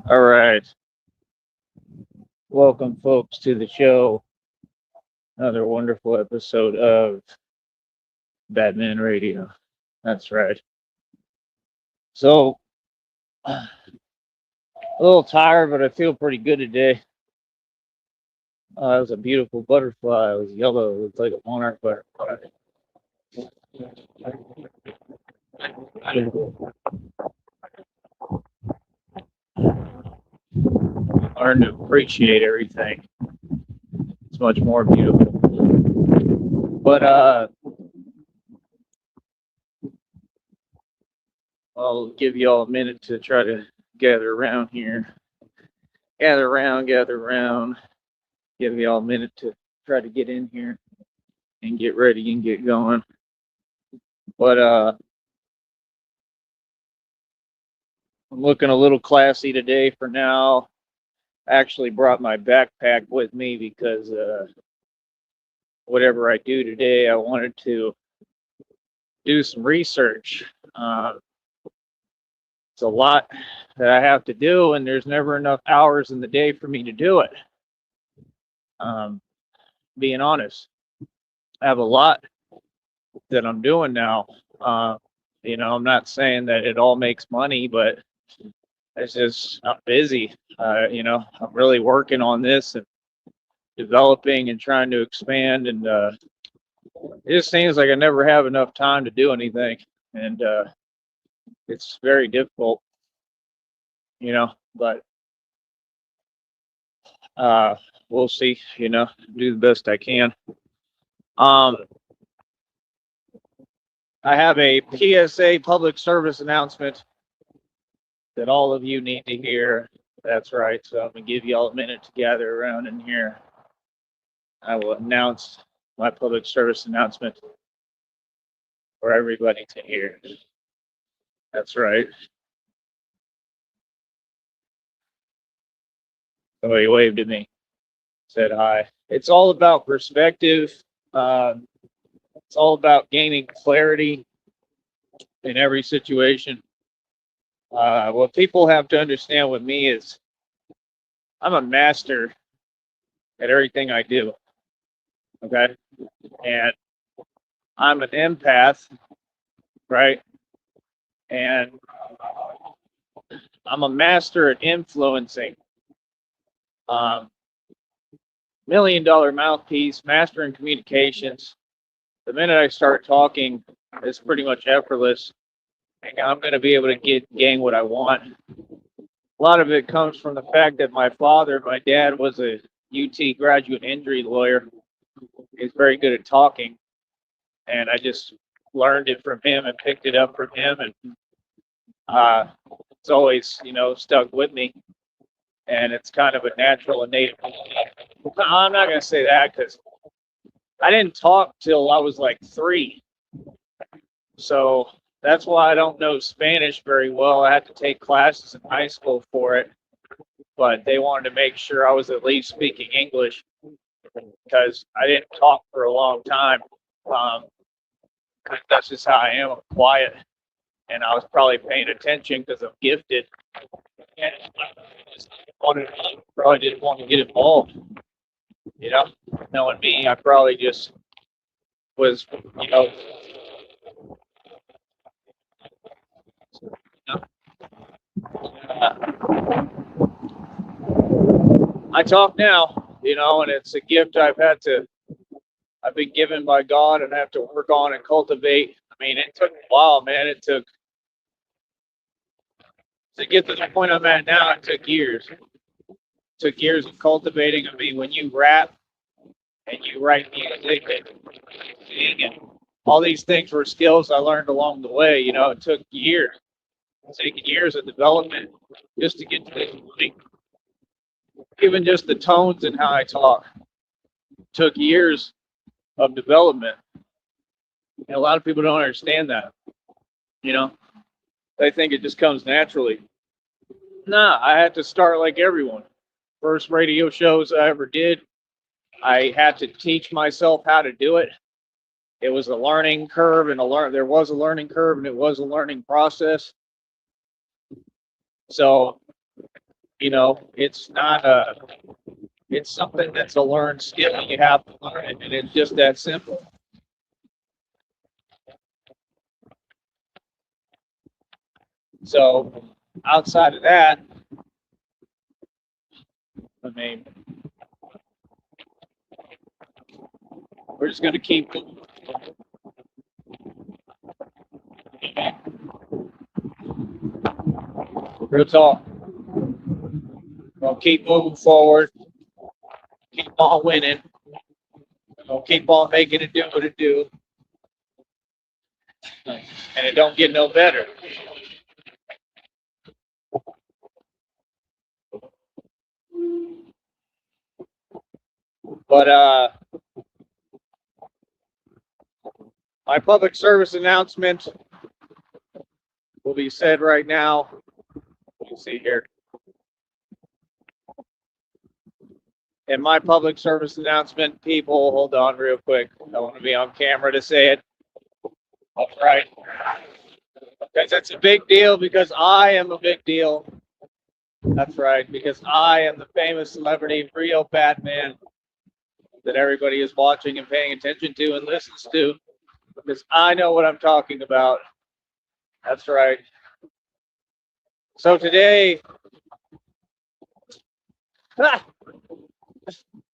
All right. Welcome, folks, to the show. Another wonderful episode of Batman Radio. That's right. So, a little tired, but I feel pretty good today. It was a beautiful butterfly. It was yellow. It looked like a monarch butterfly. Learn to appreciate everything. It's much more beautiful. But I'll give you all a minute to try to gather around here. Gather around, gather around. Give you all a minute to try to get in here and get ready and get going. But I'm looking a little classy today for now. I actually brought my backpack with me because whatever I do today, I wanted to do some research. It's a lot that I have to do, and there's never enough hours in the day for me to do it. Being honest, I have a lot that I'm doing now. I'm not saying that it all makes money, but it's just I'm busy. I'm really working on this and developing and trying to expand, and it just seems like I never have enough time to do anything, and it's very difficult, But we'll see. Do the best I can. Um, I have a PSA public service announcement that all of you need to hear. That's right. So I'm gonna give you all a minute to gather around in here. I will announce my public service announcement for everybody to hear. That's right. Somebody waved at me, said hi. It's all about perspective. It's all about gaining clarity in every situation. What people have to understand with me is I'm a master at everything I do. Okay. And I'm an empath, right? And I'm a master at influencing. Um, $1 million mouthpiece, master in communications. The minute I start talking, it's pretty much effortless. And I'm going to be able to gain what I want. A lot of it comes from the fact that my dad was a UT graduate injury lawyer. He's very good at talking. And I just learned it from him and picked it up from him. And it's always, stuck with me. And it's kind of a natural and native. I'm not going to say that because I didn't talk till I was like 3. So that's why I don't know Spanish very well. I had to take classes in high school for it, but they wanted to make sure I was at least speaking English because I didn't talk for a long time. That's just how I am. I'm quiet, and I was probably paying attention because I'm gifted. And I probably didn't want to get involved. Knowing me, I probably just was, I talk now, and it's a gift I've been given by God and have to work on and cultivate. I mean, it took a while, man. It took to get to the point I'm at now. It took years. It took years of cultivating. I mean, when you rap and you write music and all these things were skills I learned along the way. It took years. It's taken years of development just to get to this point. Even just the tones and how I talk took years of development. And a lot of people don't understand that. They think it just comes naturally. Nah, I had to start like everyone. First radio shows I ever did, I had to teach myself how to do it. It was a learning curve and there was a learning curve and it was a learning process. So, it's not it's something that's a learned skill, and you have to learn it, and it's just that simple. So outside of that, I mean, we're just going to keep going. Real talk. We'll keep moving forward. Keep on winning. We'll keep on making it do what it do. And it don't get no better. But my public service announcement will be said right now. Let me see here. And my public service announcement, people, hold on real quick. I want to be on camera to say it. All right. Because it's a big deal, because I am a big deal. That's right, because I am the famous celebrity, real Batman, that everybody is watching and paying attention to and listens to, because I know what I'm talking about. That's right. So today,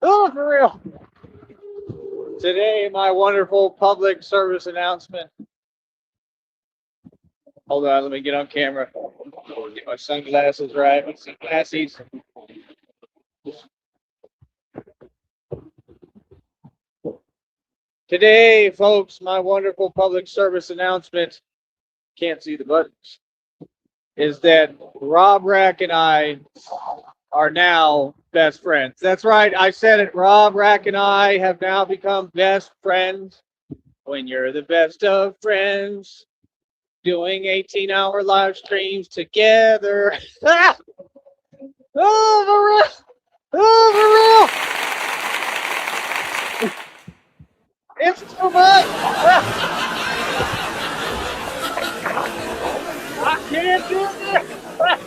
oh, for real. Today, my wonderful public service announcement. Hold on, let me get on camera. Get my sunglasses right. My sunglasses. Today, folks, my wonderful public service announcement, can't see the buttons, is that Rob Rack and I are now best friends. That's right, I said it. Rob Rack and I have now become best friends. When you're the best of friends, doing 18-hour live streams together. Ah! Oh, for real. Oh, for real. It's too much. Ah! I can't do this. Ah!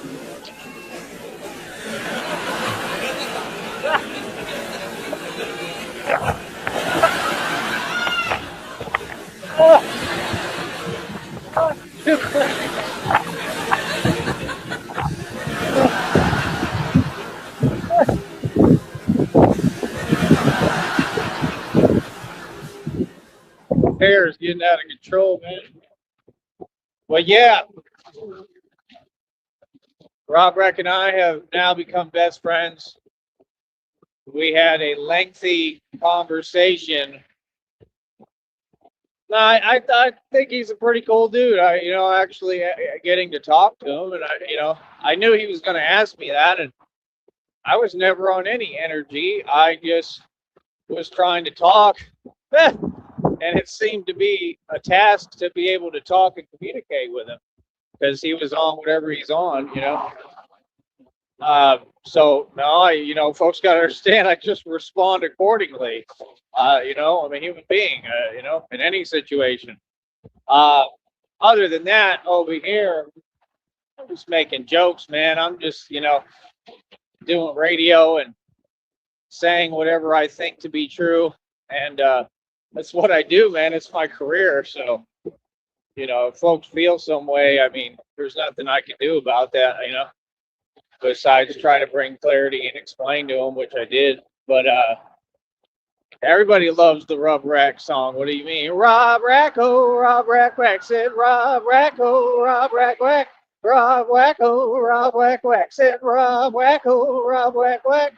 Hair is getting out of control, man. Well, yeah. Rob Reck and I have now become best friends. We had a lengthy conversation. No, I think he's a pretty cool dude. Actually getting to talk to him, and I knew he was going to ask me that, and I was never on any energy. I just was trying to talk, and it seemed to be a task to be able to talk and communicate with him, because he was on whatever he's on, So no, folks got to understand. I just respond accordingly. I'm a human being. In any situation. Other than that, over here, I'm just making jokes, man. I'm just, doing radio and saying whatever I think to be true, and that's what I do, man. It's my career. So, if folks feel some way, I mean, there's nothing I can do about that, besides try to bring clarity and explain to them, which I did. But everybody loves the Rob Rack song. What do you mean? Rob Rack, oh, Rob Rack, whack, said Rob Rack, oh, Rob Rack, whack. Rob Whack, oh, Rob Whack, whack, said Rob Whack, oh, Rob Whack, whack.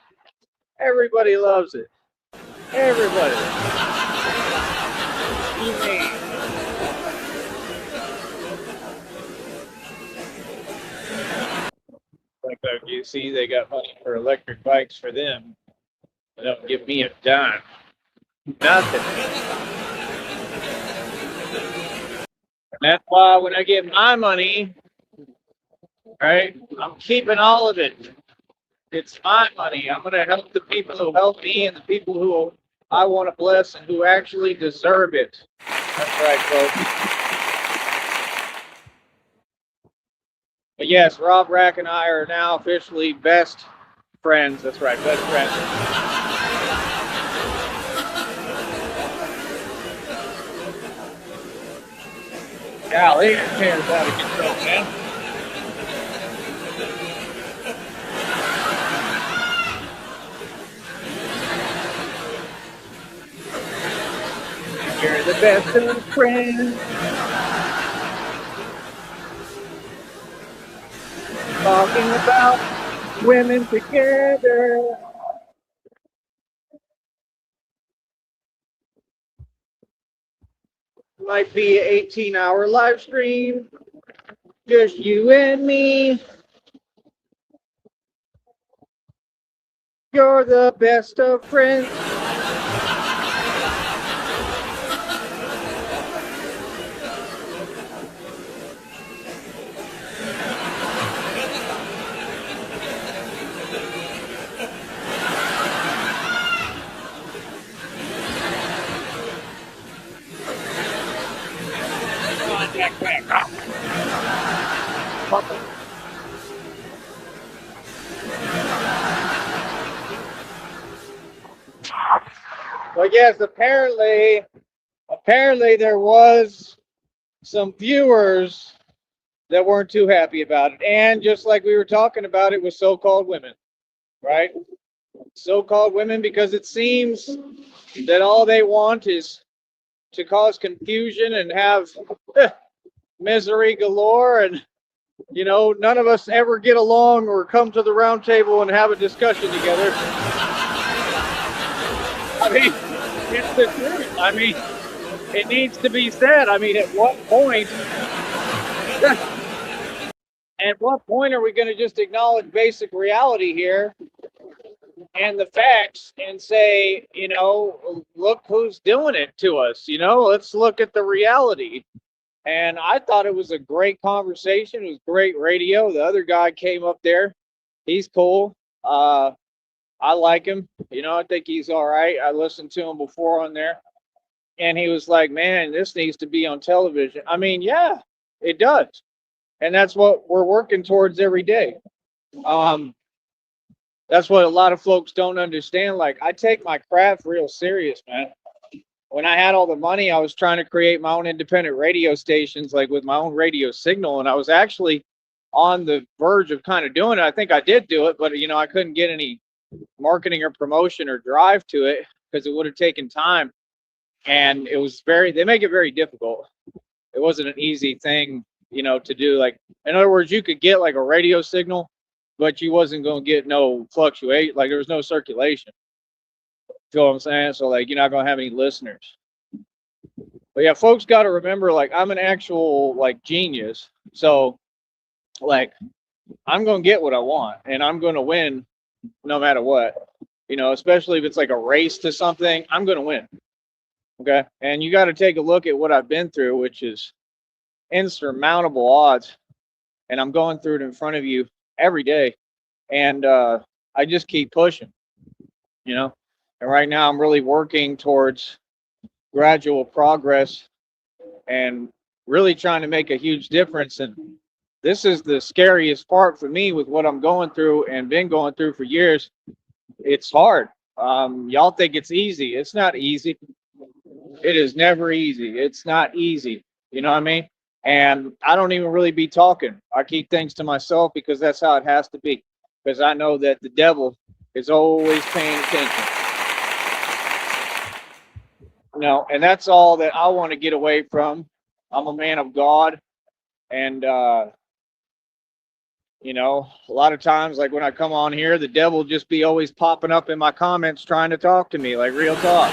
Everybody loves it. Everybody. Like, you see, they got money for electric bikes for them. They don't give me a dime. Nothing. And that's why when I get my money, right, I'm keeping all of it. It's my money. I'm going to help the people who help me and the people who I want to bless and who actually deserve it. That's right, folks. Yes, Rob Rack and I are now officially best friends. That's right, best friends. Golly, it tears out of control, man. You're the best of friends. Talking about women together. Might be an 18-hour live stream. Just you and me. You're the best of friends. Well, yes, apparently there was some viewers that weren't too happy about it. And just like we were talking about it with so-called women, right? So-called women, because it seems that all they want is to cause confusion and have misery galore. And, you know, none of us ever get along or come to the round table and have a discussion together. I mean, it's the truth. I mean, it needs to be said. I mean, at what point are we going to just acknowledge basic reality here and the facts and say, you know, look who's doing it to us, you know, let's look at the reality. And I thought it was a great conversation. It was great radio. The other guy came up there. He's cool. I like him. You know, I think he's all right. I listened to him before on there. And he was like, man, this needs to be on television. I mean, yeah, it does. And that's what we're working towards every day. That's what a lot of folks don't understand. Like, I take my craft real serious, man. When I had all the money, I was trying to create my own independent radio stations, like with my own radio signal. And I was actually on the verge of kind of doing it. I think I did do it, but, you know, I couldn't get any marketing or promotion or drive to it because it would have taken time. And it was they make it very difficult. It wasn't an easy thing, you know, to do. Like, in other words, you could get like a radio signal, but you wasn't going to get no fluctuate. Like, there was no circulation. Feel what I'm saying? So, like, you're not going to have any listeners. But yeah, folks got to remember, like, I'm an actual, like, genius. So, like, I'm going to get what I want and I'm going to win no matter what. You know, especially if it's like a race to something, I'm going to win. Okay. And you got to take a look at what I've been through, which is insurmountable odds. And I'm going through it in front of you every day. And I just keep pushing, you know. And right now I'm really working towards gradual progress and really trying to make a huge difference. And this is the scariest part for me with what I'm going through and been going through for years. It's hard. Y'all think it's easy. It's not easy. It is never easy. It's not easy. You know what I mean? And I don't even really be talking. I keep things to myself because that's how it has to be. Because I know that the devil is always paying attention. You know, and that's all that I want to get away from. I'm a man of God. And, you know, a lot of times, like when I come on here, the devil just be always popping up in my comments trying to talk to me, like real talk.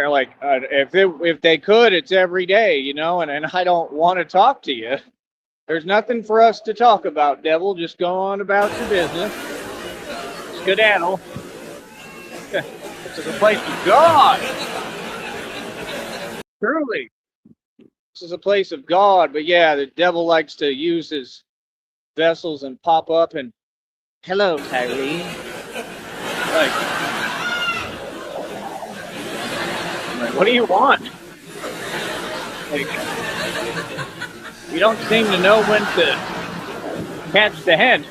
Like, if they could, it's every day, you know, and I don't want to talk to you. There's nothing for us to talk about, devil. Just go on about your business. Skedaddle. This is a place of God. Truly. This is a place of God. But yeah, the devil likes to use his vessels and pop up and, hello, Tyree. Like, what do you want? Like, You don't seem to know when to catch the hen.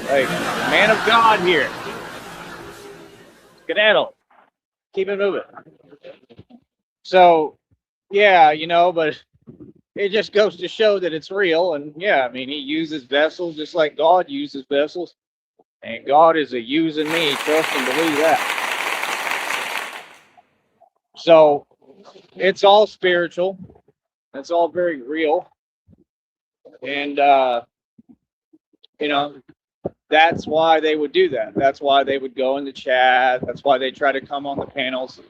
Like, man of God here. Skedaddle. Keep it moving. So, yeah, but it just goes to show that it's real. And yeah, I mean, he uses vessels just like God uses vessels. And God is a using me. Trust and believe that. So it's all spiritual. It's all very real. And, that's why they would do that. That's why they would go in the chat. That's why they try to come on the panels,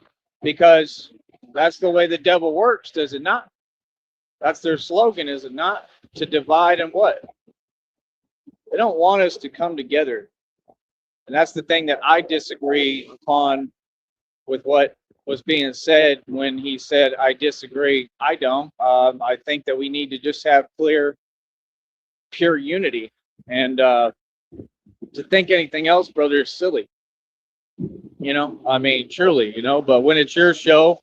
because that's the way the devil works, does it not? That's their slogan, is it not? To divide and what? They don't want us to come together. And that's the thing that I disagree upon with what was being said when he said, I disagree. I don't. I think that we need to just have clear, pure unity. And to think anything else, brother, is silly. I mean, truly, but when it's your show,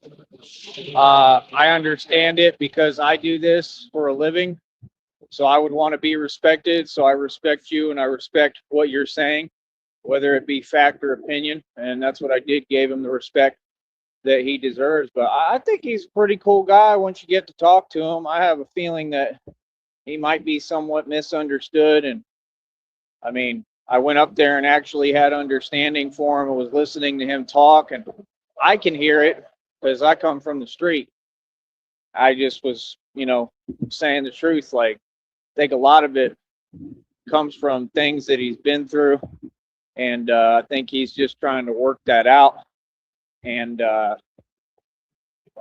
I understand it because I do this for a living. So I would want to be respected. So I respect you and I respect what you're saying, whether it be fact or opinion. And that's what I did, gave him the respect that he deserves. But I think he's a pretty cool guy once you get to talk to him. I have a feeling that he might be somewhat misunderstood. And I mean, I went up there and actually had understanding for him. I was listening to him talk, and I can hear it because I come from the street. I just was, saying the truth. Like, I think a lot of it comes from things that he's been through, and I think he's just trying to work that out. And I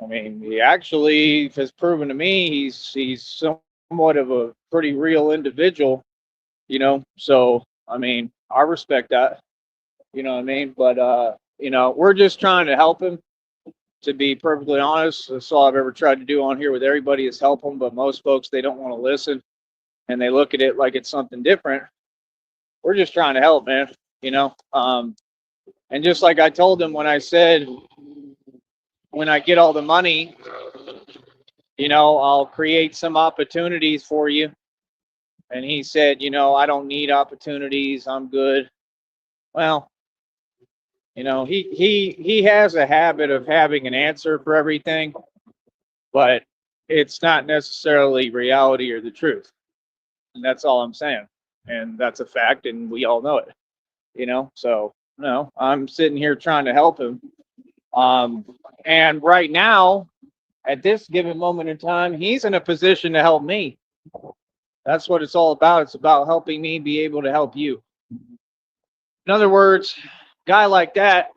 mean, he actually has proven to me he's somewhat of a pretty real individual, So I mean, I respect that. You know what I mean? But we're just trying to help him. To be perfectly honest, that's all I've ever tried to do on here with everybody is help them. But most folks, they don't want to listen, and they look at it like it's something different. We're just trying to help, man. And just like I told him when I said, when I get all the money, I'll create some opportunities for you. And he said, I don't need opportunities. I'm good. Well, he has a habit of having an answer for everything, but it's not necessarily reality or the truth. And that's all I'm saying. And that's a fact, and we all know it. So no, I'm sitting here trying to help him. And right now, at this given moment in time, he's in a position to help me. That's what it's all about. It's about helping me be able to help you. In other words, guy like that,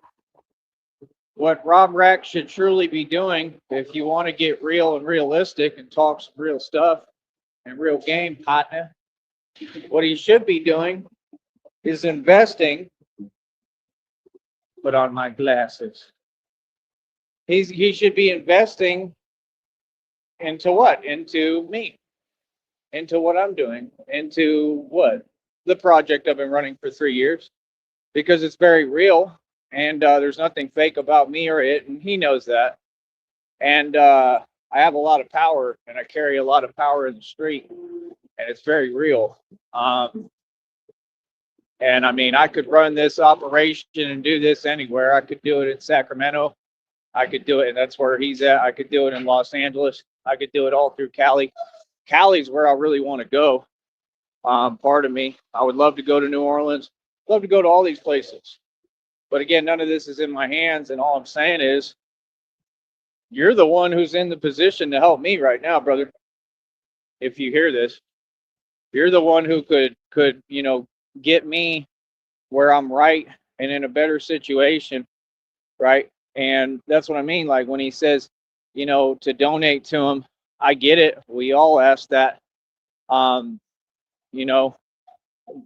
what Rob Rack should truly be doing, if you want to get real and realistic and talk some real stuff and real game, partner, what he should be doing is investing. Put on my glasses. He should be investing into what? Into me. Into what I'm doing. Into what? The project I've been running for 3 years. Because it's very real. And there's nothing fake about me or it. And he knows that. And I have a lot of power. And I carry a lot of power in the street. And it's very real. And I mean, I could run this operation and do this anywhere. I could do it in Sacramento. I could do it, and that's where he's at. I could do it in Los Angeles. I could do it all through Cali. Cali's where I really want to go. Part of me, I would love to go to New Orleans. Love to go to all these places. But again, none of this is in my hands, and all I'm saying is, you're the one who's in the position to help me right now, brother. If you hear this, you're the one who could get me where I'm right and in a better situation, right? And that's what I mean. Like when he says, to donate to him, I get it. We all ask that, and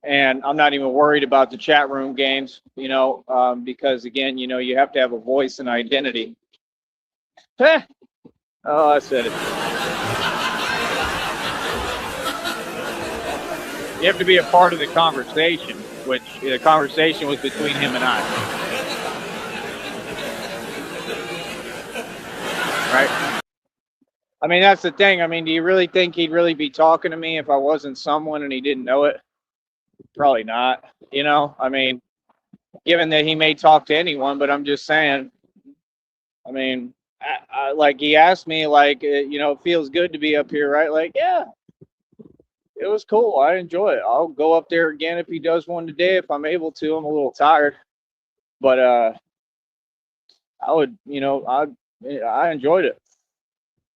I'm not even worried about the chat room games, because again, you have to have a voice and identity. Oh, I said it. You have to be a part of the conversation, which the conversation was between him and I. Right? I mean, that's the thing. I mean, do you really think he'd really be talking to me if I wasn't someone and he didn't know it? Probably not. You know, I mean, given that he may talk to anyone, but I'm just saying, I mean, like he asked me, like, you know, it feels good to be up here, right? Like, yeah, it was cool. I enjoy it. I'll go up there again if he does one today, if I'm able to. I'm a little tired, but I would, you know, I enjoyed it,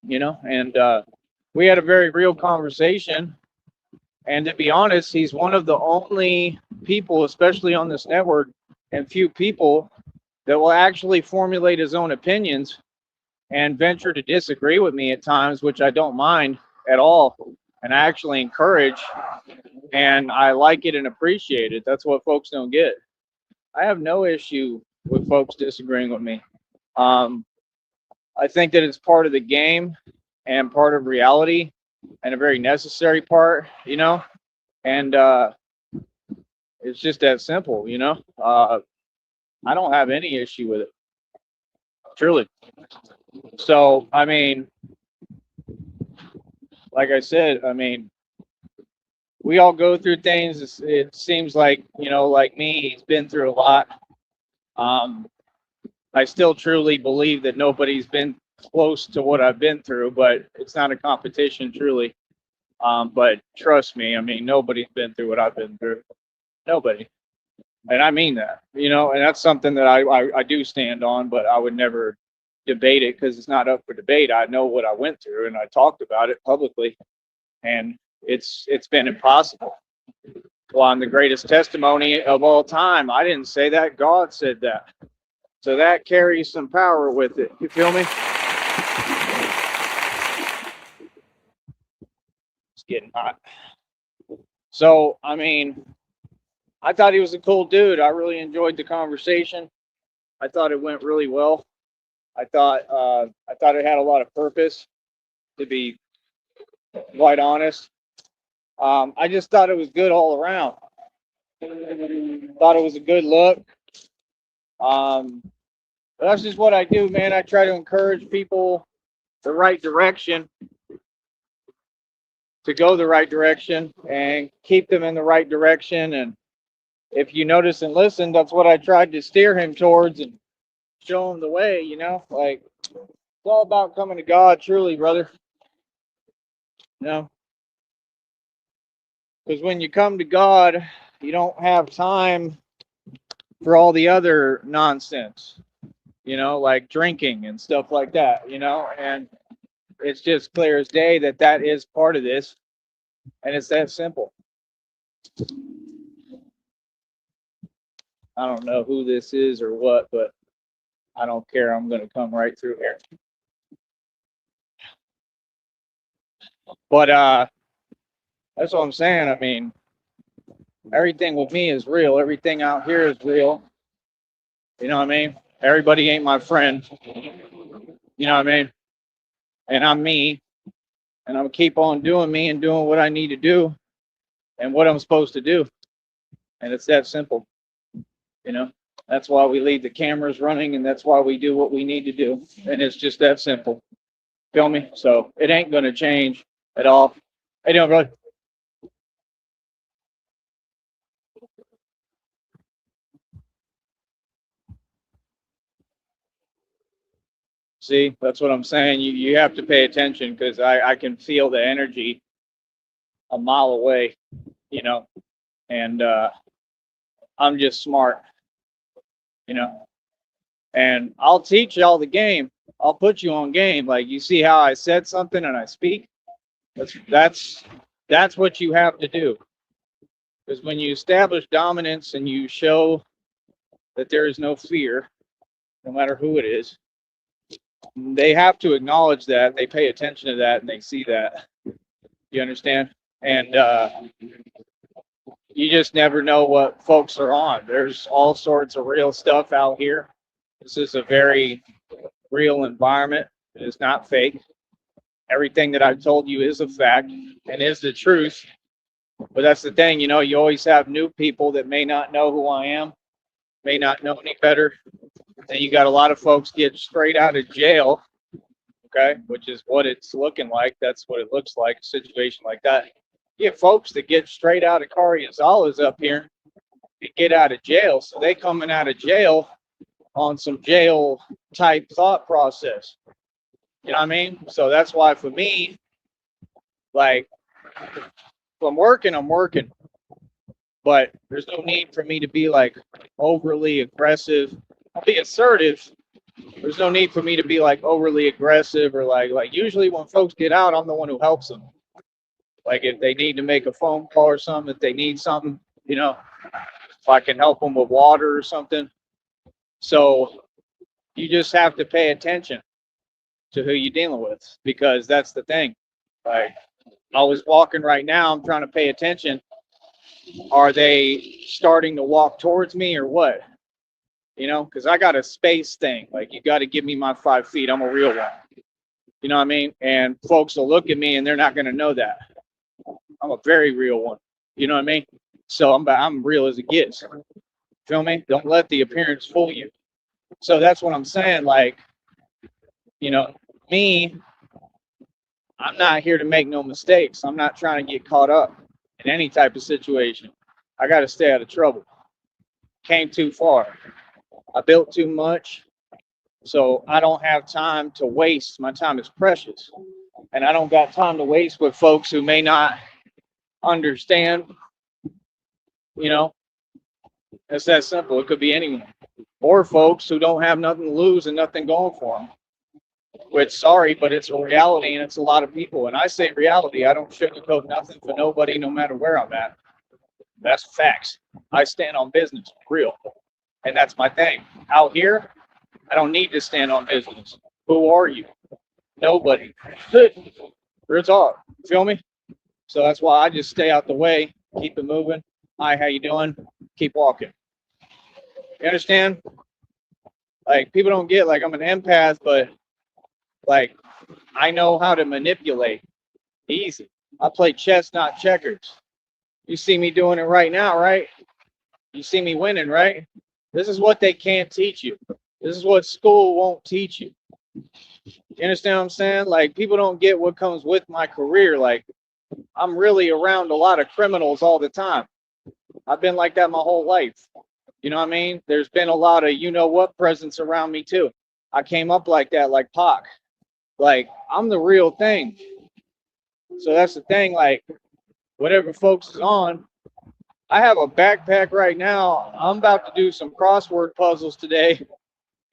you know, and we had a very real conversation. And to be honest, he's one of the only people, especially on this network, and few people that will actually formulate his own opinions and venture to disagree with me at times, which I don't mind at all. And I actually encourage, and I like it and appreciate it. That's what folks don't get. I have no issue with folks disagreeing with me. I think that it's part of the game and part of reality and a very necessary part, you know, and it's just that simple, you know. I don't have any issue with it, truly. So, I mean, like I said, I mean, we all go through things. It seems like, you know, like me, he's been through a lot. I still truly believe that nobody's been close to what I've been through, but it's not a competition, truly. But trust me, I mean, nobody's been through what I've been through. Nobody. And I mean that, you know, and that's something that I do stand on, but I would never debate it because it's not up for debate. I know what I went through and I talked about it publicly, and it's been impossible. Well, I'm the greatest testimony of all time. I didn't say that. God said that. So that carries some power with it. You feel me? It's getting hot. So, I mean, I thought he was a cool dude. I really enjoyed the conversation. I thought it went really well. I thought it had a lot of purpose, to be quite honest. I just thought it was good all around. Thought it was a good look. That's just what I do, man. I try to encourage people the right direction, to go the right direction and keep them in the right direction. And if you notice and listen, that's what I tried to steer him towards and show him the way, you know, like it's all about coming to God, truly, brother. You know, because when you come to God, you don't have time for all the other nonsense, you know, like drinking and stuff like that, you know, and it's just clear as day that that is part of this, and it's that simple. I don't know who this is or what, but I don't care. I'm going to come right through here. But that's what I'm saying. I mean, everything with me is real. Everything out here is real. You know what I mean? Everybody ain't my friend. You know what I mean? And I'm me. And I'm gonna keep on doing me and doing what I need to do and what I'm supposed to do. And it's that simple. You know? That's why we leave the cameras running, and that's why we do what we need to do. And it's just that simple. Feel me? So it ain't gonna change at all. How you doing, brother? See, that's what I'm saying. You have to pay attention because I can feel the energy a mile away, you know, and I'm just smart, you know, and I'll teach y'all the game. I'll put you on game. Like you see how I said something and I speak. That's what you have to do. Because when you establish dominance and you show that there is no fear, no matter who it is, they have to acknowledge that. They pay attention to that and they see that. You understand? And you just never know what folks are on. There's all sorts of real stuff out here. This is a very real environment. It is not fake. Everything that I've told you is a fact and is the truth. But that's the thing, you know, you always have new people that may not know who I am, may not know any better. And you got a lot of folks get straight out of jail okay, which is what it's looking like. That's what it looks like, a situation like that. You have folks that get straight out of Carriazalas up here and get out of jail. So they coming out of jail on some jail type thought process. You know what I mean? So that's why for me, like, if I'm working, I'm working. But there's no need for me to be like overly aggressive. I'll be assertive. There's no need for me to be like overly aggressive or like usually when folks get out, I'm the one who helps them. Like if they need to make a phone call or something, if they need something, you know, if I can help them with water or something. So you just have to pay attention to who you're dealing with because that's the thing. Like I was walking right now, I'm trying to pay attention. Are they starting to walk towards me or what? You know, because I got a space thing. Like you got to give me my 5 feet. I'm a real one. You know what I mean? And folks will look at me and they're not going to know that. I'm a very real one. You know what I mean? So I'm real as it gets. Feel me? Don't let the appearance fool you. So that's what I'm saying. Like, you know, me, I'm not here to make no mistakes. I'm not trying to get caught up in any type of situation. I got to stay out of trouble. Came too far. I built too much. So I don't have time to waste. My time is precious. And I don't got time to waste with folks who may not understand. You know, it's that simple. It could be anyone. Or folks who don't have nothing to lose and nothing going for them. Which, sorry, but it's a reality and it's a lot of people. And I say reality. I don't sugarcoat nothing for nobody, no matter where I'm at. That's facts. I stand on business, real. And that's my thing. Out here, I don't need to stand on business. Who are you? Nobody. Real talk. Feel me? So that's why I just stay out the way, keep it moving. Hi, how you doing? Keep walking. You understand? Like people don't get like I'm an empath, but like I know how to manipulate. Easy. I play chess, not checkers. You see me doing it right now, right? You see me winning, right? This is what they can't teach you. This is what school won't teach you. You understand what I'm saying? Like people don't get what comes with my career. Like I'm really around a lot of criminals all the time. I've been like that my whole life. You know what I mean? There's been a lot of you know what presence around me too. I came up like that, like Pac. Like I'm the real thing. So that's the thing. Like whatever folks is on, I have a backpack right now. I'm about to do some crossword puzzles today,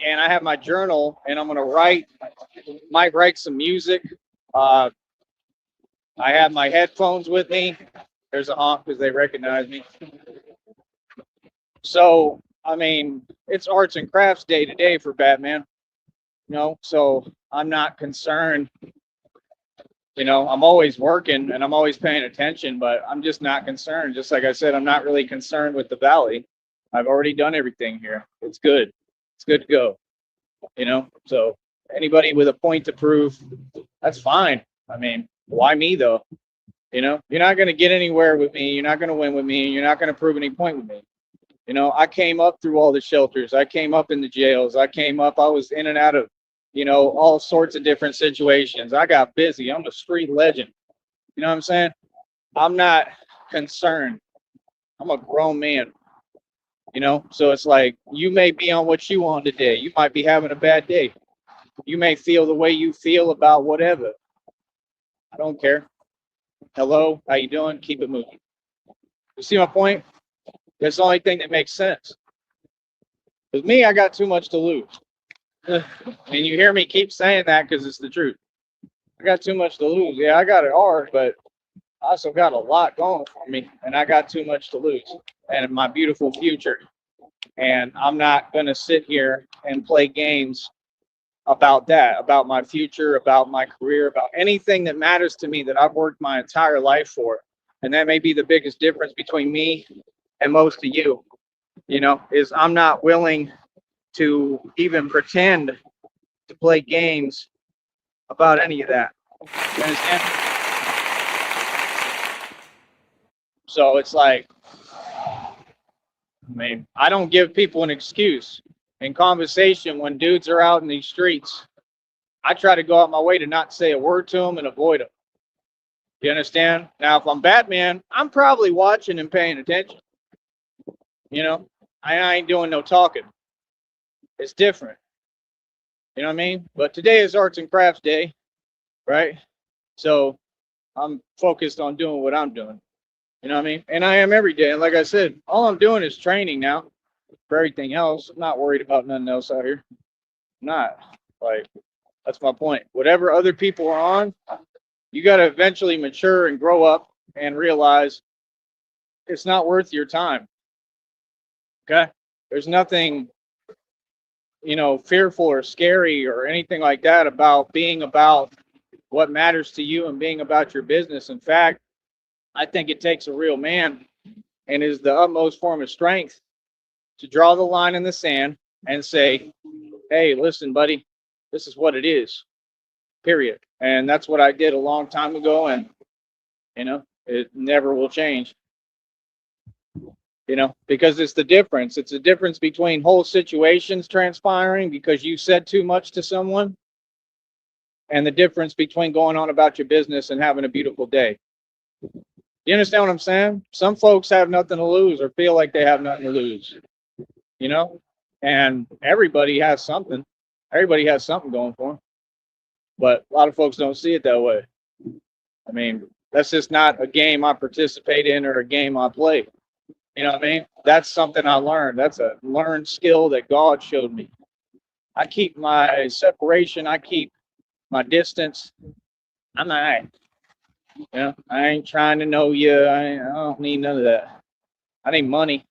and I have my journal, and I'm gonna might write some music. I have my headphones with me. There's a honk because they recognize me. So, I mean, it's arts and crafts day to day for Batman, you know, so I'm not concerned. You know, I'm always working and I'm always paying attention, but I'm just not concerned. Just like I said, I'm not really concerned with the valley. I've already done everything here. It's good. It's good to go, you know, so anybody with a point to prove, that's fine. I mean, why me though? You know, you're not going to get anywhere with me. You're not going to win with me. You're not going to prove any point with me. You know, I came up through all the shelters. I came up in the jails. I was in and out of, you know, all sorts of different situations. I got busy. I'm a street legend. You know what I'm saying? I'm not concerned. I'm a grown man. You know, so it's like you may be on what you want today. You might be having a bad day. You may feel the way you feel about whatever. I don't care. Hello, how you doing? Keep it moving. You see my point? That's the only thing that makes sense. With me, I got too much to lose. And you hear me keep saying that because it's the truth. I got too much to lose. Yeah, I got it hard, but I also got a lot going for me, and I got too much to lose. And my beautiful future. And I'm not going to sit here and play games about that, about my future, about my career, about anything that matters to me that I've worked my entire life for. And that may be the biggest difference between me and most of you, you know, is I'm not willing to even pretend to play games about any of that. You understand? So it's like, I mean, I don't give people an excuse in conversation when dudes are out in these streets. I try to go out my way to not say a word to them and avoid them. You understand? Now, if I'm Batman, I'm probably watching and paying attention. You know, I ain't doing no talking. It's different. You know what I mean? But today is Arts and Crafts Day, right? So I'm focused on doing what I'm doing. You know what I mean? And I am every day. And like I said, all I'm doing is training now for everything else. I'm not worried about nothing else out here. I'm not. Like, that's my point. Whatever other people are on, you got to eventually mature and grow up and realize it's not worth your time. Okay? There's nothing, fearful or scary or anything like that about being about what matters to you and being about your business. In fact, I think it takes a real man and is the utmost form of strength to draw the line in the sand and say, hey, listen, buddy, this is what it is, period. And that's what I did a long time ago. And, it never will change, because it's the difference. It's the difference between whole situations transpiring because you said too much to someone and the difference between going on about your business and having a beautiful day. You understand what I'm saying? Some folks have nothing to lose or feel like they have nothing to lose, and everybody has something. Everybody has something going for them. But a lot of folks don't see it that way. I mean, that's just not a game I participate in or a game I play. You know what I mean? That's something I learned. That's a learned skill that God showed me. I keep my separation. I keep my distance. I'm all right. I ain't trying to know you. I don't need none of that. I need money.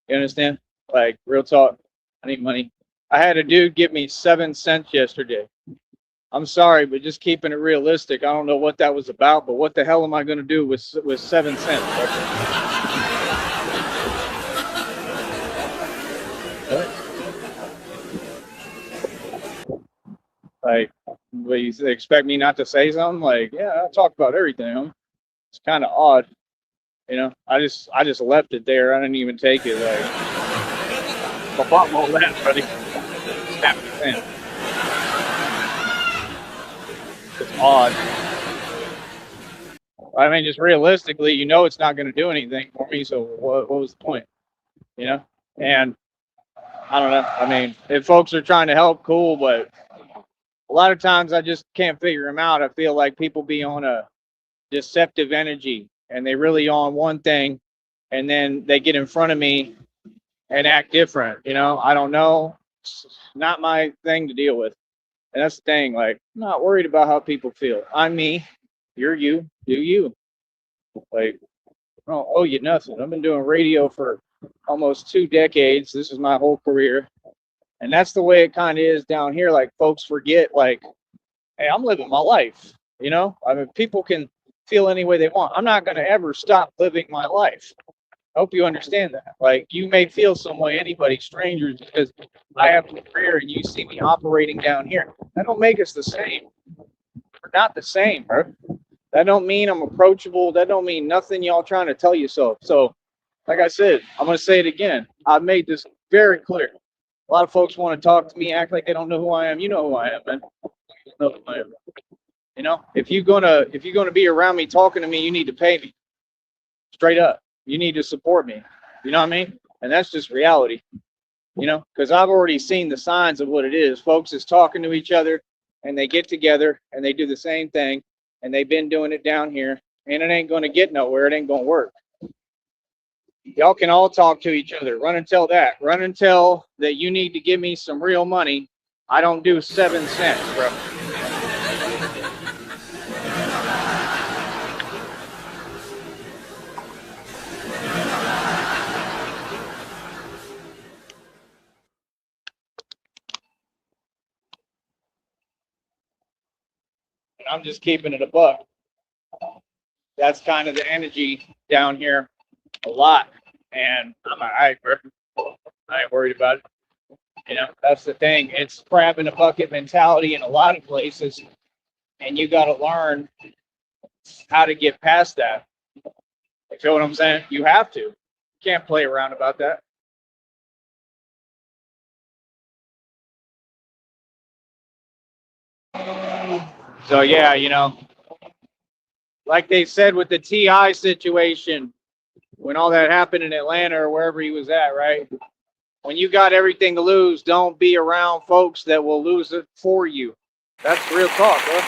You understand? Like, real talk. I need money. I had a dude give me 7 cents yesterday. I'm sorry, but just keeping it realistic, I don't know what that was about, but what the hell am I going to do with 7 cents? Like, you expect me not to say something? Like, yeah, I talk about everything. It's kind of odd, I just left it there. I didn't even take it. Like, I bought all that, buddy. It's odd. I mean, just realistically, it's not going to do anything for me. So what was the point? And I don't know. I mean, if folks are trying to help, cool, but a lot of times I just can't figure them out. I feel like people be on a deceptive energy and they really on one thing and then they get in front of me and act different. I don't know. It's not my thing to deal with. And that's the thing. Like, I'm not worried about how people feel. I'm me. You're you. Do you. Like, I don't owe you nothing. I've been doing radio for almost 2 decades. This is my whole career. And that's the way it kind of is down here. Like, folks forget, like, hey, I'm living my life. I mean, people can feel any way they want. I'm not going to ever stop living my life. I hope you understand that. Like, you may feel some way, anybody, strangers, because I have a career and you see me operating down here. That don't make us the same. We're not the same, bro. That don't mean I'm approachable. That don't mean nothing y'all trying to tell yourself. So, like I said, I'm going to say it again. I've made this very clear. A lot of folks want to talk to me, act like they don't know who I am. You know who I am, man. You know who I am. If you're gonna be around me talking to me, you need to pay me. Straight up. You need to support me. You know what I mean? And that's just reality. Because I've already seen the signs of what it is. Folks is talking to each other and they get together and they do the same thing and they've been doing it down here and it ain't gonna get nowhere. It ain't gonna work. Y'all can all talk to each other. Run and tell that. Run and tell that you need to give me some real money. I don't do 7 cents, bro. And I'm just keeping it a buck. That's kind of the energy down here a lot. And I'm all right, bro. I ain't worried about it. That's the thing. It's crab in a bucket mentality in a lot of places. And you got to learn how to get past that. You feel what I'm saying? You have to. You can't play around about that. So yeah, like they said with the Ti situation, when all that happened in Atlanta or wherever he was at, right? When you got everything to lose, don't be around folks that will lose it for you. That's real talk, bro.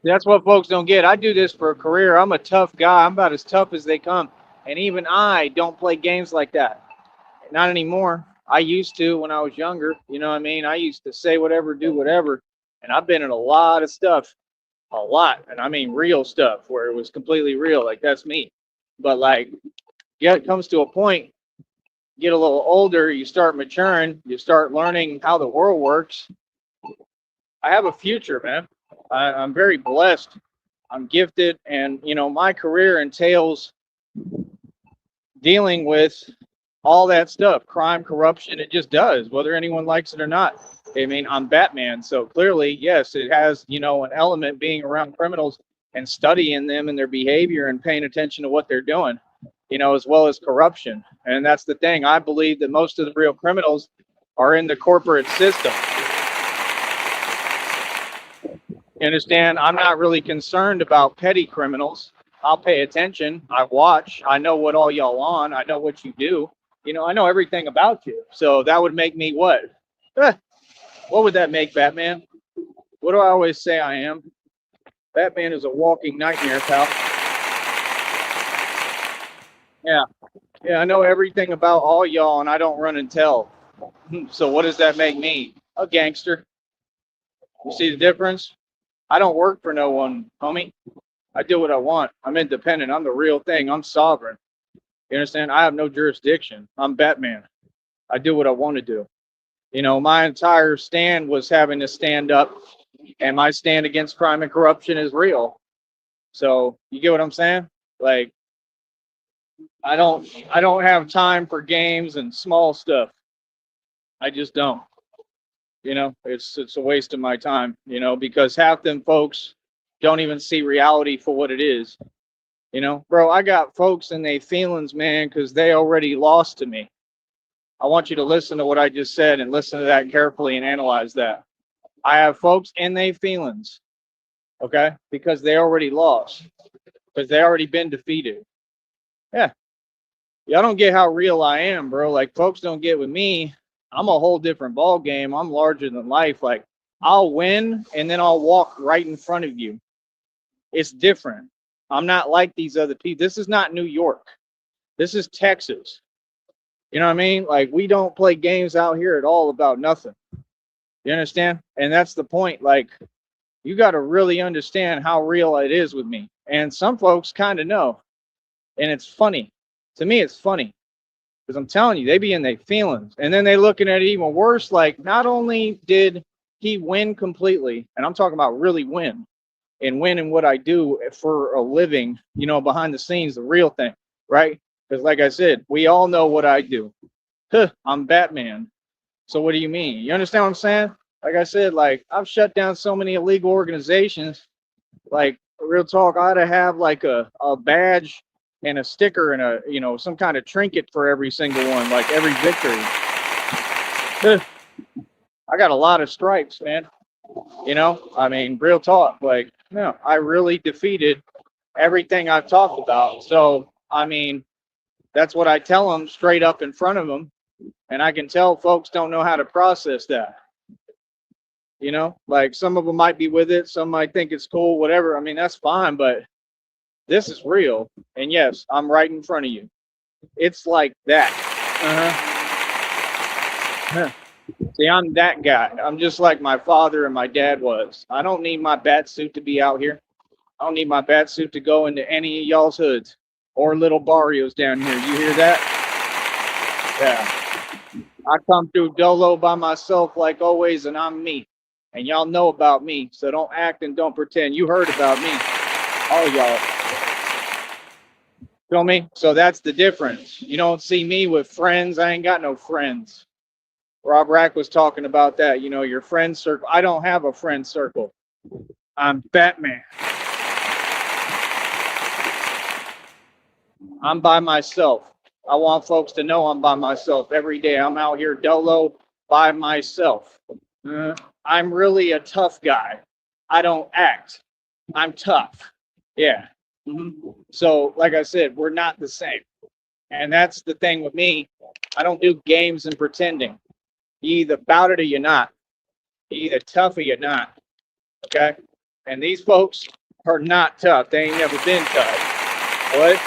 That's what folks don't get. I do this for a career. I'm a tough guy. I'm about as tough as they come. And even I don't play games like that. Not anymore. I used to when I was younger. You know what I mean? I used to say whatever, do whatever. And I've been in a lot of stuff, a lot. And I mean real stuff where it was completely real. Like that's me. But like, yeah, it comes to a point, get a little older, you start maturing, you start learning how the world works. I have a future, man. I'm very blessed. I'm gifted. And, my career entails dealing with all that stuff, crime, corruption. It just does, whether anyone likes it or not. I mean, I'm Batman. So clearly, yes, it has, an element being around criminals and studying them and their behavior and paying attention to what they're doing, as well as corruption. And that's the thing. I believe that most of the real criminals are in the corporate system. You understand? I'm not really concerned about petty criminals. I'll pay attention. I watch. I know what all y'all on. I know what you do. I know everything about you. So that would make me what? What would that make, Batman? What do I always say I am? Batman is a walking nightmare, pal. Yeah. Yeah, I know everything about all y'all, and I don't run and tell. So what does that make me? A gangster. You see the difference? I don't work for no one, homie. I do what I want. I'm independent. I'm the real thing. I'm sovereign. You understand? I have no jurisdiction. I'm Batman. I do what I want to do. My entire stand was having to stand up, and my stand against crime and corruption is real. So you get what I'm saying? Like, I don't have time for games and small stuff. I just don't. It's a waste of my time, because half them folks don't even see reality for what it is. Bro, I got folks in their feelings, man, because they already lost to me. I want you to listen to what I just said and listen to that carefully and analyze that. I have folks in their feelings, okay, because they already lost, because they already been defeated. Yeah. Y'all don't get how real I am, bro. Like, folks don't get with me. I'm a whole different ball game. I'm larger than life. Like, I'll win and then I'll walk right in front of you. It's different. I'm not like these other people. This is not New York. This is Texas. You know what I mean? Like, we don't play games out here at all about nothing. You understand? And that's the point. Like, you got to really understand how real it is with me. And some folks kind of know. And it's funny. To me, it's funny. Because I'm telling you, they be in their feelings. And then they looking at it even worse. Like, not only did he win completely, and I'm talking about really win, and win in what I do for a living, behind the scenes, the real thing, right? Because like I said, we all know what I do. I'm Batman. So what do you mean? You understand what I'm saying? Like I said, like, I've shut down so many illegal organizations. Like, real talk, I ought to have like a badge and a sticker and a, some kind of trinket for every single one, like every victory. I got a lot of stripes, man. I mean, real talk. Like, no, I really defeated everything I've talked about. So, I mean, that's what I tell them straight up in front of them. And I can tell folks don't know how to process that. Like, some of them might be with it. Some might think it's cool, whatever. I mean, that's fine, but this is real. And yes, I'm right in front of you. It's like that. See, I'm that guy. I'm just like my father and my dad was. I don't need my bat suit to be out here. I don't need my bat suit to go into any of y'all's hoods or little barrios down here. You hear that? Yeah. I come through Dolo by myself like always, and I'm me. And y'all know about me, so don't act and don't pretend. You heard about me. All y'all. Feel me? So that's the difference. You don't see me with friends. I ain't got no friends. Rob Rack was talking about that. Your friend circle. I don't have a friend circle. I'm Batman. I'm by myself. I want folks to know I'm by myself every day. I'm out here dolo by myself. I'm really a tough guy. I don't act. I'm tough. Yeah. So, like I said, we're not the same. And that's the thing with me. I don't do games and pretending. You either about it or you're not. You either tough or you're not. Okay? And these folks are not tough. They ain't never been tough. What?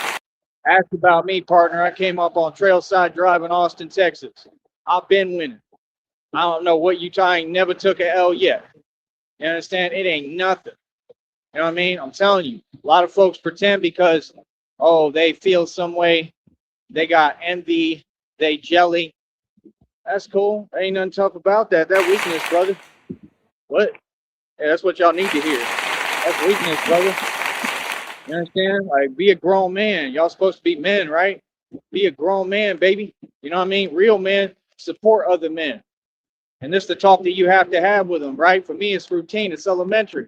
Ask about me, partner. I came up on Trailside Drive in Austin, Texas. I've been winning. I don't know what you tying. Never took a L yet. You understand? It ain't nothing. You know what I mean? I'm telling you. A lot of folks pretend because, oh, they feel some way. They got envy. They jelly. That's cool. There ain't nothing tough about that. That weakness, brother. What? Yeah, that's what y'all need to hear. That's weakness, brother. You understand? Like, be a grown man. Y'all supposed to be men, right? Be a grown man, baby. You know what I mean? Real men support other men. And this is the talk that you have to have with them, right? For me, it's routine. It's elementary.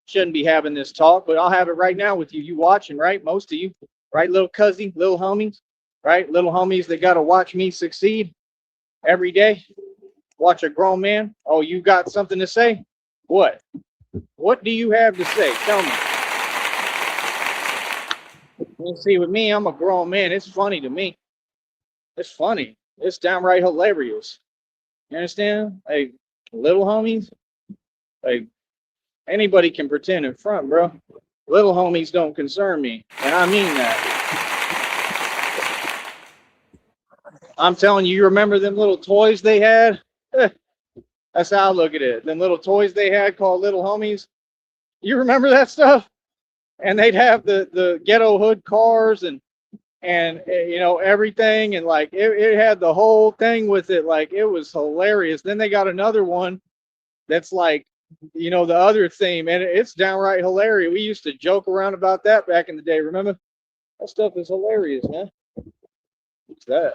Shouldn't be having this talk, but I'll have it right now with you. You watching, right? Most of you, right? Little cousin, little homies, right? Little homies that got to watch me succeed every day. Watch a grown man. Oh, you got something to say? What? What do you have to say? Tell me. You see, with me, I'm a grown man. It's funny to me. It's funny. It's downright hilarious. You understand? Like, little homies, like, anybody can pretend in front, bro. Little homies don't concern me. And I mean that. I'm telling you, you remember them little toys they had? That's how I look at it. Them little toys they had called little homies. You remember that stuff? And they'd have the ghetto hood cars and you know everything, and like it had the whole thing with it. Like, it was hilarious. Then they got another one that's like, you know, the other theme, and it's downright hilarious. We used to joke around about that back in the day. Remember? That stuff is hilarious, man. What's that?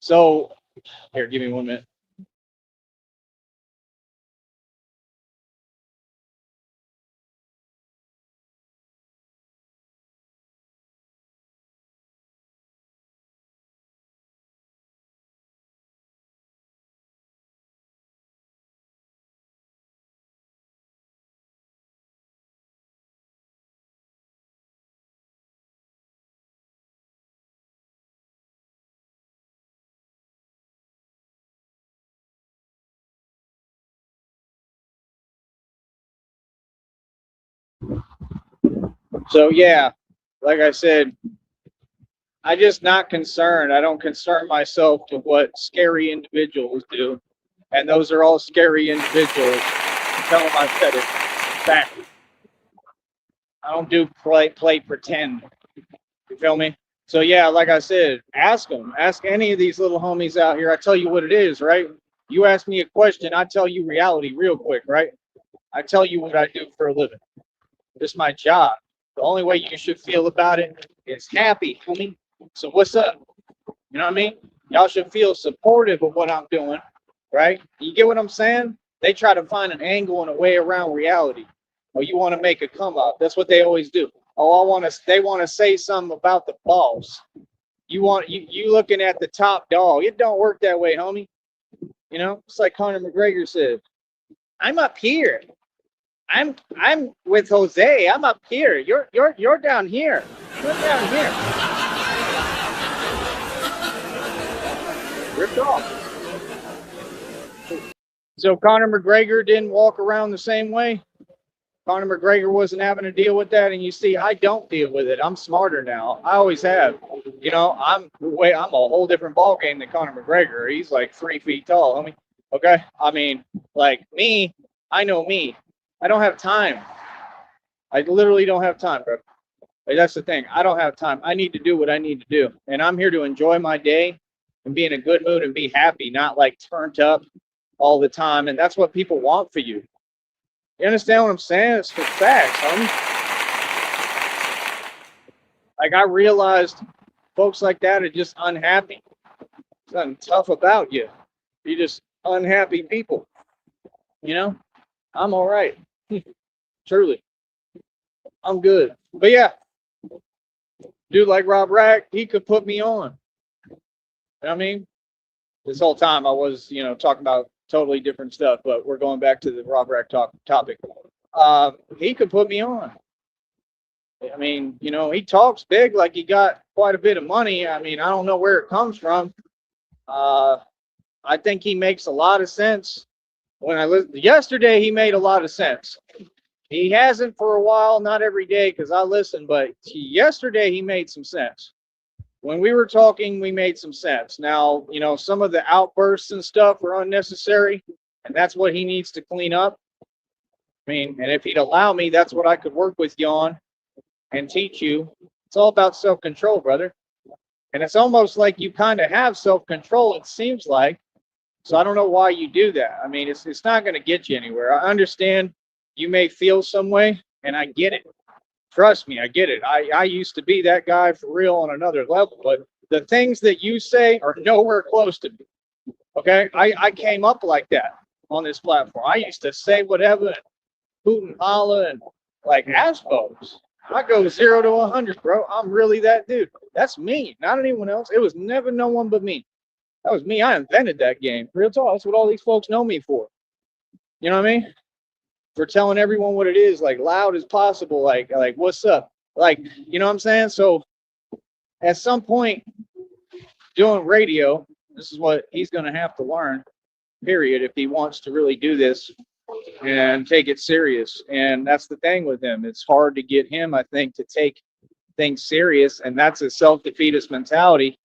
So here, give me 1 minute. So yeah, like I said, I just not concerned. I don't concern myself to what scary individuals do, and those are all scary individuals. Tell them I said it back. I don't do play pretend. You feel me? So yeah, like I said, ask them. Ask any of these little homies out here. I tell you what it is, right? You ask me a question, I tell you reality real quick, right? I tell you what I do for a living. It's my job. The only way you should feel about it is happy, homie. So what's up? You know what I mean? Y'all should feel supportive of what I'm doing, right? You get what I'm saying? They try to find an angle and a way around reality. Or you want to make a come up. That's what they always do. Oh, they want to say something about the boss. You looking at the top dog. It don't work that way, homie. You know, it's like Conor McGregor said. I'm up here. I'm with Jose. I'm up here. You're down here. You're down here. Ripped off. So Conor McGregor didn't walk around the same way. Conor McGregor wasn't having to deal with that, and you see, I don't deal with it. I'm smarter now. I always have. You know, I'm a whole different ball game than Conor McGregor. He's like 3 feet tall, homie. Okay, I mean, like me, I know me. I don't have time. I literally don't have time, bro. Like, that's the thing. I don't have time. I need to do what I need to do, and I'm here to enjoy my day and be in a good mood and be happy, not like turned up all the time. And that's what people want for you. You understand what I'm saying? It's for facts, homie. Like, I realized folks like that are just unhappy. There's nothing tough about you. You're just unhappy people. You know? I'm all right. Truly. I'm good. But yeah, dude like Rob Rack, he could put me on. You know what I mean? this whole time I was, talking about totally different stuff, but we're going back to the Rob Rack topic. He could put me on. I mean, he talks big like he got quite a bit of money. I mean, I don't know where it comes from. I think he makes a lot of sense. When I listened yesterday, he made a lot of sense. He hasn't for a while, not every day because I listen, but yesterday he made some sense. When we were talking, we made some sense. Now, some of the outbursts and stuff were unnecessary, and that's what he needs to clean up. I mean, and if he'd allow me, that's what I could work with you on and teach you. It's all about self-control, brother. And it's almost like you kind of have self-control, it seems like. So I don't know why you do that. I mean, it's not going to get you anywhere. I understand you may feel some way, and I get it. Trust me, I get it. I used to be that guy for real on another level, but the things that you say are nowhere close to me. Okay? I came up like that on this platform. I used to say whatever and hoot and holla and like ask folks. I go 0 to 100, bro. I'm really that dude. That's me, not anyone else. It was never no one but me. That was me. I invented that game. Real talk. That's what all these folks know me for. You know what I mean? For telling everyone what it is, like loud as possible, like what's up? Like, you know what I'm saying? So at some point doing radio, this is what he's gonna have to learn, period, if he wants to really do this and take it serious. And that's the thing with him. It's hard to get him, I think, to take things serious, and that's a self-defeatist mentality.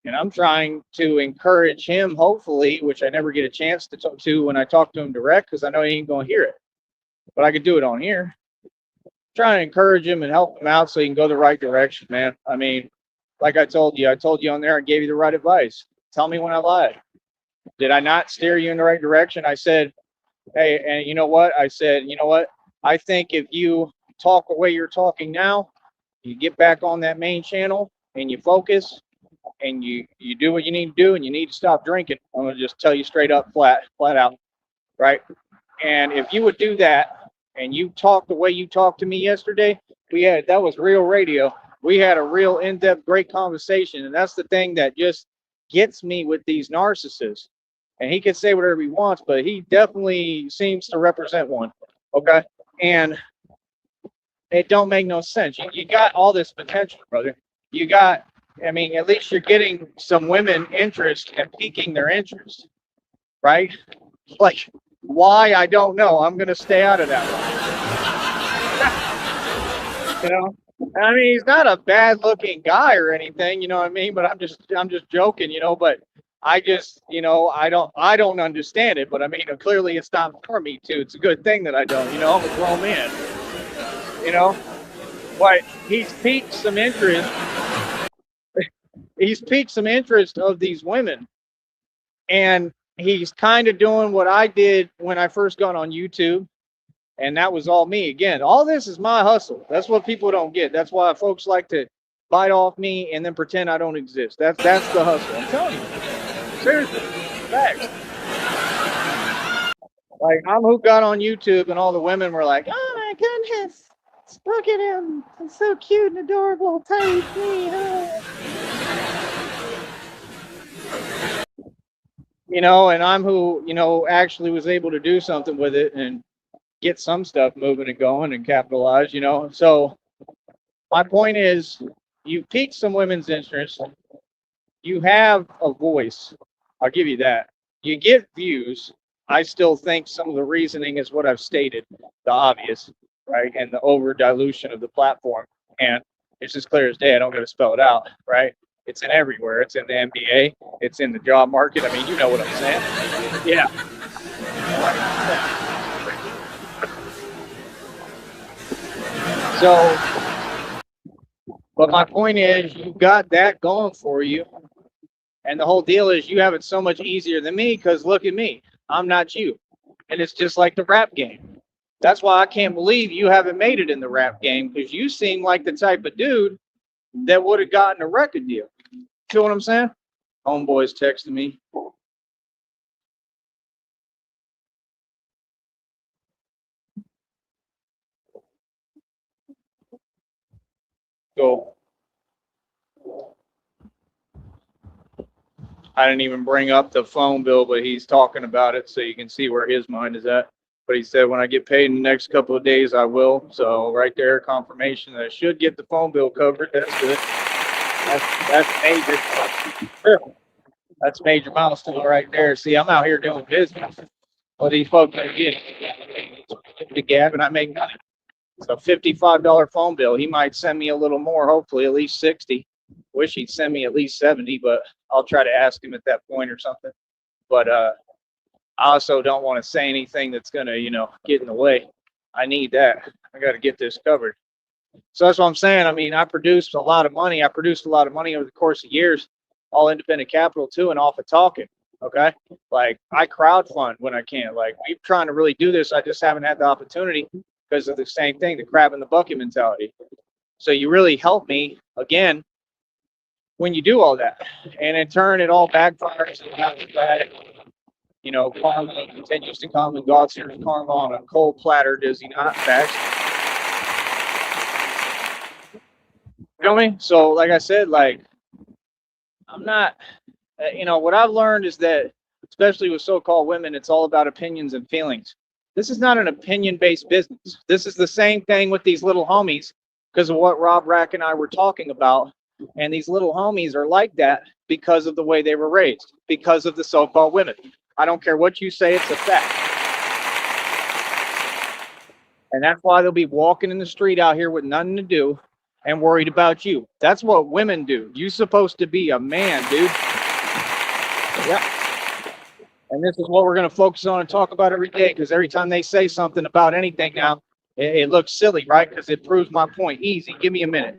And I'm trying to encourage him, hopefully, which I never get a chance to talk to when I talk to him direct, because I know he ain't going to hear it. But I could do it on here. Trying to encourage him and help him out so he can go the right direction, man. I mean, like I told you on there, I gave you the right advice. Tell me when I lied. Did I not steer you in the right direction? I said, hey, and you know what? I said, you know what? I think if you talk the way you're talking now, you get back on that main channel and you focus, and you do what you need to do, and you need to stop drinking. I'm gonna just tell you straight up, flat out, right? And if you would do that, and you talk the way you talked to me yesterday, that was real radio. We had a real in-depth, great conversation, and that's the thing that just gets me with these narcissists. And he can say whatever he wants, but he definitely seems to represent one. Okay, and it don't make no sense. You got all this potential, brother. You got, I mean, at least you're getting some women interest and piquing their interest, right? Like, why? I don't know. I'm going to stay out of that one. I mean, he's not a bad looking guy or anything, you know what I mean? But I'm just joking, but I just, I don't understand it, but I mean, clearly it's not for me to. It's a good thing that I don't, I'm a grown man, but he's piqued some interest. He's piqued some interest of these women, and he's kind of doing what I did when I first got on YouTube, and that was all me. Again, all this is my hustle. That's what people don't get. That's why folks like to bite off me and then pretend I don't exist. That's the hustle. I'm telling you, seriously, facts. Like, I'm who got on YouTube, and all the women were like, "Oh my goodness, look at him! He's so cute and adorable, tiny me." And I'm who, actually was able to do something with it and get some stuff moving and going and capitalize, So my point is, you piqued some women's interest. You have a voice. I'll give you that. You get views. I still think some of the reasoning is what I've stated, the obvious, right? And the over dilution of the platform. And it's as clear as day. I don't got to spell it out, right? It's in everywhere. It's in the NBA. It's in the job market. I mean, you know what I'm saying? Yeah. So, but my point is, you got that going for you. And the whole deal is you have it so much easier than me because look at me. I'm not you. And it's just like the rap game. That's why I can't believe you haven't made it in the rap game, because you seem like the type of dude that would have gotten a record deal. Feel what I'm saying? Homeboy's texting me. Go. I didn't even bring up the phone bill, but he's talking about it, so you can see where his mind is at. But he said when I get paid in the next couple of days, I will. So right there, confirmation that I should get the phone bill covered. That's good. That's major. That's major milestone right there. See, I'm out here doing business. What these folks are getting to Gab, and I make money. So $55 phone bill. He might send me a little more, hopefully at least 60. Wish he'd send me at least 70, but I'll try to ask him at that point or something. But I also don't want to say anything that's gonna, get in the way. I need that. I got to get this covered. So that's what I'm saying. I mean, I produced a lot of money. I produced a lot of money over the course of years, all independent capital too, and off of talking. Okay. Like I crowdfund when I can. Like we're trying to really do this. I just haven't had the opportunity because of the same thing, the crab in the bucket mentality. So you really help me again when you do all that. And in turn, it all backfires. And after that, karma continues to come and God serves karma on a cold platter, does he not? Facts. You know me? So, like I said, like, I'm not, what I've learned is that, especially with so called women, it's all about opinions and feelings. This is not an opinion based business. This is the same thing with these little homies because of what Rob Rack and I were talking about. And these little homies are like that because of the way they were raised, because of the so called women. I don't care what you say, it's a fact. And that's why they'll be walking in the street out here with nothing to do and worried about you. That's what women do. You're supposed to be a man, dude. Yeah. And this is what we're going to focus on and talk about every day because every time they say something about anything now, it looks silly, right? Because it proves my point. Easy. Give me a minute.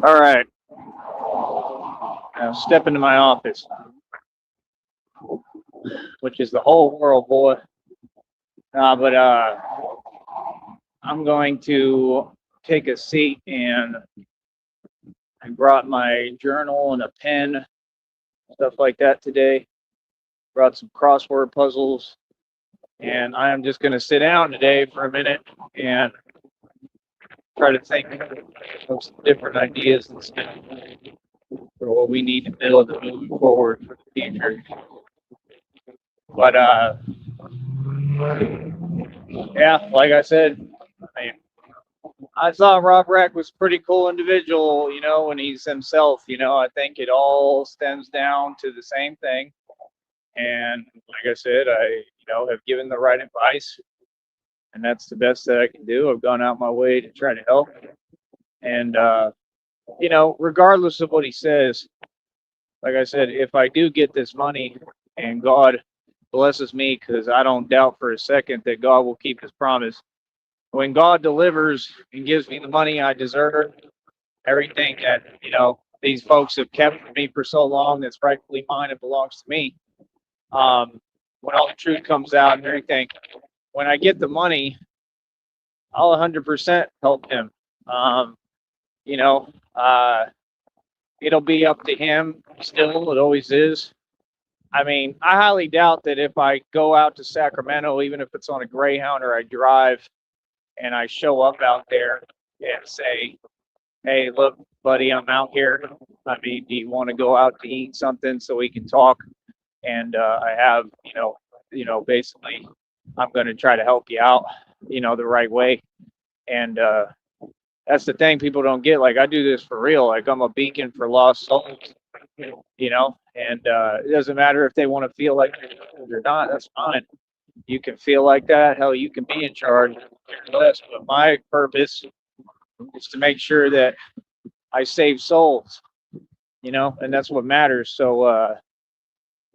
All right. Now step into my office, which is the whole world, boy. But I'm going to take a seat, and I brought my journal and a pen, stuff like that today. Brought some crossword puzzles, and I am just going to sit down today for a minute and try to think of some different ideas and stuff for what we need to build moving forward for the future. But yeah, like I said, I mean, I thought Rob Rack was a pretty cool individual, when he's himself. I think it all stems down to the same thing. And like I said, I have given the right advice, and that's the best that I can do. I've gone out my way to try to help. And, regardless of what he says, like I said, if I do get this money and God blesses me, because I don't doubt for a second that God will keep his promise. When God delivers and gives me the money I deserve, everything that, these folks have kept from me for so long that's rightfully mine and belongs to me. When all the truth comes out and everything, when I get the money, I'll 100% help him. You know, uh, it'll be up to him still. It always is. I mean, I highly doubt that if I go out to Sacramento, even if it's on a Greyhound or I drive and I show up out there and say, hey, look, buddy, I'm out here. I mean, do you want to go out to eat something so we can talk? And I have, basically, I'm going to try to help you out, the right way. And that's the thing people don't get. Like, I do this for real. Like, I'm a beacon for lost souls, and it doesn't matter if they want to feel like they're not. That's fine. You can feel like that. Hell, you can be in charge. But my purpose is to make sure that I save souls, and that's what matters. So,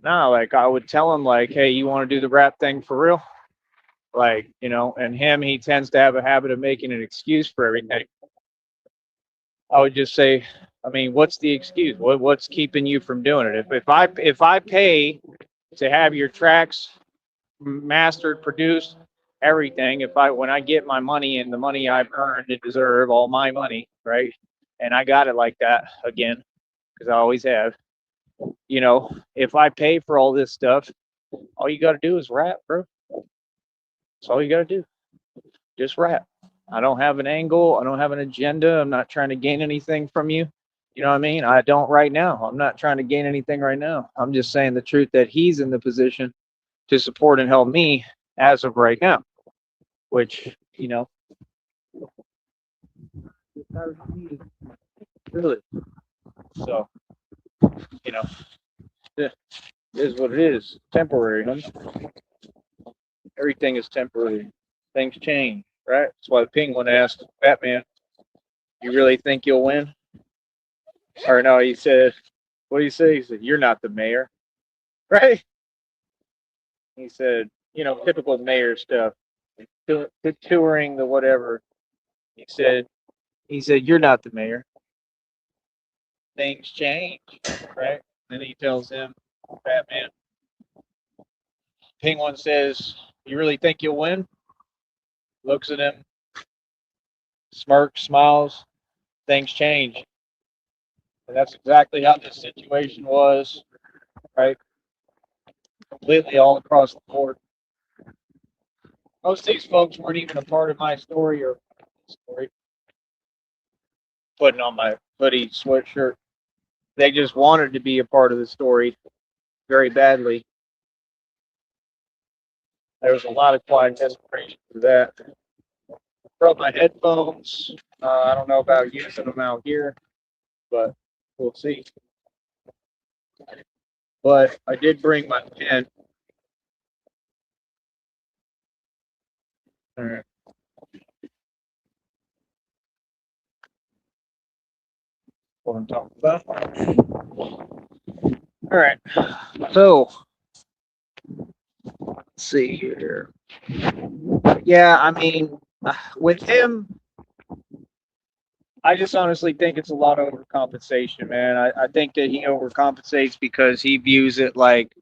no, like I would tell him, like, hey, you want to do the rap thing for real? Like, and he tends to have a habit of making an excuse for everything. I would just say, I mean, what's the excuse? What's keeping you from doing it? If I pay to have your tracks mastered, produced, everything, when I get my money and the money I've earned and deserve, all my money, right? And I got it like that again, because I always have. If I pay for all this stuff, all you got to do is rap, bro. That's all you got to do. Just rap. I don't have an angle. I don't have an agenda. I'm not trying to gain anything from you. You know what I mean? I don't right now. I'm not trying to gain anything right now. I'm just saying the truth that he's in the position to support and help me as of right now, which, really. So, it is what it is. Temporary, huh? Everything is temporary. Things change, right? That's why the Penguin asked Batman, "You really think you'll win?" Or no, he said, "What do you say?" He said, "You're not the mayor," right? He said, typical mayor stuff, touring the whatever. He said, "You're not the mayor. Things change, right?" Then he tells him, Batman. Penguin says, "You really think you'll win?" Looks at him, smirks, smiles. Things change. And that's exactly how this situation was, right? Completely all across the board. Most of these folks weren't even a part of my story or story. Putting on my hoodie sweatshirt. They just wanted to be a part of the story very badly. There was a lot of quiet desperation for that. Brought my headphones. I don't know about using them out here, but we'll see. But I did bring my pen. All right. What I'm talking about. All right. So, let's see here. Yeah, I mean, with him, I just honestly think it's a lot of overcompensation, man. I think that he overcompensates because he views it like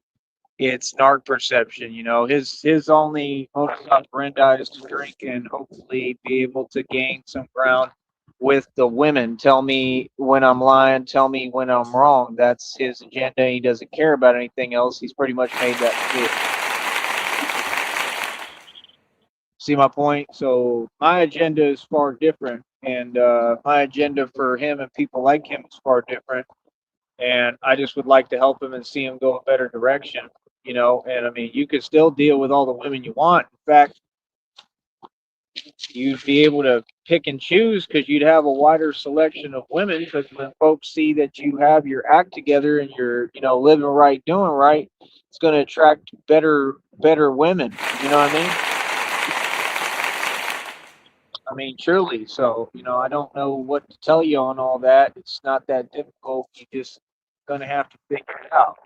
it's narc perception. You know, his only modus operandi is to drink and hopefully be able to gain some ground with the women. Tell me when I'm lying. Tell me when I'm wrong. That's his agenda. He doesn't care about anything else. He's pretty much made that clear. See my point? So my agenda is far different, and my agenda for him and people like him is far different. And I just would like to help him and see him go a better direction. You know, and I mean, you could still deal with all the women you want. In fact, you'd be able to pick and choose because you'd have a wider selection of women. Because when folks see that you have your act together and you're, you know, living right, doing right, it's going to attract better women. You know what I mean? I mean, truly. So, you know, I don't know what to tell you on all that. It's not that difficult. You just gonna have to figure it out.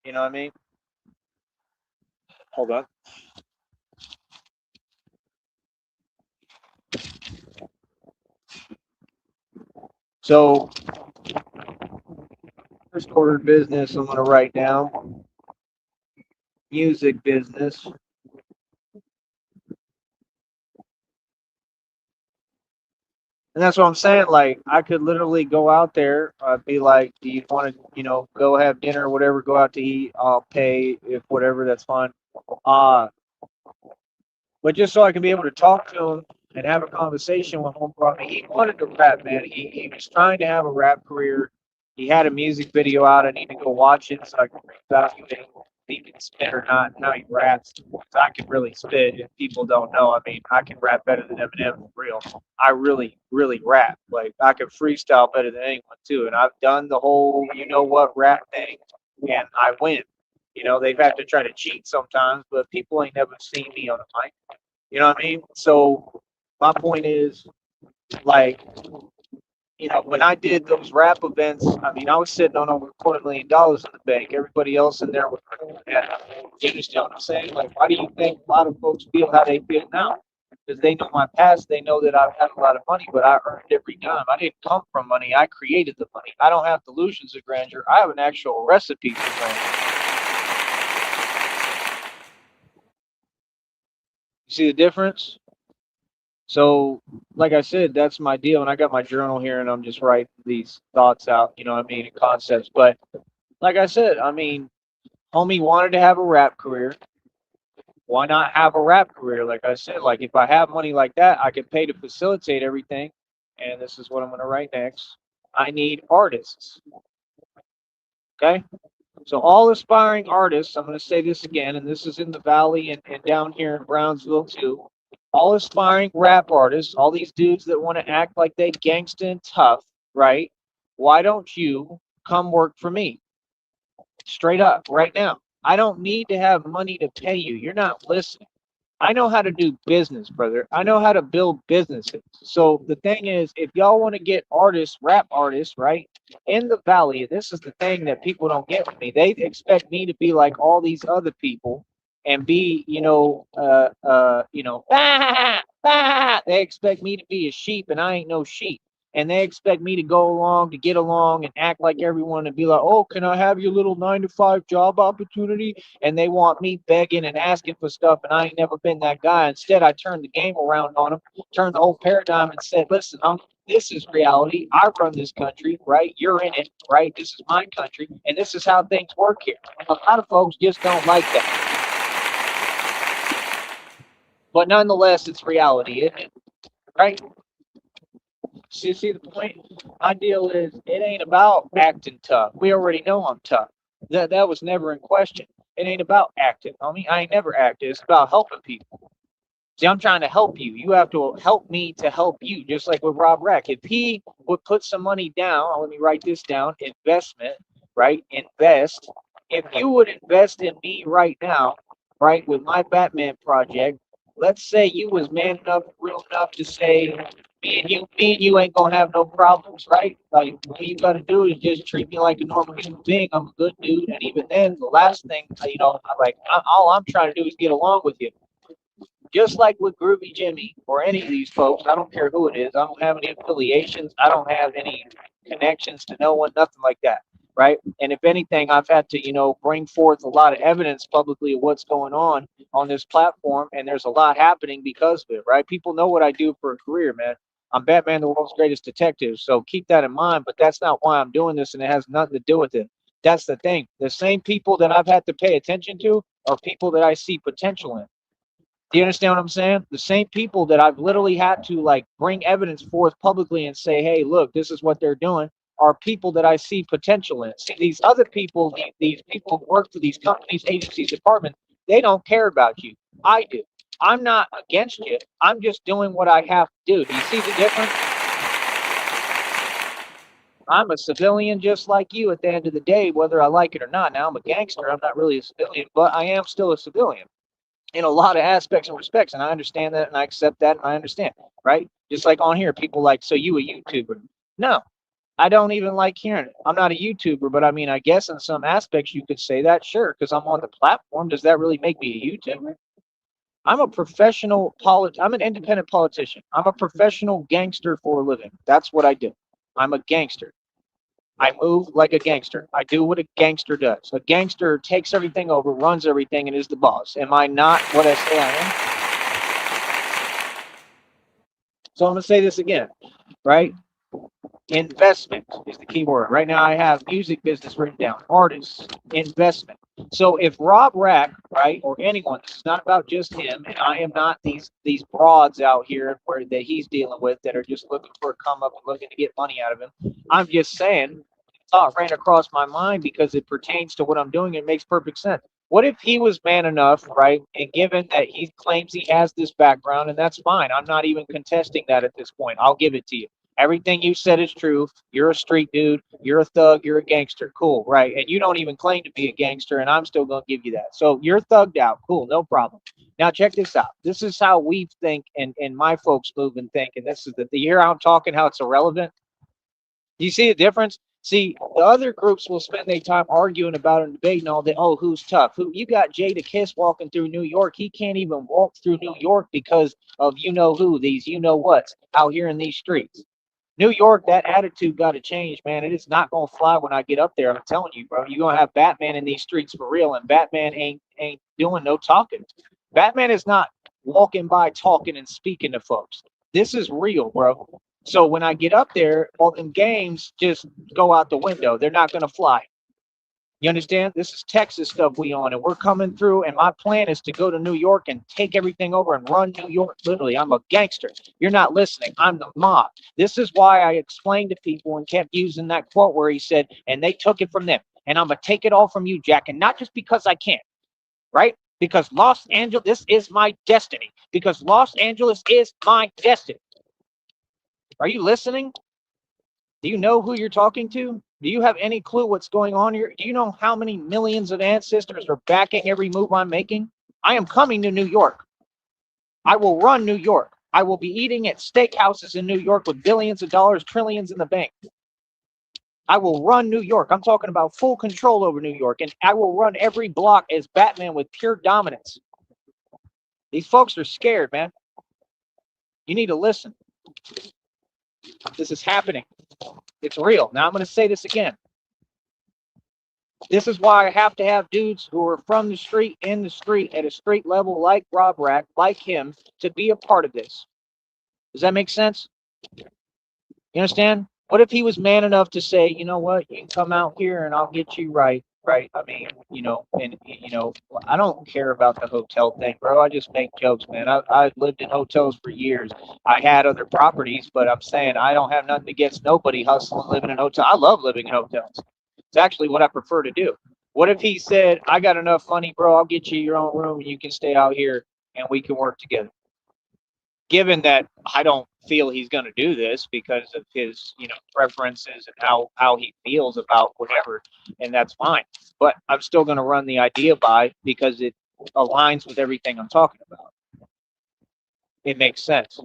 You know what I mean? Hold on. So, first order of business I'm gonna write down music business. And that's what I'm saying. Like, I could literally go out there, be like, "Do you want to, you know, go have dinner or whatever? Go out to eat. I'll pay if whatever. That's fine." Uh, but just so I can be able to talk to him and have a conversation with him. Brought me. He wanted to rap, man. He was trying to have a rap career. He had a music video out. I need to go watch it so I can evaluate if he can spit or not and how he raps. I can really spit. If people don't know, I mean, I can rap better than Eminem for real. I really rap. Like I can freestyle better than anyone too. And I've done the whole, you know what, rap thing, and I win. You know, they've had to try to cheat sometimes, but people ain't never seen me on a mic. You know what I mean? So my point is, like, you know, when I did those rap events, I mean, I was sitting on over $250,000 in the bank. Everybody else in there was, and you understand what I'm saying? Like, why do you think a lot of folks feel how they feel now? Because they know my past, they know that I've had a lot of money, but I earned every dime. I didn't come from money, I created the money. I don't have delusions of grandeur. I have an actual recipe for grandeur. You see the difference? So, like I said, that's my deal. And I got my journal here and I'm just writing these thoughts out, you know what I mean, and concepts. But like I said, I mean, homie wanted to have a rap career. Why not have a rap career? Like I said, like if I have money like that, I can pay to facilitate everything. And this is what I'm going to write next. I need artists. Okay. So, all aspiring artists, I'm going to say this again, and this is in the Valley and down here in Brownsville too. All aspiring rap artists, all these dudes that want to act like they gangsta and tough, right? Why don't you come work for me? Straight up, right now. I don't need to have money to pay you. You're not listening. I know how to do business, brother. I know how to build businesses. So the thing is, if y'all want to get artists, rap artists, right, in the valley, this is the thing that people don't get with me. They expect me to be like all these other people and be, bah, bah. They expect me to be a sheep, and I ain't no sheep. And they expect me to go along to get along and act like everyone and be like, oh, can I have your little 9 to 5 job opportunity? And they want me begging and asking for stuff, and I ain't never been that guy. Instead, I turned the game around on them, turned the whole paradigm, and said, "Listen, this is reality. I run this country, right? You're in it, right? This is my country, and this is how things work here." A lot of folks just don't like that, but nonetheless, it's reality, isn't it? Right? See the point? My deal is it ain't about acting tough. We already know I'm tough. That was never in question. It ain't about acting, homie. I ain't never acted. It's about helping people. See, I'm trying to help you. You have to help me to help you, just like with Rob Rack. If he would put some money down, let me write this down, investment, right? Invest. If you would invest in me right now, right, with my Batman project, let's say you was man enough, real enough to say, me and you ain't gonna have no problems, right? Like, all you gotta do is just treat me like a normal human being. I'm a good dude, and even then, the last thing, all I'm trying to do is get along with you. just like with Groovy Jimmy or any of these folks, I don't care who it is. I don't have any affiliations. I don't have any connections to no one, nothing like that. Right. And if anything, I've had to, bring forth a lot of evidence publicly of what's going on this platform. And there's a lot happening because of it. Right. People know what I do for a career, man. I'm Batman, the world's greatest detective. So keep that in mind. But that's not why I'm doing this. And it has nothing to do with it. That's the thing. The same people that I've had to pay attention to are people that I see potential in. Do you understand what I'm saying? The same people that I've literally had to like bring evidence forth publicly and say, hey, look, this is what they're doing, are people that I see potential in. See, these other people, these people who work for these companies, agencies, departments, they don't care about you. I do. I'm not against you. I'm just doing what I have to do. Do you see the difference? I'm a civilian just like you at the end of the day, whether I like it or not. Now, I'm a gangster. I'm not really a civilian, but I am still a civilian in a lot of aspects and respects. And I understand that and I accept that and I understand, right? Just like on here, people like, so you a YouTuber? No, I don't even like hearing it. I'm not a YouTuber, but I mean, I guess in some aspects you could say that, sure, because I'm on the platform. Does that really make me a YouTuber? I'm a professional I'm an independent politician. I'm a professional gangster for a living. That's what I do. I'm a gangster. I move like a gangster. I do what a gangster does. A gangster takes everything over, runs everything, and is the boss. Am I not what I say I am? So I'm going to say this again, right? Investment is the key word. Right now I have music business written down, artists, investment. So if Rob Rack, right, or anyone, this is not about just him, and I am not these broads out here where that he's dealing with that are just looking for a come up and looking to get money out of him. I'm just saying, thought ran across my mind because it pertains to what I'm doing. It makes perfect sense. What if he was man enough, right? And given that he claims he has this background, and that's fine. I'm not even contesting that at this point. I'll give it to you. Everything you said is true. You're a street dude. You're a thug. You're a gangster. Cool, right? And you don't even claim to be a gangster, and I'm still going to give you that. So you're thugged out. Cool, no problem. Now check this out. This is how we think, and my folks move and think. And this is the year I'm talking how it's irrelevant. Do you see the difference? See, the other groups will spend their time arguing about and debating all day. Oh, who's tough? Who? You got Jadakiss walking through New York. He can't even walk through New York because of you know who, these you know what's out here in these streets. New York, that attitude got to change, man. It is not gonna fly when I get up there. I'm telling you, bro. You're gonna have Batman in these streets for real, and Batman ain't doing no talking. Batman is not walking by talking and speaking to folks. This is real, bro. So when I get up there, all them games just go out the window. They're not gonna fly. You understand? This is Texas stuff we on, and we're coming through. And my plan is to go to New York and take everything over and run New York. Literally, I'm a gangster. You're not listening. I'm the mob. This is why I explained to people and kept using that quote where he said, and they took it from them. And I'm going to take it all from you, Jack. And not just because I can, right? Because Los Angeles, this is my destiny. Because Los Angeles is my destiny. Are you listening? Do you know who you're talking to? Do you have any clue what's going on here? Do you know how many millions of ancestors are backing every move I'm making? I am coming to New York. I will run New York. I will be eating at steakhouses in New York with billions of dollars, trillions in the bank. I will run New York. I'm talking about full control over New York, and I will run every block as Batman with pure dominance. These folks are scared, man. You need to listen. This is happening. It's real. Now I'm going to say this again. This is why I have to have dudes who are from the street, in the street, at a street level, like Rob Rack, like him, to be a part of this. Does that make sense? You understand? What if he was man enough to say, you know what, you can come out here and I'll get you right, right? I mean, I don't care about the hotel thing, bro. I just make jokes, man. I've lived in hotels for years. I had other properties, but I'm saying I don't have nothing against nobody hustling, living in hotels. I love living in hotels. It's actually what I prefer to do. What if he said, I got enough money, bro, I'll get you your own room and you can stay out here and we can work together? Given that I don't feel he's going to do this because of his, preferences and how he feels about whatever, and that's fine. But I'm still going to run the idea by because it aligns with everything I'm talking about. It makes sense.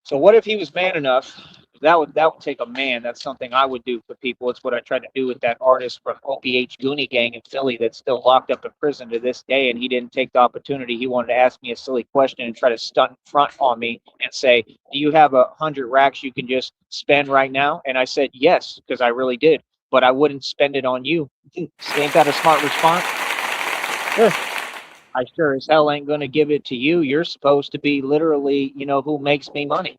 So what if he was man enough That would take a man. That's something I would do for people. It's what I tried to do with that artist from OPH Goonie Gang in Philly that's still locked up in prison to this day, and he didn't take the opportunity. He wanted to ask me a silly question and try to stunt in front on me and say, "Do you have 100 racks you can just spend right now?" And I said yes, because I really did, but I wouldn't spend it on you. Ain't that a smart response? Sure. I sure as hell ain't gonna give it to you. You're supposed to be literally, who makes me money.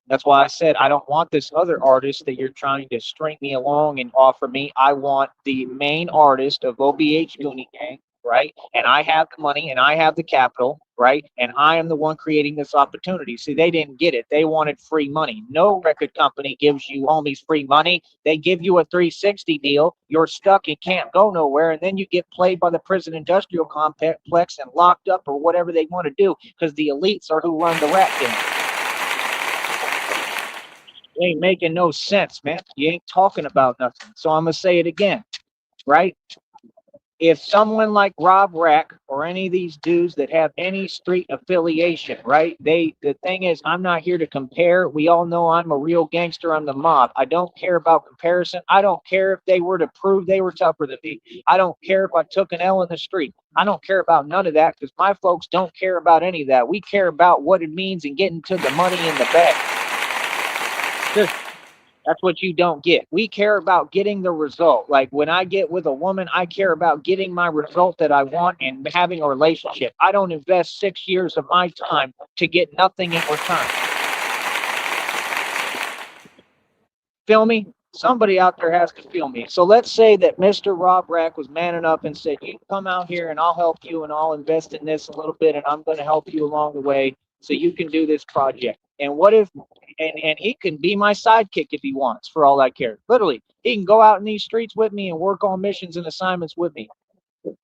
That's why I said I don't want this other artist that you're trying to string me along and offer me. I want the main artist of OBH Goonie Gang, right? And I have the money and I have the capital, right? And I am the one creating this opportunity. See, they didn't get it. They wanted free money. No record company gives you homies free money. They give you a 360 deal. You're stuck. You can't go nowhere. And then you get played by the prison industrial complex and locked up or whatever they want to do because the elites are who run the rap game. You ain't making no sense, man. You ain't talking about nothing. So I'm gonna say it again, right? If someone like Rob Rack or any of these dudes that have any street affiliation, right? The thing is, I'm not here to compare. We all know I'm a real gangster. I'm the mob. I don't care about comparison. I don't care if they were to prove they were tougher than me. I don't care if I took an L in the street. I don't care about none of that because my folks don't care about any of that. We care about what it means and getting to the money in the bag. That's what you don't get. We care about getting the result. Like when I get with a woman, I care about getting my result that I want and having a relationship. I don't invest 6 years of my time to get nothing in return. Feel me? Somebody out there has to feel me. So let's say that Mr. Rob Rack was man enough and said, "You come out here and I'll help you and I'll invest in this a little bit and I'm going to help you along the way so you can do this project." And what if, and he can be my sidekick if he wants, for all I care. Literally, he can go out in these streets with me and work on missions and assignments with me. Do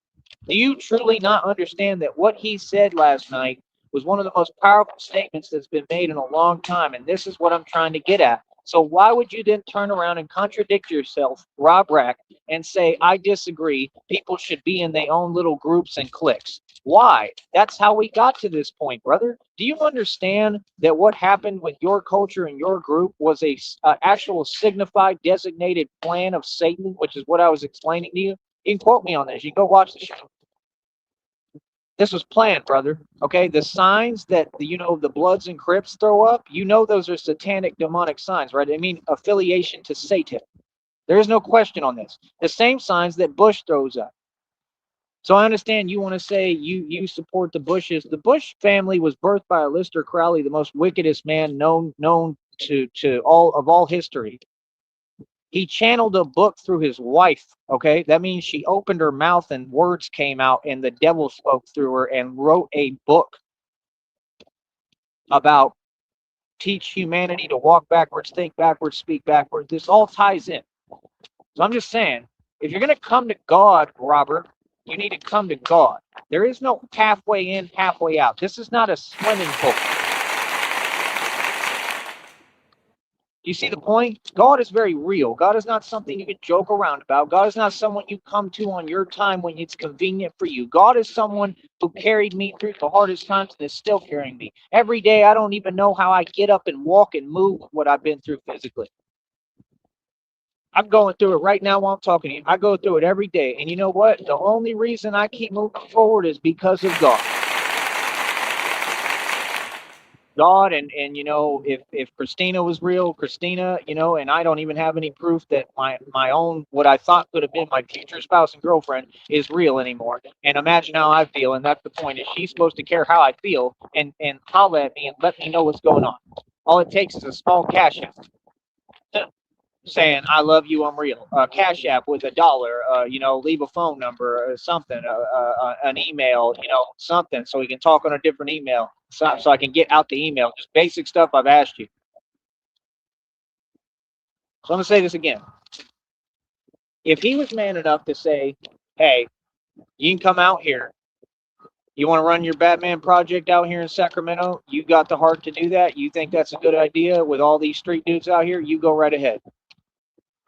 you truly not understand that what he said last night was one of the most powerful statements that's been made in a long time? And this is what I'm trying to get at. So why would you then turn around and contradict yourself, Rob Rack, and say, "I disagree. People should be in their own little groups and cliques"? Why? That's how we got to this point, brother. Do you understand that what happened with your culture and your group was a actual signified, designated plan of Satan, which is what I was explaining to you? You can quote me on this. You can go watch the show. This was planned, brother. Okay, the signs that the Bloods and Crips throw up, those are satanic, demonic signs, right? I mean, affiliation to Satan. There is no question on this. The same signs that Bush throws up. So I understand you want to say you support the Bushes. The Bush family was birthed by Aleister Crowley, the most wickedest man known to all history. He channeled a book through his wife. Okay, that means she opened her mouth and words came out and the devil spoke through her and wrote a book about teach humanity to walk backwards, think backwards, speak backwards. This all ties in. So I'm just saying, if you're going to come to God, Robert, you need to come to God. There is no halfway in, halfway out. This is not a swimming pool. You see the point? God is very real. God is not something you can joke around about. God is not someone you come to on your time when it's convenient for you. God is someone who carried me through the hardest times and is still carrying me. Every day, I don't even know how I get up and walk and move what I've been through physically. I'm going through it right now while I'm talking to you. I go through it every day. And you know what? The only reason I keep moving forward is because of God. God and if Christina was real, Christina, and I don't even have any proof that my own what I thought could have been my future spouse and girlfriend is real anymore. And imagine how I feel, and that's the point. Is she's supposed to care how I feel and holler at me and let me know what's going on. All it takes is a small cash app saying "I love you, I'm real." Cash app with $1. Leave a phone number or something, an email, something, so we can talk on a different email. So I can get out the email. Just basic stuff I've asked you. So I'm gonna say this again. If he was man enough to say, "Hey, you can come out here. You want to run your Batman project out here in Sacramento? You got the heart to do that? You think that's a good idea with all these street dudes out here? You go right ahead."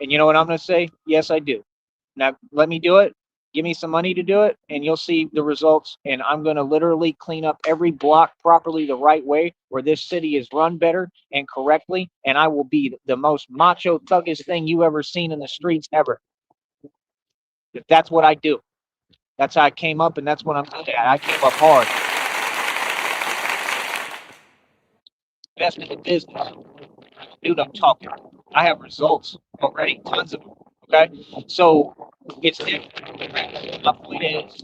And you know what I'm going to say? Yes, I do. Now, let me do it. Give me some money to do it, and you'll see the results. And I'm going to literally clean up every block properly the right way where this city is run better and correctly. And I will be the most macho, thuggish thing you ever seen in the streets ever. If that's what I do. That's how I came up, and that's what I'm good at. I came up hard. Invest in the business. Dude, I'm talking. I have results already, tons of them. Okay, so it's different. My point is,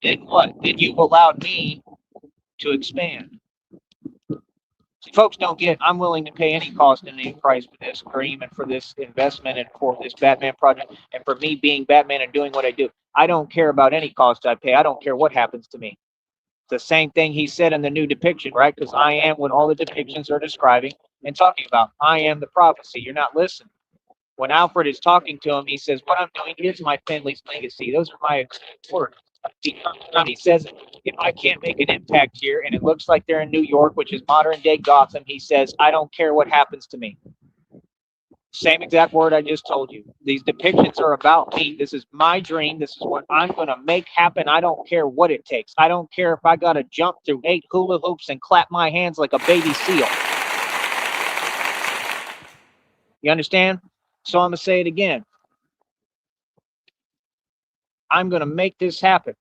then what? Then you've allowed me to expand. See, folks don't get. I'm willing to pay any cost and any price for this cream and for this investment and for this Batman project and for me being Batman and doing what I do. I don't care about any cost I pay. I don't care what happens to me. The same thing he said in the new depiction, right? Because I am what all the depictions are describing and talking about. I am the prophecy. You're not listening. When Alfred is talking to him, he says, what I'm doing is my family's legacy. Those are my words. He says, if I can't make an impact here, and it looks like they're in New York, which is modern day Gotham, he says, I don't care what happens to me. Same exact word I just told you. These depictions are about me. This is my dream. This is what I'm going to make happen. I don't care what it takes. I don't care if I got to jump through 8 hula hoops and clap my hands like a baby seal. You understand? So I'm going to say it again. I'm going to make this happen.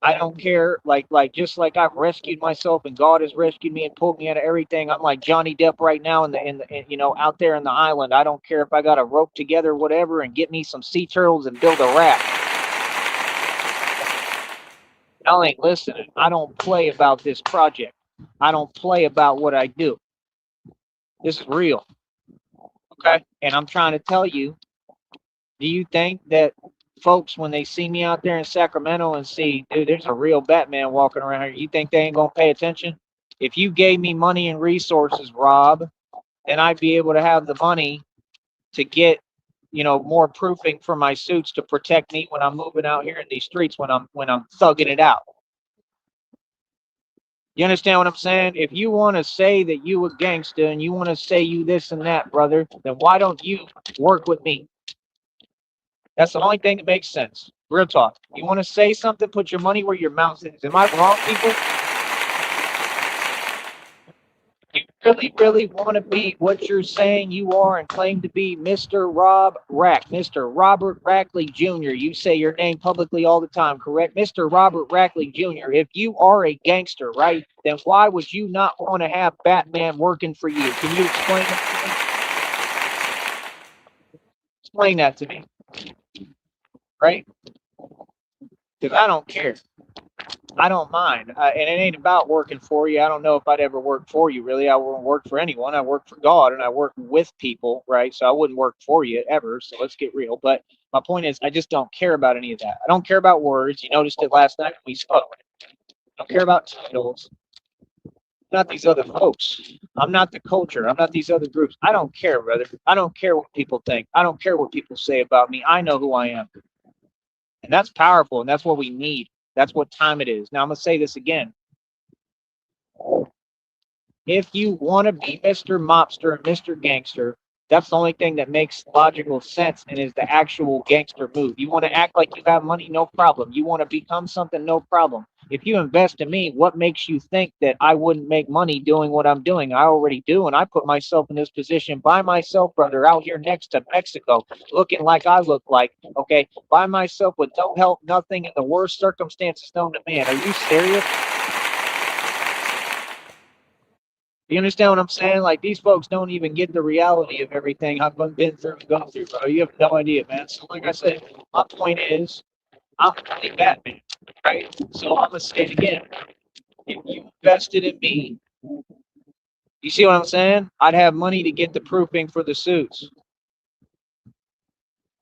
I don't care, like just like I've rescued myself and God has rescued me and pulled me out of everything. I'm like Johnny Depp right now in the out there in the island. I don't care if I got to rope together whatever and get me some sea turtles and build a raft. Y'all ain't listening. I don't play about this project. I don't play about what I do. This is real. Okay? And I'm trying to tell you, do you think that folks, when they see me out there in Sacramento and see, dude, there's a real Batman walking around here, you think they ain't gonna pay attention? If you gave me money and resources, Rob, then I'd be able to have the money to get, more proofing for my suits to protect me when I'm moving out here in these streets when I'm thugging it out. You understand what I'm saying? If you want to say that you a gangster and you want to say you this and that, brother, then why don't you work with me? That's the only thing that makes sense. Real talk. You want to say something, put your money where your mouth is. Am I wrong, people? You really, really want to be what you're saying you are and claim to be Mr. Rob Rack, Mr. Robert Rackley Jr. You say your name publicly all the time, correct? Mr. Robert Rackley Jr. If you are a gangster, right, then why would you not want to have Batman working for you? Can you explain that to me? Explain that to me. Right? Because I don't care. I don't mind. And it ain't about working for you. I don't know if I'd ever work for you, really. I wouldn't work for anyone. I work for God and I work with people, right? So I wouldn't work for you ever. So let's get real. But my point is, I just don't care about any of that. I don't care about words. You noticed it last night when we spoke. I don't care about titles. I'm not these other folks. I'm not the culture. I'm not these other groups. I don't care, brother. I don't care what people think. I don't care what people say about me. I know who I am. And that's powerful. And that's what we need. That's what time it is. Now, I'm going to say this again. If you want to be Mr. Mobster and Mr. Gangster, that's the only thing that makes logical sense and is the actual gangster move. You want to act like you have money, no problem. You want to become something, no problem. If you invest in me, what makes you think that I wouldn't make money doing what I'm doing? I already do, and I put myself in this position by myself, brother, out here next to Mexico, looking like I look like, okay, by myself with no help, nothing, in the worst circumstances known to man. Are you serious? You understand what I'm saying? Like, these folks don't even get the reality of everything I've been through and gone through, bro. You have no idea, man. So, like I said, my point is, I'm really Batman, right? So I'm gonna say it again. If you invested in me, you see what I'm saying? I'd have money to get the proofing for the suits.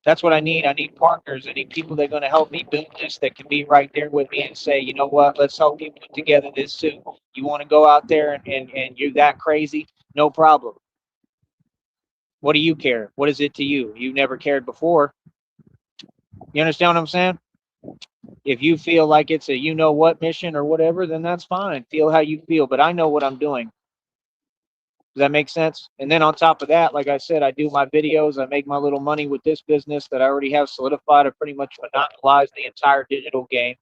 That's what I need. I need partners. I need people that are going to help me build this, that can be right there with me and say, you know what, let's help you put together this suit. You want to go out there and you're that crazy? No problem. What do you care? What is it to you? You've never cared before. You understand what I'm saying? If you feel like it's a you know what mission or whatever, then that's fine. Feel how you feel. But I know what I'm doing. Does that make sense? And then on top of that, like I said, I do my videos. I make my little money with this business that I already have solidified. I pretty much monopolize the entire digital game.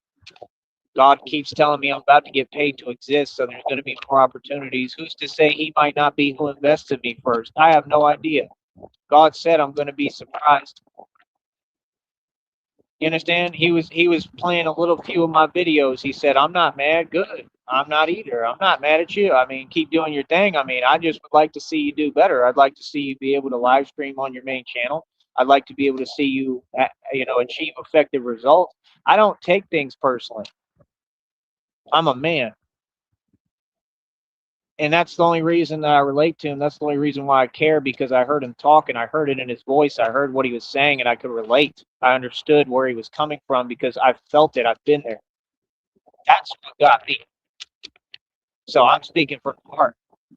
God keeps telling me I'm about to get paid to exist, so there's going to be more opportunities. Who's to say he might not be who invests in me first? I have no idea. God said I'm going to be surprised. You understand? He was playing a little few of my videos. He said, I'm not mad. Good. I'm not either. I'm not mad at you. I mean, keep doing your thing. I mean, I just would like to see you do better. I'd like to see you be able to live stream on your main channel. I'd like to be able to see you, achieve effective results. I don't take things personally. I'm a man. And that's the only reason that I relate to him. That's the only reason why I care, because I heard him talk and I heard it in his voice. I heard what he was saying and I could relate. I understood where he was coming from because I felt it. I've been there. That's what got me. So I'm speaking from the heart.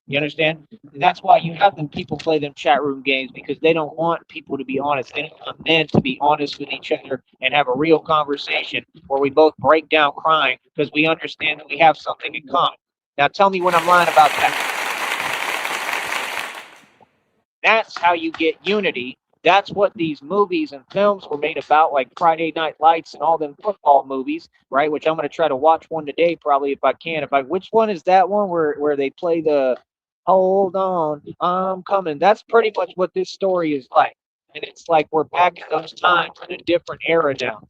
You understand? And that's why you have them people play them chat room games, because they don't want people to be honest. They don't want men to be honest with each other and have a real conversation where we both break down crying because we understand that we have something in common. Now tell me when I'm lying about that. That's how you get unity. That's what these movies and films were made about, like Friday Night Lights and all them football movies, right? Which I'm going to try to watch one today, probably, if I can. Which one is that one where they play the "Hold on, I'm coming"? That's pretty much what this story is like, and it's like we're back in those times in a different era now.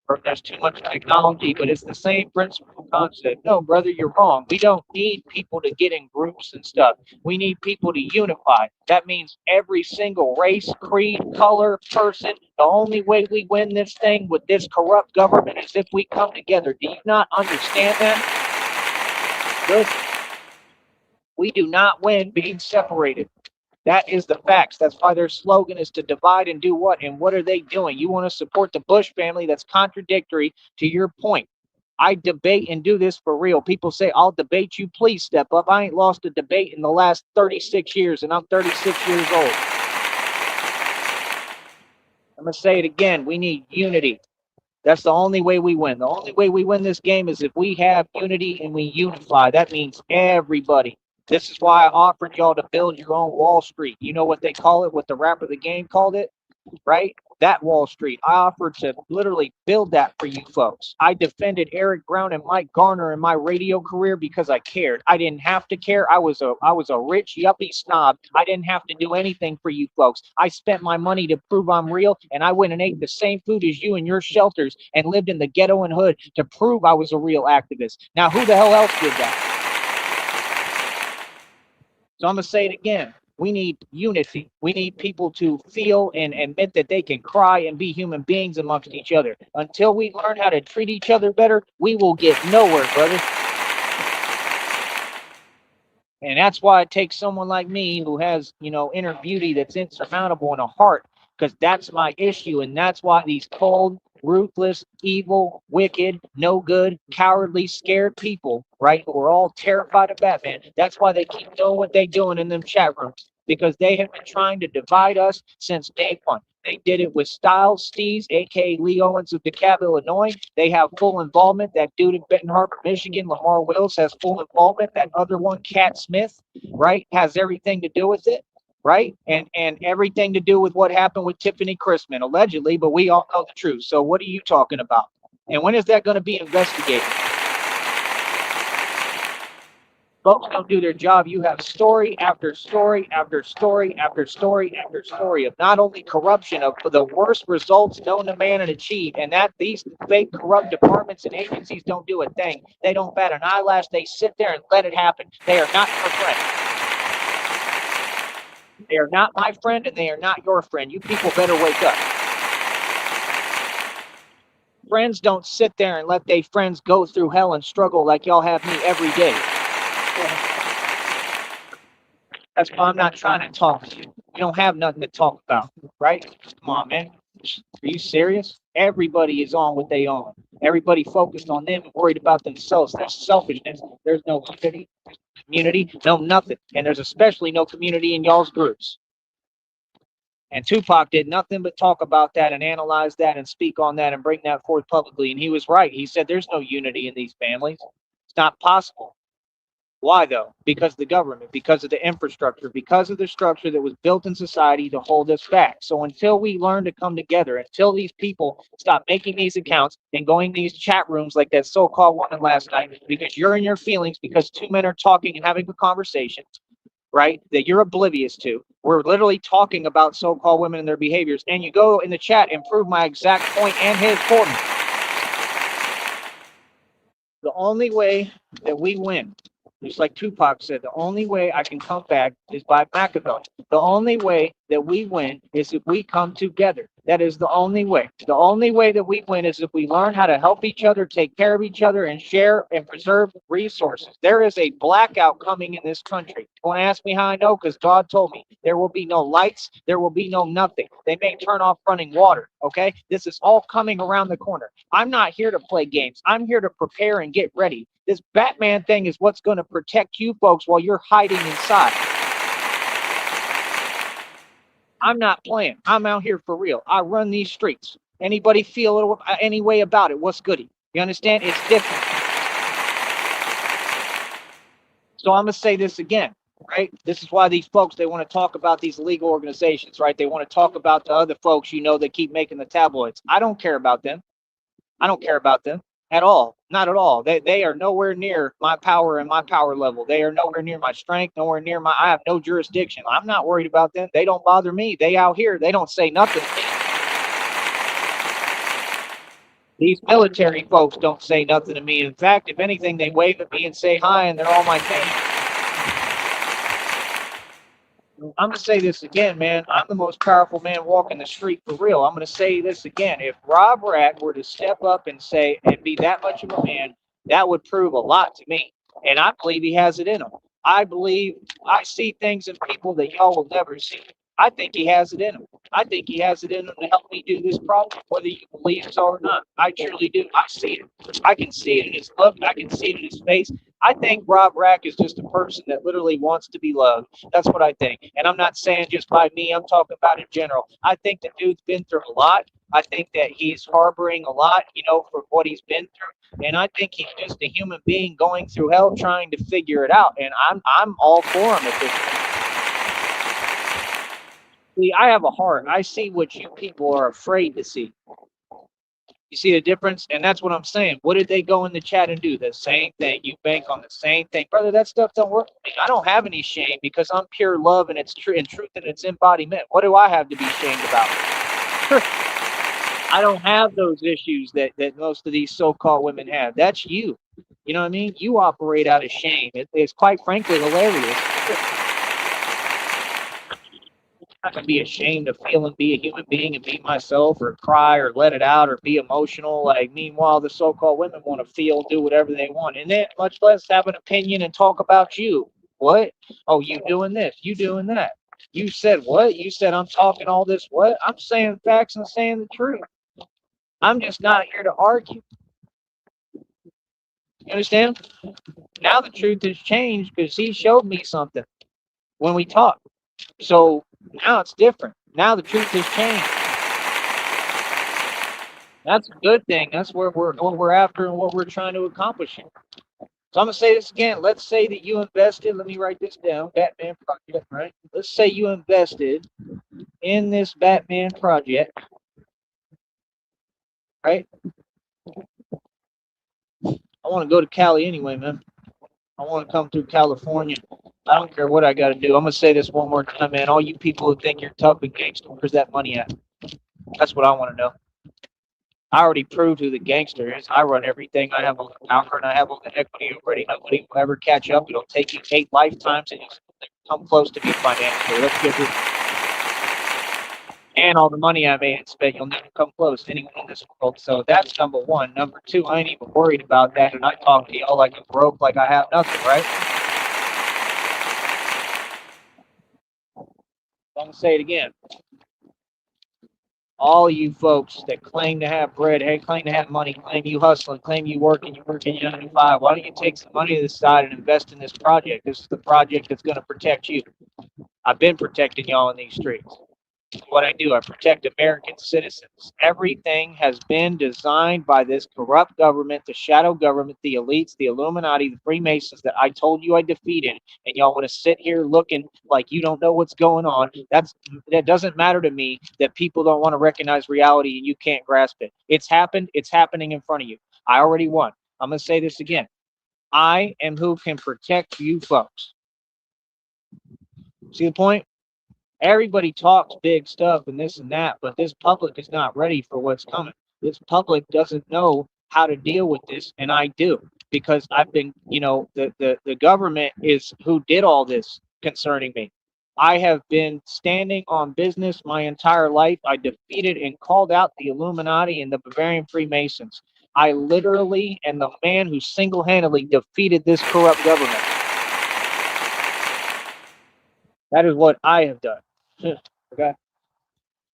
Or there's too much technology, but it's the same principle concept. No, brother, you're wrong. We don't need people to get in groups and stuff. We need people to unify. That means every single race, creed, color, person. The only way we win this thing with this corrupt government is if we come together. Do you not understand that? Good. We do not win being separated. That is the facts. That's why their slogan is to divide and do what? And what are they doing? You want to support the Bush family? That's contradictory to your point. I debate and do this for real. People say, I'll debate you. Please step up. I ain't lost a debate in the last 36 years, and I'm 36 years old. I'm going to say it again. We need unity. That's the only way we win. The only way we win this game is if we have unity and we unify. That means everybody. This is why I offered y'all to build your own Wall Street. You know what they call it, what the rapper The Game called it, right? That Wall Street. I offered to literally build that for you folks. I defended Eric Brown and Mike Garner in my radio career because I cared. I didn't have to care. I was a rich yuppie snob. I didn't have to do anything for you folks. I spent my money to prove I'm real, and I went and ate the same food as you in your shelters and lived in the ghetto and hood to prove I was a real activist. Now, who the hell else did that? So I'm going to say it again. We need unity. We need people to feel and admit that they can cry and be human beings amongst each other. Until we learn how to treat each other better, we will get nowhere, brother. And that's why it takes someone like me who has, inner beauty that's insurmountable and a heart, because that's my issue. And that's why these cold, ruthless, evil, wicked, no good, cowardly, scared people, right, who are all terrified of Batman, that's why they keep doing what they're doing in them chat rooms, because they have been trying to divide us since day one. They did it with Styles Steez, aka Lee Owens of DeKalb, Illinois. They have full involvement. That dude in Benton Harbor, Michigan, Lamar Wills, has full involvement. That other one, Cat Smith, right, has everything to do with it, right? And everything to do with what happened with Tiffany Chrisman, allegedly, but we all know the truth. So what are you talking about? And when is that going to be investigated? Folks don't do their job. You have story after story after story after story after story of not only corruption, of the worst results known to man and achieve, and that these fake corrupt departments and agencies don't do a thing. They don't bat an eyelash. They sit there and let it happen. They are not your friend. They are not my friend, and they are not your friend. You people better wake up. Friends don't sit there and let their friends go through hell and struggle like y'all have me every day. That's why I'm not trying to talk to you. You don't have nothing to talk about, right? Come on, man. Are you serious? Everybody is on what they on. Everybody focused on them and worried about themselves. There's selfishness. There's no community, no nothing. And there's especially no community in y'all's groups. And Tupac did nothing but talk about that and analyze that and speak on that and bring that forth publicly. And he was right. He said there's no unity in these families. It's not possible. Why though? Because of the government, because of the infrastructure, because of the structure that was built in society to hold us back. So until we learn to come together, until these people stop making these accounts and going to these chat rooms like that so-called woman last night, because you're in your feelings, because two men are talking and having a conversation, right, that you're oblivious to. We're literally talking about so-called women and their behaviors, and you go in the chat and prove my exact point and his for me. The only way that we win, just like Tupac said, the only way I can come back is by Machiavelli. The only way that we win is if we come together. That is the only way. The only way that we win is if we learn how to help each other, take care of each other, and share and preserve resources. There is a blackout coming in this country. Don't ask me how I know, because God told me. There will be no lights. There will be no nothing. They may turn off running water, okay? This is all coming around the corner. I'm not here to play games. I'm here to prepare and get ready. This Batman thing is what's going to protect you folks while you're hiding inside. I'm not playing. I'm out here for real. I run these streets. Anybody feel any way about it? What's goody? You understand? It's different. So I'm going to say this again, right? This is why these folks, they want to talk about these legal organizations, right? They want to talk about the other folks, you know, that keep making the tabloids. I don't care about them. I don't care about them at all. Not at all. They are nowhere near my power and my power level. They are nowhere near my strength, nowhere near I have no jurisdiction. I'm not worried about them. They don't bother me. They out here, they don't say nothing to me. These military folks don't say nothing to me. In fact, if anything, they wave at me and say hi, and they're on my team. I'm going to say this again, man. I'm the most powerful man walking the street for real. I'm going to say this again. If Rob Rack were to step up and say and be that much of a man, that would prove a lot to me. And I believe he has it in him. I believe I see things in people that y'all will never see. I think he has it in him. I think he has it in him to help me do this problem, whether you believe so or not. I truly do. I see it. I can see it in his look. I can see it in his face. I think Rob Rack is just a person that literally wants to be loved. That's what I think. And I'm not saying just by me. I'm talking about in general. I think the dude's been through a lot. I think that he's harboring a lot, you know, for what he's been through. And I think he's just a human being going through hell trying to figure it out. And I'm all for him at this point. See, I have a heart. I see what you people are afraid to see. You see the difference? And that's what I'm saying. What did they go in the chat and do? The same thing. You bank on the same thing. Brother, that stuff don't work for me. I don't have any shame because I'm pure love and it's true and truth and its embodiment. What do I have to be ashamed about? I don't have those issues that most of these so-called women have. That's you. You know what I mean? You operate out of shame. It's quite frankly hilarious. I'm not gonna be ashamed of feel and be a human being and be myself or cry or let it out or be emotional. Like, meanwhile, the so-called women want to feel, do whatever they want, and then much less have an opinion and talk about you. What? Oh, you doing this? You doing that? You said what? You said I'm talking all this what? I'm saying facts and saying the truth. I'm just not here to argue. You understand? Now the truth has changed because he showed me something when we talked. So now it's different. Now the truth has changed. That's a good thing. That's what we're after and what we're trying to accomplish. So I'm gonna say this again. Let's say that you invested. Let me write this down. Batman project, right? Let's say you invested in this Batman project, right? I want to go to Cali anyway, man. I want to come through California. I don't care what I got to do. I'm going to say this one more time, man. All you people who think you're tough and gangster, where's that money at? That's what I want to know. I already proved who the gangster is. I run everything. I have all the power and I have all the equity already. Nobody will ever catch up. It'll take you 8 lifetimes and you'll come close to me financially. Let's get this. And all the money I made and spent, you'll never come close to anyone in this world. So that's number one. Number two, I ain't even worried about that. And I talk to y'all like I'm broke, like I have nothing, right? I'm going to say it again. All you folks that claim to have bread, hey, claim to have money, claim you hustling, claim you working, you're working 9 to 5. Why don't you take some money to the side and invest in this project? This is the project that's going to protect you. I've been protecting y'all in these streets. What I do, I protect American citizens. Everything has been designed by this corrupt government, the shadow government, the elites, the Illuminati, the Freemasons that I told you I defeated, and y'all want to sit here looking like you don't know what's going on. That doesn't matter to me that people don't want to recognize reality and you can't grasp it. It's happened, it's happening in front of you. I already won. I'm gonna say this again. I am who can protect you folks. See the point? Everybody talks big stuff and this and that, but this public is not ready for what's coming. This public doesn't know how to deal with this, and I do, because I've been, the government is who did all this concerning me. I have been standing on business my entire life. I defeated and called out the Illuminati and the Bavarian Freemasons. I literally am the man who single-handedly defeated this corrupt government. That is what I have done. Okay?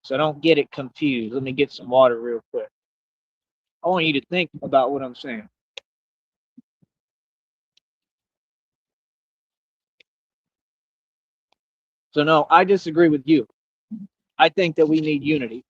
So don't get it confused. Let me get some water real quick. I want you to think about what I'm saying. So no, I disagree with you. I think that we need unity.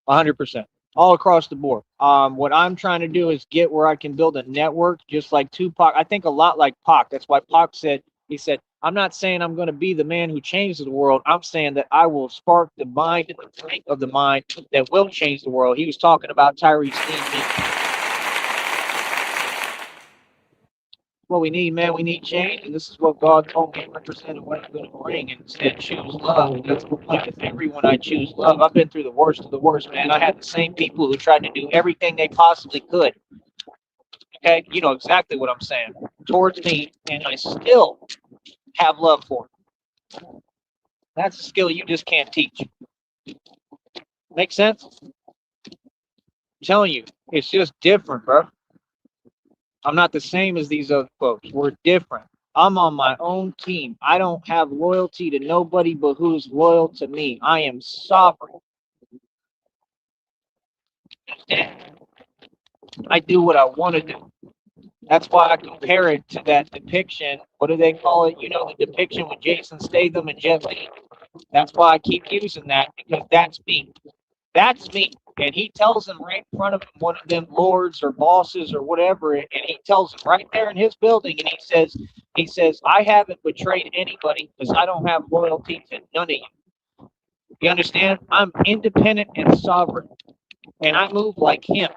100%. All across the board. What I'm trying to do is get where I can build a network just like Tupac. I think a lot like Pac. That's why Pac said, he said, I'm not saying I'm going to be the man who changes the world. I'm saying that I will spark the mind and the flame of the mind that will change the world. He was talking about Tyree Steele. What we need, man, we need change, and this is what God told me represented what I'm going to bring, and said choose love. And that's the point with everyone. I choose love. I've been through the worst of the worst, man. I had the same people who tried to do everything they possibly could. Okay, you know exactly what I'm saying towards me, and I still have love for them. That's a skill you just can't teach. Make sense? I'm telling you, it's just different, bro. I'm not the same as these other folks. We're different. I'm on my own team. I don't have loyalty to nobody but who's loyal to me. I am sovereign. I do what I want to do. That's why I compare it to that depiction. What do they call it? You know, the depiction with Jason Statham and Jet Li. That's why I keep using that, because that's me. That's me. And he tells them right in front of him, one of them lords or bosses or whatever, and he tells them right there in his building, and he says, I haven't betrayed anybody because I don't have loyalty to none of you. You understand? I'm independent and sovereign, and I move like him.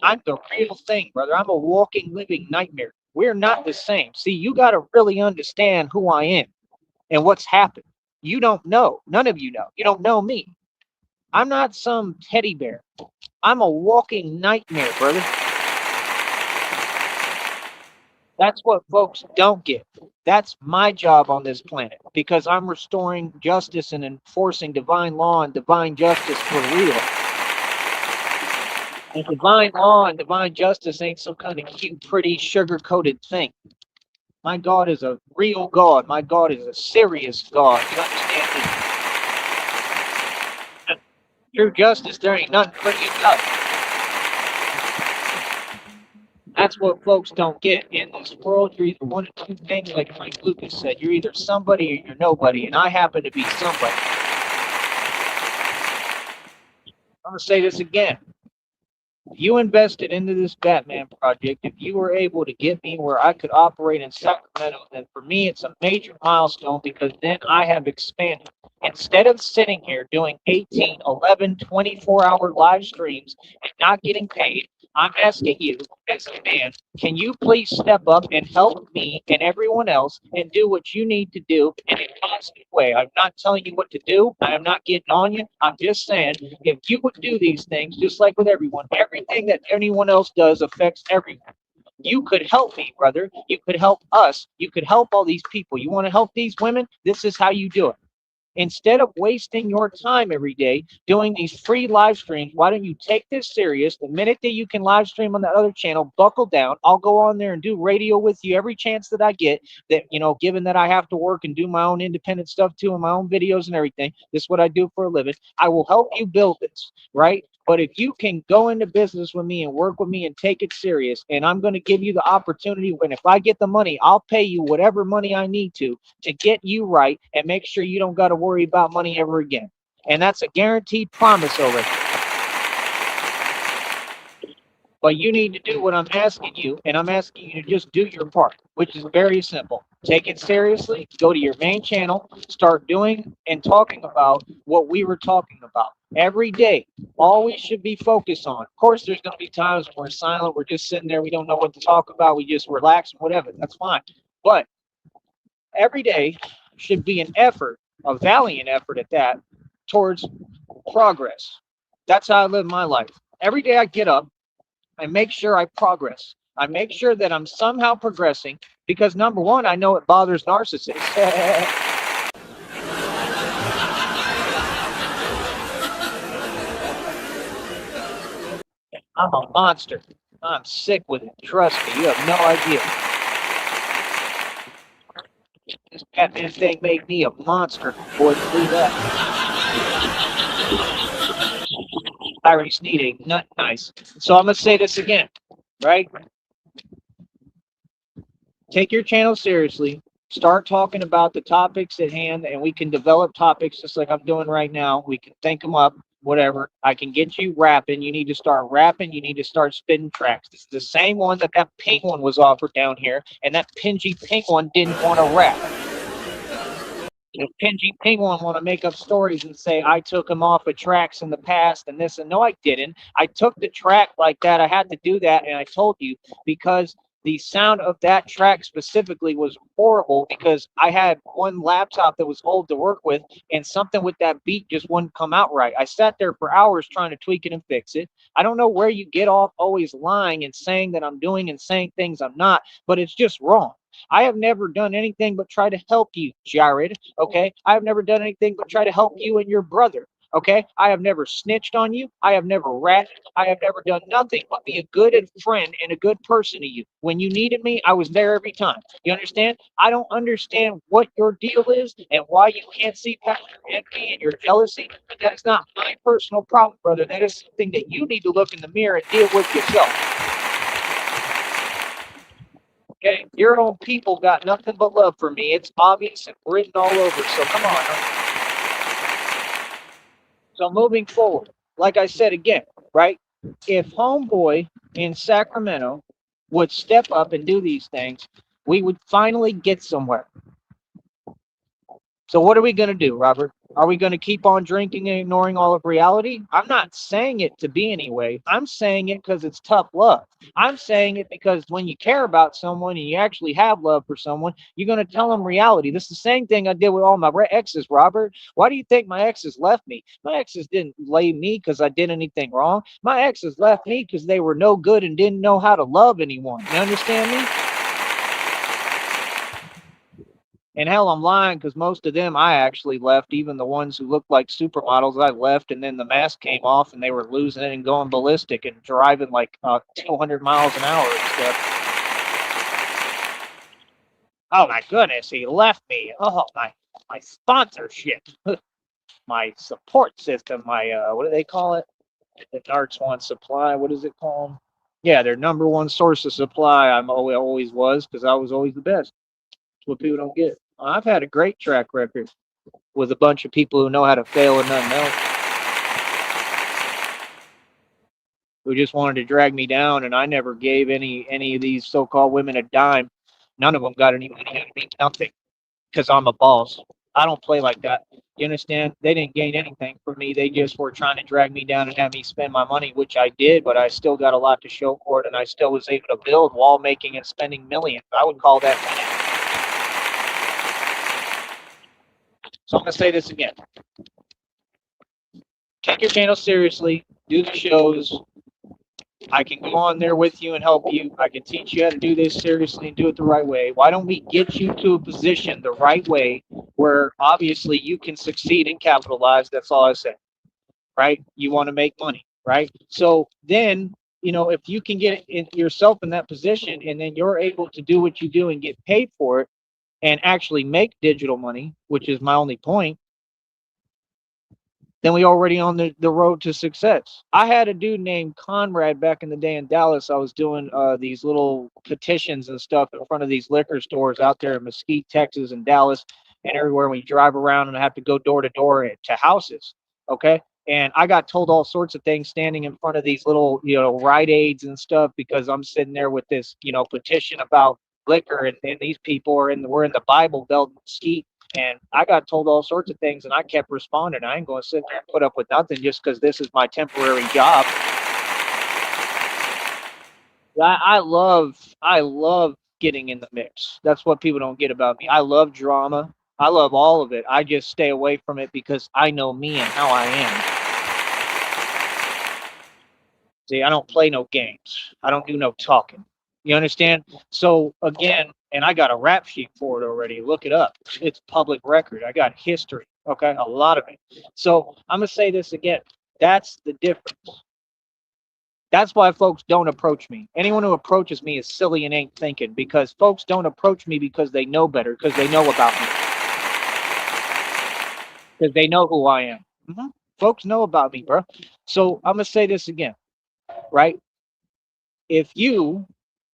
I'm the real thing, brother. I'm a walking, living nightmare. We're not the same. See, you got to really understand who I am and what's happened. You don't know. None of you know. You don't know me. I'm not some teddy bear. I'm a walking nightmare, brother. That's what folks don't get. That's my job on this planet, because I'm restoring justice and enforcing divine law and divine justice for real. And divine law and divine justice ain't some kind of cute, pretty, sugar-coated thing. My God is a real God. My God is a serious God. You understand me? True justice, there ain't nothing for you to. That's what folks don't get. In this world, you're either one of two things, like Frank Lucas said. You're either somebody or you're nobody, and I happen to be somebody. I'm going to say this again. If you invested into this Batman project, if you were able to get me where I could operate in Sacramento, then for me, it's a major milestone, because then I have expanded. Instead of sitting here doing 18, 11, 24-hour live streams and not getting paid, I'm asking you as a man, can you please step up and help me and everyone else and do what you need to do in a positive way? I'm not telling you what to do. I am not getting on you. I'm just saying, if you would do these things, just like with everyone, everything that anyone else does affects everyone. You could help me, brother. You could help us. You could help all these people. You want to help these women? This is how you do it. Instead of wasting your time every day doing these free live streams, why don't you take this serious? The minute that you can live stream on that other channel, buckle down. I'll go on there and do radio with you every chance that I get. That, given that I have to work and do my own independent stuff too, and my own videos and everything, this is what I do for a living. I will help you build this, right? But if you can go into business with me and work with me and take it serious, and I'm going to give you the opportunity, when if I get the money, I'll pay you whatever money I need to get you right and make sure you don't got to worry about money ever again. And that's a guaranteed promise already. But you need to do what I'm asking you, and I'm asking you to just do your part, which is very simple. Take it seriously, go to your main channel, start doing and talking about what we were talking about every day. All we should be focused on. Of course, there's going to be times when we're silent, we're just sitting there, we don't know what to talk about, we just relax, whatever. That's fine. But every day should be an effort, a valiant effort at that, towards progress. That's how I live my life. Every day I get up, I make sure I progress. I make sure that I'm somehow progressing because number one, I know it bothers narcissists. I'm a monster. I'm sick with it. Trust me, you have no idea. This Batman thing made me a monster. Boy, believe that. I already need a nut nice. So I'm gonna say this again, right? Take your channel seriously. Start talking about the topics at hand, and we can develop topics just like I'm doing right now. We can think them up, whatever. I can get you rapping. You need to start rapping. You need to start spitting tracks. This is the same one that pink one was offered down here, and that pingy pink one didn't want to rap. The pingy pink one want to make up stories and say I took him off of tracks in the past and this and no, I didn't. I took the track like that. I had to do that, and I told you because the sound of that track specifically was horrible because I had one laptop that was old to work with and something with that beat just wouldn't come out right. I sat there for hours trying to tweak it and fix it. I don't know where you get off always lying and saying that I'm doing and saying things I'm not, but it's just wrong. I have never done anything but try to help you, Jared. Okay. I have never done anything but try to help you and your brother. Okay. I have never snitched on you. I have never ratted. I have never done nothing but be a good friend and a good person to you. When you needed me, I was there every time. You understand? I don't understand what your deal is and why you can't see past your envy and your jealousy. But that's not my personal problem, brother. That is something that you need to look in the mirror and deal with yourself. Okay, your own people got nothing but love for me. It's obvious and written all over. So come on. So moving forward, like I said again, right? If Homeboy in Sacramento would step up and do these things, we would finally get somewhere. So what are we going to do, Robert? Are we going to keep on drinking and ignoring all of reality? I'm not saying it to be anyway. I'm saying it because it's tough love. I'm saying it because when you care about someone and you actually have love for someone, you're going to tell them reality. This is the same thing I did with all my exes, Robert. Why do you think my exes left me? My exes didn't leave me because I did anything wrong. My exes left me because they were no good and didn't know how to love anyone. You understand me? And hell, I'm lying because most of them I actually left, even the ones who looked like supermodels I left, and then the mask came off and they were losing it and going ballistic and driving like 200 miles an hour and stuff. Oh my goodness, he left me. Oh, my sponsorship, my support system, my, what do they call it? The Darts One Supply, what is it called? Yeah, their number one source of supply. I'm always was because I was always the best. That's what people don't get. I've had a great track record with a bunch of people who know how to fail and nothing else, who just wanted to drag me down, and I never gave any of these so-called women a dime. None of them got any money out of me, nothing, because I'm a boss. I don't play like that. You understand? They didn't gain anything from me. They just were trying to drag me down and have me spend my money, which I did, but I still got a lot to show for it, and I still was able to build while making and spending millions. I would call that money. So I'm going to say this again. Take your channel seriously. Do the shows. I can go on there with you and help you. I can teach you how to do this seriously and do it the right way. Why don't we get you to a position the right way where obviously you can succeed and capitalize? That's all I say, right? You want to make money, right? So then, if you can get yourself in that position and then you're able to do what you do and get paid for it and actually make digital money, which is my only point, then we already on the road to success. I had a dude named Conrad back in the day in Dallas. I was doing these little petitions and stuff in front of these liquor stores out there in Mesquite, Texas, and Dallas, and everywhere we drive around, and I have to go door to door to houses. Okay. And I got told all sorts of things standing in front of these little, Rite Aids and stuff because I'm sitting there with this, petition about liquor, and these people we're in the Bible Belt and Mesquite. And I got told all sorts of things, and I kept responding. I ain't going to sit there and put up with nothing just because this is my temporary job. I love getting in the mix. That's what people don't get about me. I love drama. I love all of it. I just stay away from it because I know me and how I am. See, I don't play no games. I don't do no talking. You understand? So again, and I got a rap sheet for it already. Look it up. It's public record. I got history. Okay, a lot of it. So I'm gonna say this again. That's the difference. That's why folks don't approach me. Anyone who approaches me is silly and ain't thinking, because folks don't approach me because they know better, because they know about me, because they know who I am. Folks know about me, bro. So I'm gonna say this again, right? If you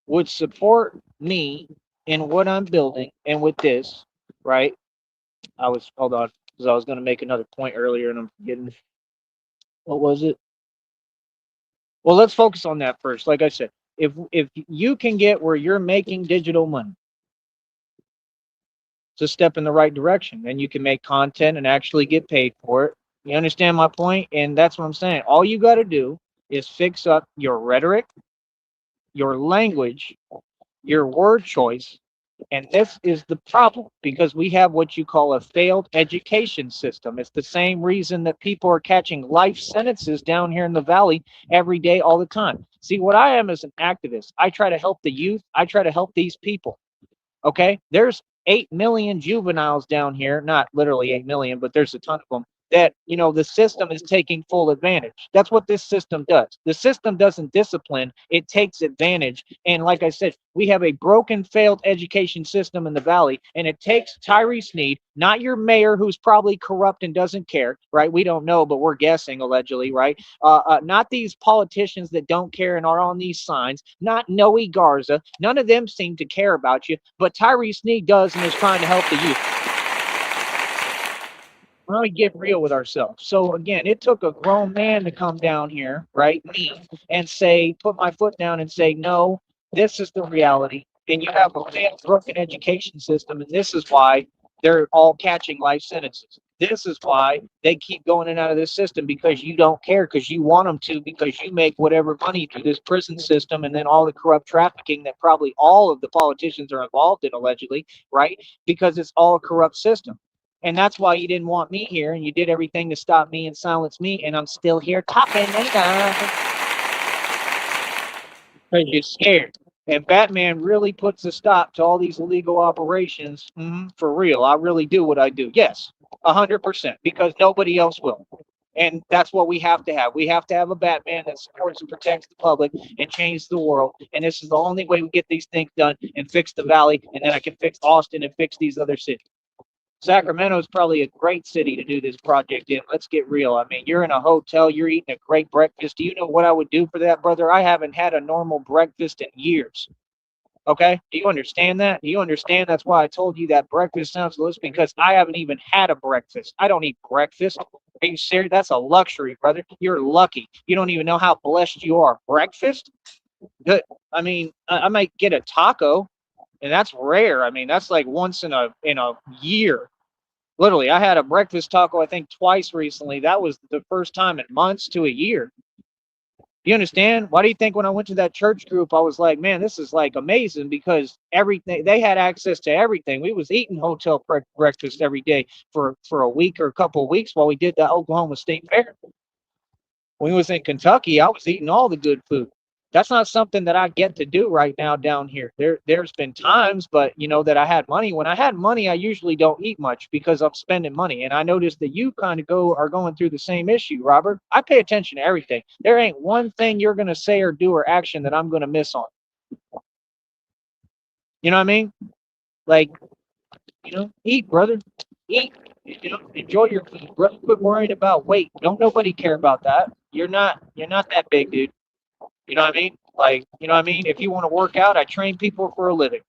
would support me in what I'm building and with this, right? Hold on, because I was gonna make another point earlier and I'm forgetting. What was it? Well, let's focus on that first. Like I said, if you can get where you're making digital money, it's a step in the right direction. Then you can make content and actually get paid for it. You understand my point? And that's what I'm saying. All you got to do is fix up your rhetoric, your language, your word choice. And this is the problem, because we have what you call a failed education system. It's the same reason that people are catching life sentences down here in the valley every day, all the time. See, what I am as an activist, I try to help the youth. I try to help these people. Okay. There's 8 million juveniles down here, not literally 8 million, but there's a ton of them that, the system is taking full advantage. That's what this system does. The system doesn't discipline, it takes advantage. And like I said, we have a broken, failed education system in the valley, and it takes Tyree Sneed, not your mayor who's probably corrupt and doesn't care, right? We don't know, but we're guessing allegedly, right? Not these politicians that don't care and are on these signs, not Noe Garza. None of them seem to care about you, but Tyree Sneed does and is trying to help the youth. Let me get real with ourselves. So again, it took a grown man to come down here, right? Me, and say, put my foot down and say, no, this is the reality. And you have a broken education system, and this is why they're all catching life sentences. This is why they keep going in and out of this system, because you don't care, because you want them to, because you make whatever money through this prison system and then all the corrupt trafficking that probably all of the politicians are involved in, allegedly, right? Because it's all a corrupt system. And that's why you didn't want me here, and you did everything to stop me and silence me, and I'm still here talking because you're scared. And Batman really puts a stop to all these illegal operations. For real, I really do what I do. Yes, 100%, because nobody else will. And that's what we have to have. We have to have a Batman that supports and protects the public and changes the world. And this is the only way we get these things done and fix the valley. And then I can fix Austin and fix these other cities. Sacramento is probably a great city to do this project in. Let's get real. I mean, you're in a hotel, you're eating a great breakfast. Do you know what I would do for that, brother? I haven't had a normal breakfast in years. Okay? Do you understand that? Do you understand? That's why I told you that breakfast sounds delicious, because I haven't even had a breakfast. I don't eat breakfast. Are you serious? That's a luxury, brother. You're lucky. You don't even know how blessed you are. Breakfast? Good. I mean, I might get a taco, and that's rare. I mean, that's like once in a year. Literally, I had a breakfast taco, I think, twice recently. That was the first time in months to a year. You understand? Why do you think when I went to that church group, I was like, man, this is like amazing, because everything, they had access to everything. We was eating hotel breakfast every day for a week or a couple of weeks while we did that Oklahoma State Fair. When we was in Kentucky, I was eating all the good food. That's not something that I get to do right now down here. There's been times, but that I had money. When I had money, I usually don't eat much because I'm spending money. And I noticed that you kind of are going through the same issue, Robert. I pay attention to everything. There ain't one thing you're gonna say or do or action that I'm gonna miss on. You know what I mean? Like, eat, brother. Eat. Enjoy your food, brother. Quit worrying about weight. Don't nobody care about that. You're not that big, dude. You know what I mean? Like, you know what I mean? If you want to work out, I train people for a living.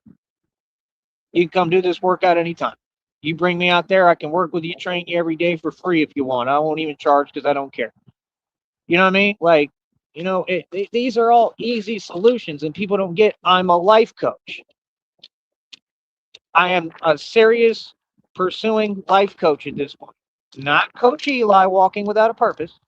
You can come do this workout anytime. You bring me out there, I can work with you, train you every day for free if you want. I won't even charge because I don't care. You know what I mean? Like, these are all easy solutions, and people don't get. I'm a life coach. I am a serious pursuing life coach at this point. Not Coach Eli walking without a purpose.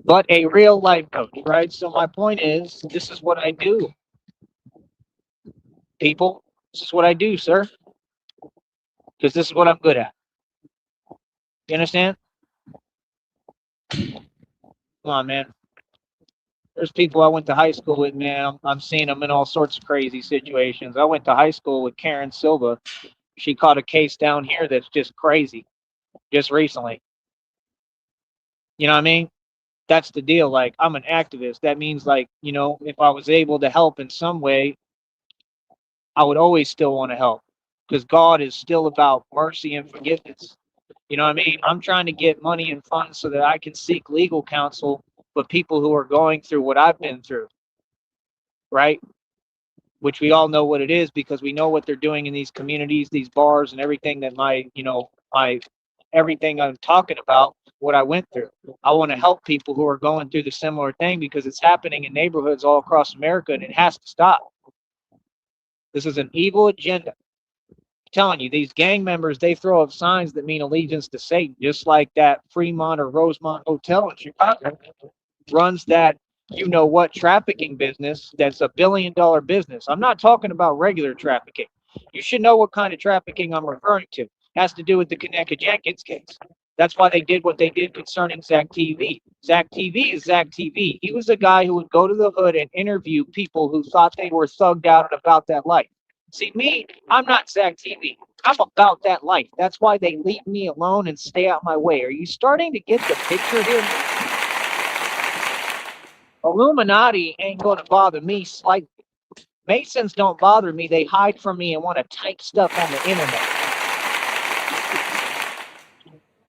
But a real life coach, right? So my point is, this is what I do. People, this is what I do, sir. Because this is what I'm good at. You understand? Come on, man. There's people I went to high school with, man. I'm seeing them in all sorts of crazy situations. I went to high school with Karen Silva. She caught a case down here that's just crazy, just recently. You know what I mean? That's the deal. Like, I'm an activist. That means, like, if I was able to help in some way, I would always still want to help, because God is still about mercy and forgiveness. You know what I mean? I'm trying to get money and funds so that I can seek legal counsel for people who are going through what I've been through, right? Which we all know what it is, because we know what they're doing in these communities, these bars, and everything that everything I'm talking about, what I went through. I want to help people who are going through the similar thing, because it's happening in neighborhoods all across America, and it has to stop. This is an evil agenda. I'm telling you, these gang members, they throw up signs that mean allegiance to Satan, just like that Fremont or Rosemont Hotel in Chicago runs that trafficking business that's $1 billion business. I'm not talking about regular trafficking. You should know what kind of trafficking I'm referring to. It has to do with the Kaneka Jenkins case. That's why they did what they did concerning Zach TV. Zach TV is Zach TV. He was a guy who would go to the hood and interview people who thought they were thugged out and about that life. See, me, I'm not Zach TV. I'm about that life. That's why they leave me alone and stay out my way. Are you starting to get the picture here? Illuminati ain't going to bother me slightly. Masons don't bother me. They hide from me and want to type stuff on the internet.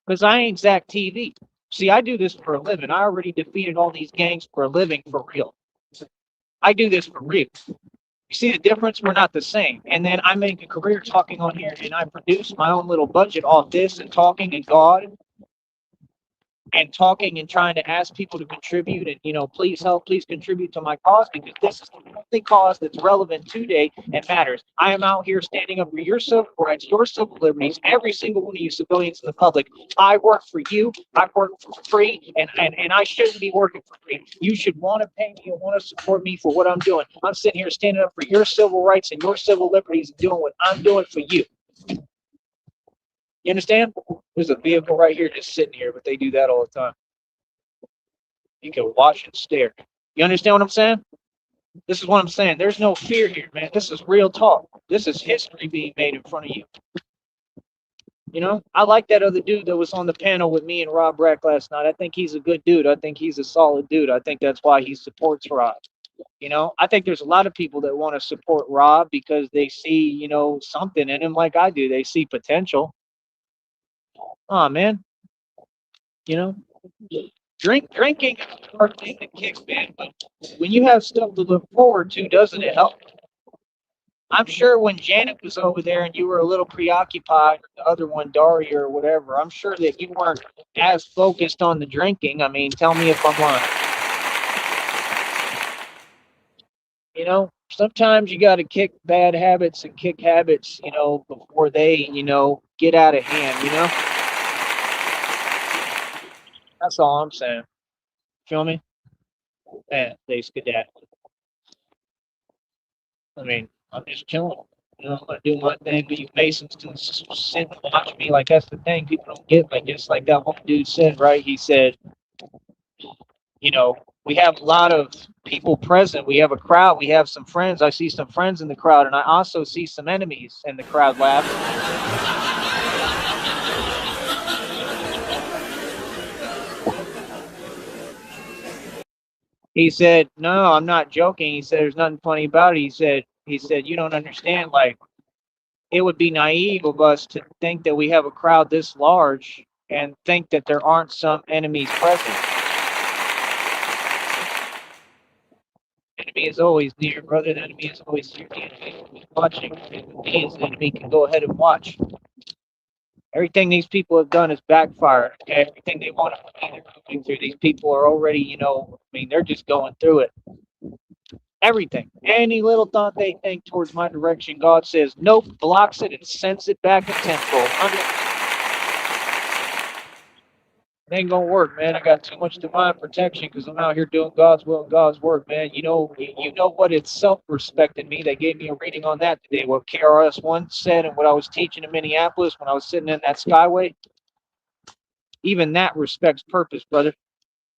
Because I ain't Zach TV. See, I do this for a living. I already defeated all these gangs for a living, for real. I do this for real. You see the difference? We're not the same. And then I make a career talking on here, and I produce my own little budget off this and talking and God and talking and trying to ask people to contribute and, please help, please contribute to my cause, because this is the only cause that's relevant today and matters. I am out here standing up for your civil rights, your civil liberties, every single one of you civilians in the public. I work for you. I work for free, and I shouldn't be working for free. You should want to pay me and want to support me for what I'm doing. I'm sitting here standing up for your civil rights and your civil liberties and doing what I'm doing for you. You understand? There's a vehicle right here just sitting here, but they do that all the time. You can watch and stare. You understand what I'm saying? This is what I'm saying. There's no fear here, man. This is real talk. This is history being made in front of you. I like that other dude that was on the panel with me and Rob Brack last night. I think he's a good dude. I think he's a solid dude. I think that's why he supports Rob. I think there's a lot of people that want to support Rob because they see, something in him like I do. They see potential. Oh, man. Drinking is a hard thing that kicks, man. But when you have stuff to look forward to, doesn't it help? I'm sure when Janet was over there and you were a little preoccupied, or the other one, Daria or whatever, I'm sure that you weren't as focused on the drinking. I mean, tell me if I'm lying. Sometimes you got to kick bad habits and kick habits, before they, get out of hand, That's all I'm saying. Feel me? Man, they skedaddle. I mean, I'm just chilling. I'm gonna do my thing, but you Masons can sit and watch me. Like, that's the thing people don't get. Like, just like that one dude said, right? He said, we have a lot of people present. We have a crowd. We have some friends. I see some friends in the crowd, and I also see some enemies in the crowd laughing. He said, no, I'm not joking. He said, there's nothing funny about it. He said, you don't understand. Like, it would be naive of us to think that we have a crowd this large and think that there aren't some enemies present. The enemy is always near, brother. The enemy is always here. The enemy is watching. The enemy can go ahead and watch. Everything these people have done is backfired. Okay? Everything they want to be, they're moving through. These people are already, they're just going through it. Everything. Any little thought they think towards my direction, God says, nope, blocks it and sends it back in tenfold. It ain't gonna work, man. I got too much divine protection because I'm out here doing God's will and God's work, man. You know what? It's self-respect in me. They gave me a reading on that today. What KRS-One said and what I was teaching in Minneapolis when I was sitting in that Skyway. Even that respects purpose, brother.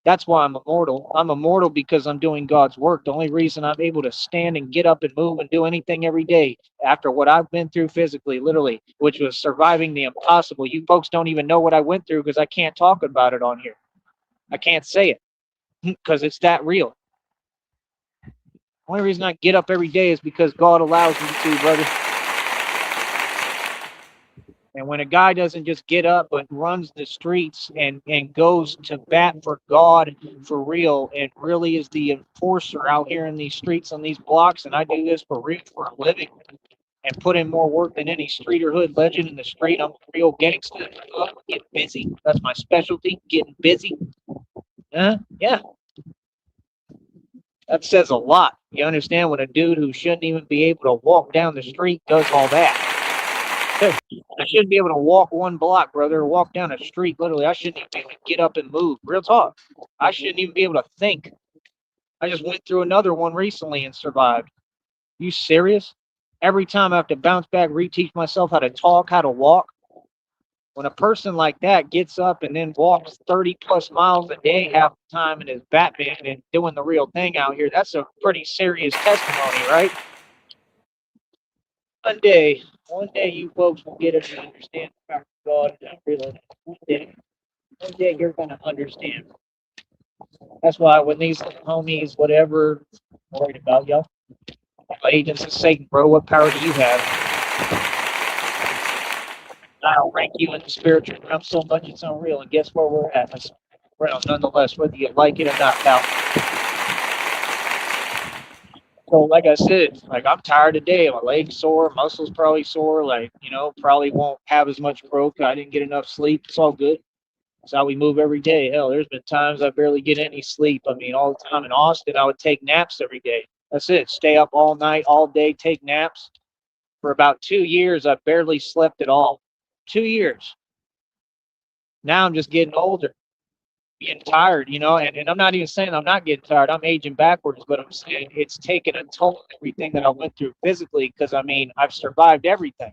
That's why I'm immortal. I'm immortal because I'm doing God's work. The only reason I'm able to stand and get up and move and do anything every day after what I've been through physically, literally, which was surviving the impossible. You folks don't even know what I went through because I can't talk about it on here. I can't say it because it's that real. The only reason I get up every day is because God allows me to, brother. And when a guy doesn't just get up but runs the streets and goes to bat for God for real and really is the enforcer out here in these streets on these blocks, and I do this for real for a living and put in more work than any street or hood legend in the street. I'm a real gangster. I get busy. That's my specialty, getting busy. Yeah. That says a lot. You understand when a dude who shouldn't even be able to walk down the street does all that. I shouldn't be able to walk one block, brother, or walk down a street. Literally, I shouldn't even be able to get up and move. Real talk. I shouldn't even be able to think. I just went through another one recently and survived. You serious? Every time I have to bounce back, reteach myself how to talk, how to walk. When a person like that gets up and then walks 30 plus miles a day half the time and is Batman and doing the real thing out here, that's a pretty serious testimony, right? One day you folks will get it and understand the power of God and really one day you're gonna understand. That's why when these homies, whatever, I'm worried about y'all. Agents of Satan, bro, what power do you have? I'll rank you in the spiritual realm so much it's unreal. And guess where we're at? It's realm, nonetheless, whether you like it or not, pal. So, like I said, like I'm tired today. My legs sore, muscles probably sore. Like probably won't have as much growth. I didn't get enough sleep. It's all good. It's how we move every day. Hell, there's been times I barely get any sleep. I mean, all the time in Austin, I would take naps every day. That's it. Stay up all night, all day, take naps. For about 2 years, I barely slept at all. 2 years. Now I'm just getting older, getting tired, and I'm not even saying I'm not getting tired. I'm aging backwards, but I'm saying it's taken a toll on everything that I went through physically because, I've survived everything.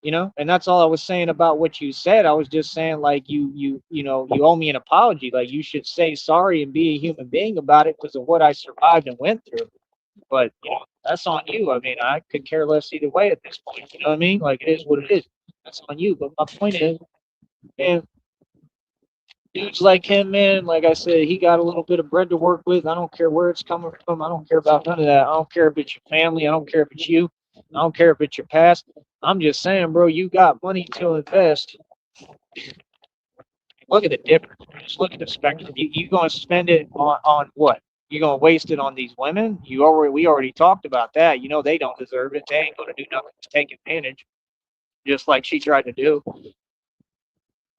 And that's all I was saying about what you said. I was just saying, like, you owe me an apology. Like, you should say sorry and be a human being about it because of what I survived and went through. But that's on you. I mean, I could care less either way at this point. You know what I mean? Like, it is what it is. That's on you. But my point is, man, dudes like him, man, like I said, he got a little bit of bread to work with. I don't care where it's coming from. I don't care about none of that. I don't care if it's your family. I don't care if it's you. I don't care if it's your past. I'm just saying, bro, you got money to invest. Look at the difference. Just look at the spectrum. You going to spend it on what? You going to waste it on these women? We already talked about that. They don't deserve it. They ain't going to do nothing to take advantage, just like she tried to do.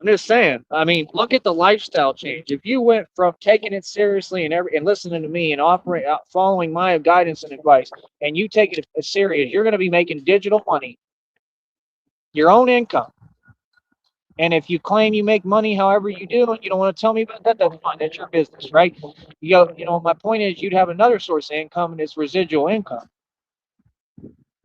I'm just saying. I mean, look at the lifestyle change. If you went from taking it seriously and listening to me and following my guidance and advice, and you take it serious, you're going to be making digital money, your own income. And if you claim you make money however you do, and you don't want to tell me about that, that's fine. That's your business, right? My point is you'd have another source of income, and it's residual income.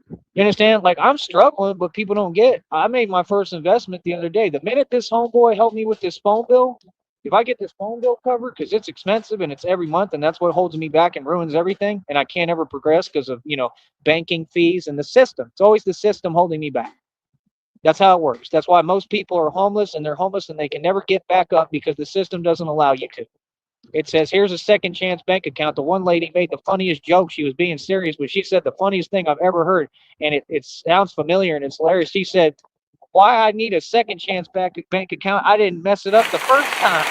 You understand? Like, I'm struggling, but people don't get it. I made my first investment the other day. The minute this homeboy helped me with this phone bill, if I get this phone bill covered, because it's expensive and it's every month, and that's what holds me back and ruins everything, and I can't ever progress because of, banking fees and the system. It's always the system holding me back. That's how it works. That's why most people are homeless, and they're homeless and they can never get back up because the system doesn't allow you to. It says, here's a second chance bank account. The one lady made the funniest joke. She was being serious, but she said the funniest thing I've ever heard. And it sounds familiar and it's hilarious. She said, why I need a second chance bank account? I didn't mess it up the first time.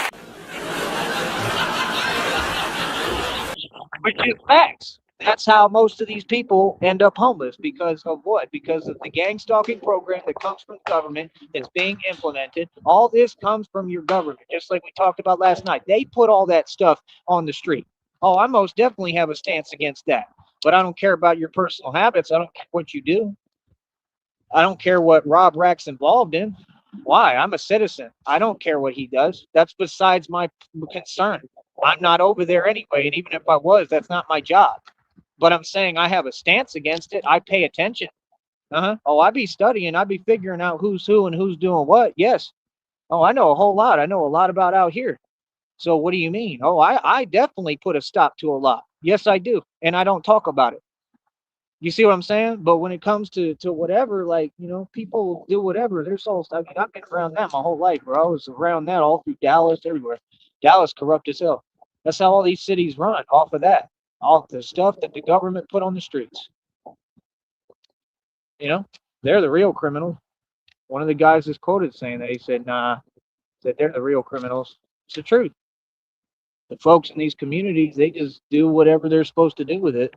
Which is facts. That's how most of these people end up homeless because of what? Because of the gang stalking program that comes from the government that's being implemented. All this comes from your government, just like we talked about last night. They put all that stuff on the street. Oh, I most definitely have a stance against that. But I don't care about your personal habits. I don't care what you do. I don't care what Rob Rack's involved in. Why? I'm a citizen. I don't care what he does. That's besides my concern. I'm not over there anyway. And even if I was, that's not my job. But I'm saying I have a stance against it. I pay attention. Oh, I be studying. I be figuring out who's who and who's doing what. Yes. Oh, I know a whole lot. I know a lot about out here. So what do you mean? Oh, I definitely put a stop to a lot. Yes, I do. And I don't talk about it. You see what I'm saying? But when it comes to whatever, like, people do whatever. There's all stuff. I mean, I've been around that my whole life, bro. I was around that all through Dallas, everywhere. Dallas corrupt as hell. That's how all these cities run, off of that. All the stuff that the government put on the streets. They're the real criminals. One of the guys is quoted saying that. He said, nah, that they're the real criminals. It's the truth. The folks in these communities, they just do whatever they're supposed to do with it.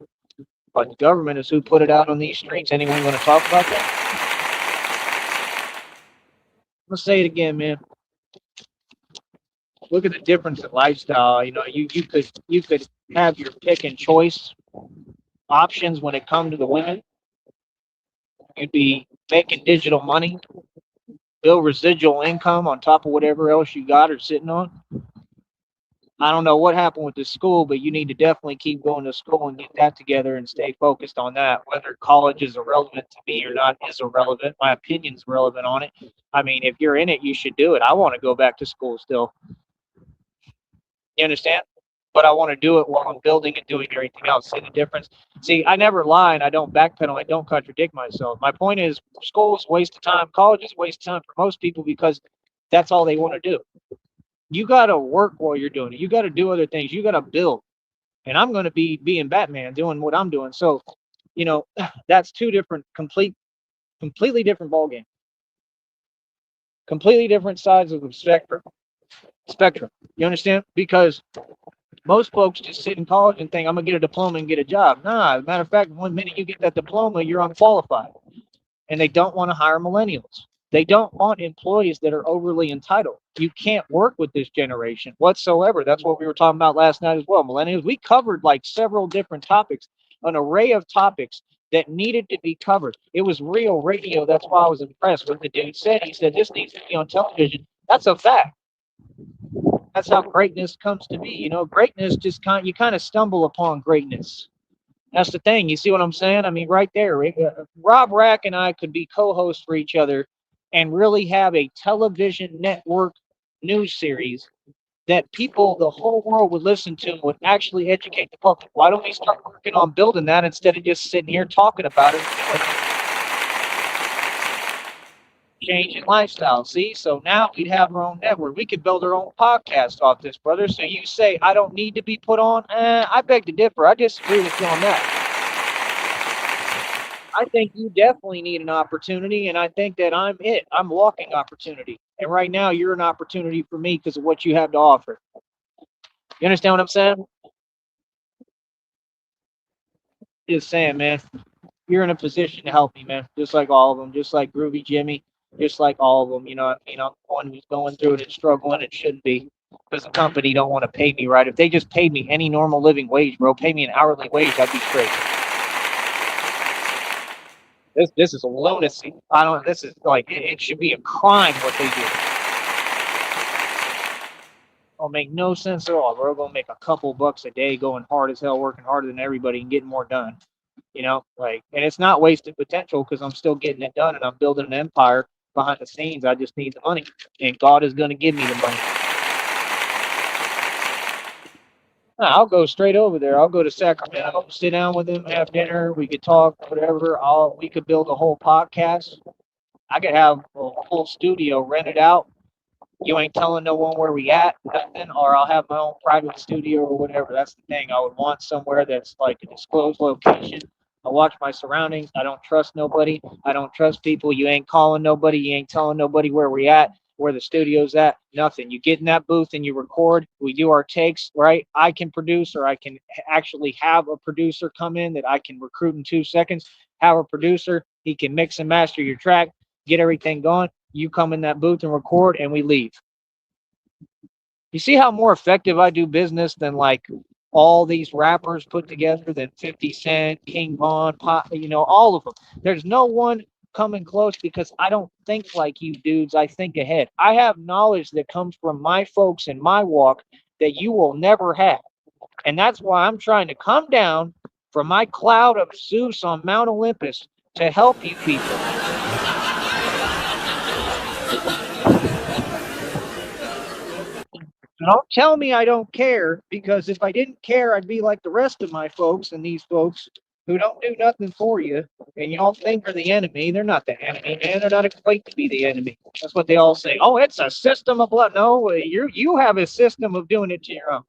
But the government is who put it out on these streets. Anyone going to talk about that? I'm going to say it again, man. Look at the difference in lifestyle. You could have your pick and choice options when it comes to the women. You'd be making digital money, build residual income on top of whatever else you got or sitting on. I don't know what happened with this school, but you need to definitely keep going to school and get that together and stay focused on that. Whether college is irrelevant to me or not is irrelevant. My opinion's relevant on it. I mean, if you're in it, you should do it. I want to go back to school still. You understand? But I want to do it while I'm building and doing everything else. See the difference? See, I never lie and I don't backpedal. I don't contradict myself. My point is, school is a waste of time. College is a waste of time for most people because that's all they want to do. You got to work while you're doing it. You got to do other things. You got to build. And I'm going to be being Batman doing what I'm doing. So, that's two different, completely different ballgame. Completely different sides of the spectrum. You understand? Because most folks just sit in college and think, I'm going to get a diploma and get a job. Nah, as a matter of fact, one minute you get that diploma, you're unqualified. And they don't want to hire millennials. They don't want employees that are overly entitled. You can't work with this generation whatsoever. That's what we were talking about last night as well. Millennials, we covered like several different topics, an array of topics that needed to be covered. It was real radio. That's why I was impressed with the dude said. He said, this needs to be on television. That's a fact. That's how greatness comes to be. Greatness just you kind of stumble upon greatness. That's the thing. You see what I'm saying? I mean, right there, Rob Rack and I could be co-hosts for each other and really have a television network news series that people, the whole world would listen to and would actually educate the public. Why don't we start working on building that instead of just sitting here talking about it? Changing lifestyle. See, so now we'd have our own network. We could build our own podcast off this, brother. So you say I don't need to be put on? I beg to differ. I disagree with you on that. I think you definitely need an opportunity, and I think that I'm it. I'm walking opportunity. And right now, you're an opportunity for me because of what you have to offer. You understand what I'm saying? Just saying, man. You're in a position to help me, man. Just like all of them. Just like Groovy Jimmy. Just like all of them. I'm one who's going through it and struggling. It shouldn't be because the company don't want to pay me right. If they just paid me any normal living wage, bro, pay me an hourly wage, I'd be straight. This is a lunacy. This is like, it should be a crime what they do. It'll make no sense at all. We're going to make a couple bucks a day going hard as hell, working harder than everybody and getting more done. And it's not wasted potential because I'm still getting it done and I'm building an empire behind the scenes. I just need the money and God is going to give me the money. I'll go straight over there. I'll go to Sacramento, sit down with him, have dinner. We could talk, whatever. We could build a whole podcast. I could have a full studio rented out You ain't telling no one where we at, nothing, or I'll have my own private studio or whatever. That's the thing. I would want somewhere that's like a disclosed location. I watch my surroundings. I don't trust nobody. I don't trust people. You ain't calling nobody. You ain't telling nobody where we at, where the studio's at, nothing. You get in that booth and you record. We do our takes, right? I can produce, or I can actually have a producer come in that I can recruit in 2 seconds. Have a producer. He can mix and master your track, get everything going. You come in that booth and record, and we leave. You see how more effective I do business than like all these rappers put together, than 50 Cent, King Von, Pop, all of them. There's no one coming close because I don't think like you dudes. I think ahead. I have knowledge that comes from my folks in my walk that you will never have. And that's why I'm trying to come down from my cloud of Zeus on Mount Olympus to help you people. Don't tell me I don't care, because if I didn't care, I'd be like the rest of my folks and these folks who don't do nothing for you, and y'all think they're the enemy. They're not the enemy, man. They're not equate to be the enemy. That's what they all say. Oh, it's a system of blood. No, you have a system of doing it to your own.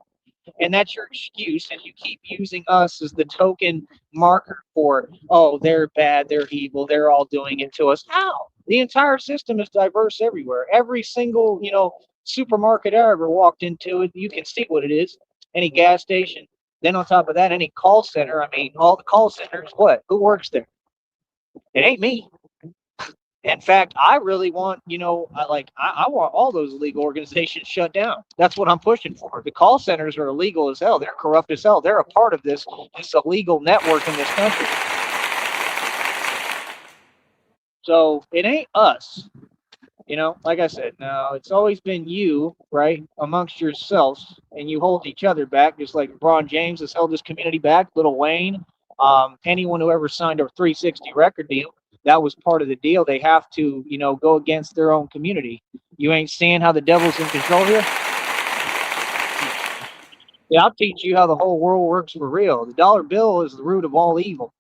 And that's your excuse, and you keep using us as the token marker for, oh, they're bad, they're evil, they're all doing it to us. How? The entire system is diverse everywhere. Every single, supermarket I ever walked into, you can see what it is. Any gas station. Then on top of that, any call center. I mean, all the call centers, what? Who works there? It ain't me. In fact, I really want, I want all those illegal organizations shut down. That's what I'm pushing for. The call centers are illegal as hell. They're corrupt as hell. They're a part of this illegal network in this country. So it ain't us. Like I said, now it's always been you, right, amongst yourselves, and you hold each other back, just like LeBron James has held this community back, Lil Wayne, anyone who ever signed a 360 record deal. That was part of the deal. They have to, go against their own community. You ain't seeing how the devil's in control here? Yeah, I'll teach you how the whole world works for real. The dollar bill is the root of all evil.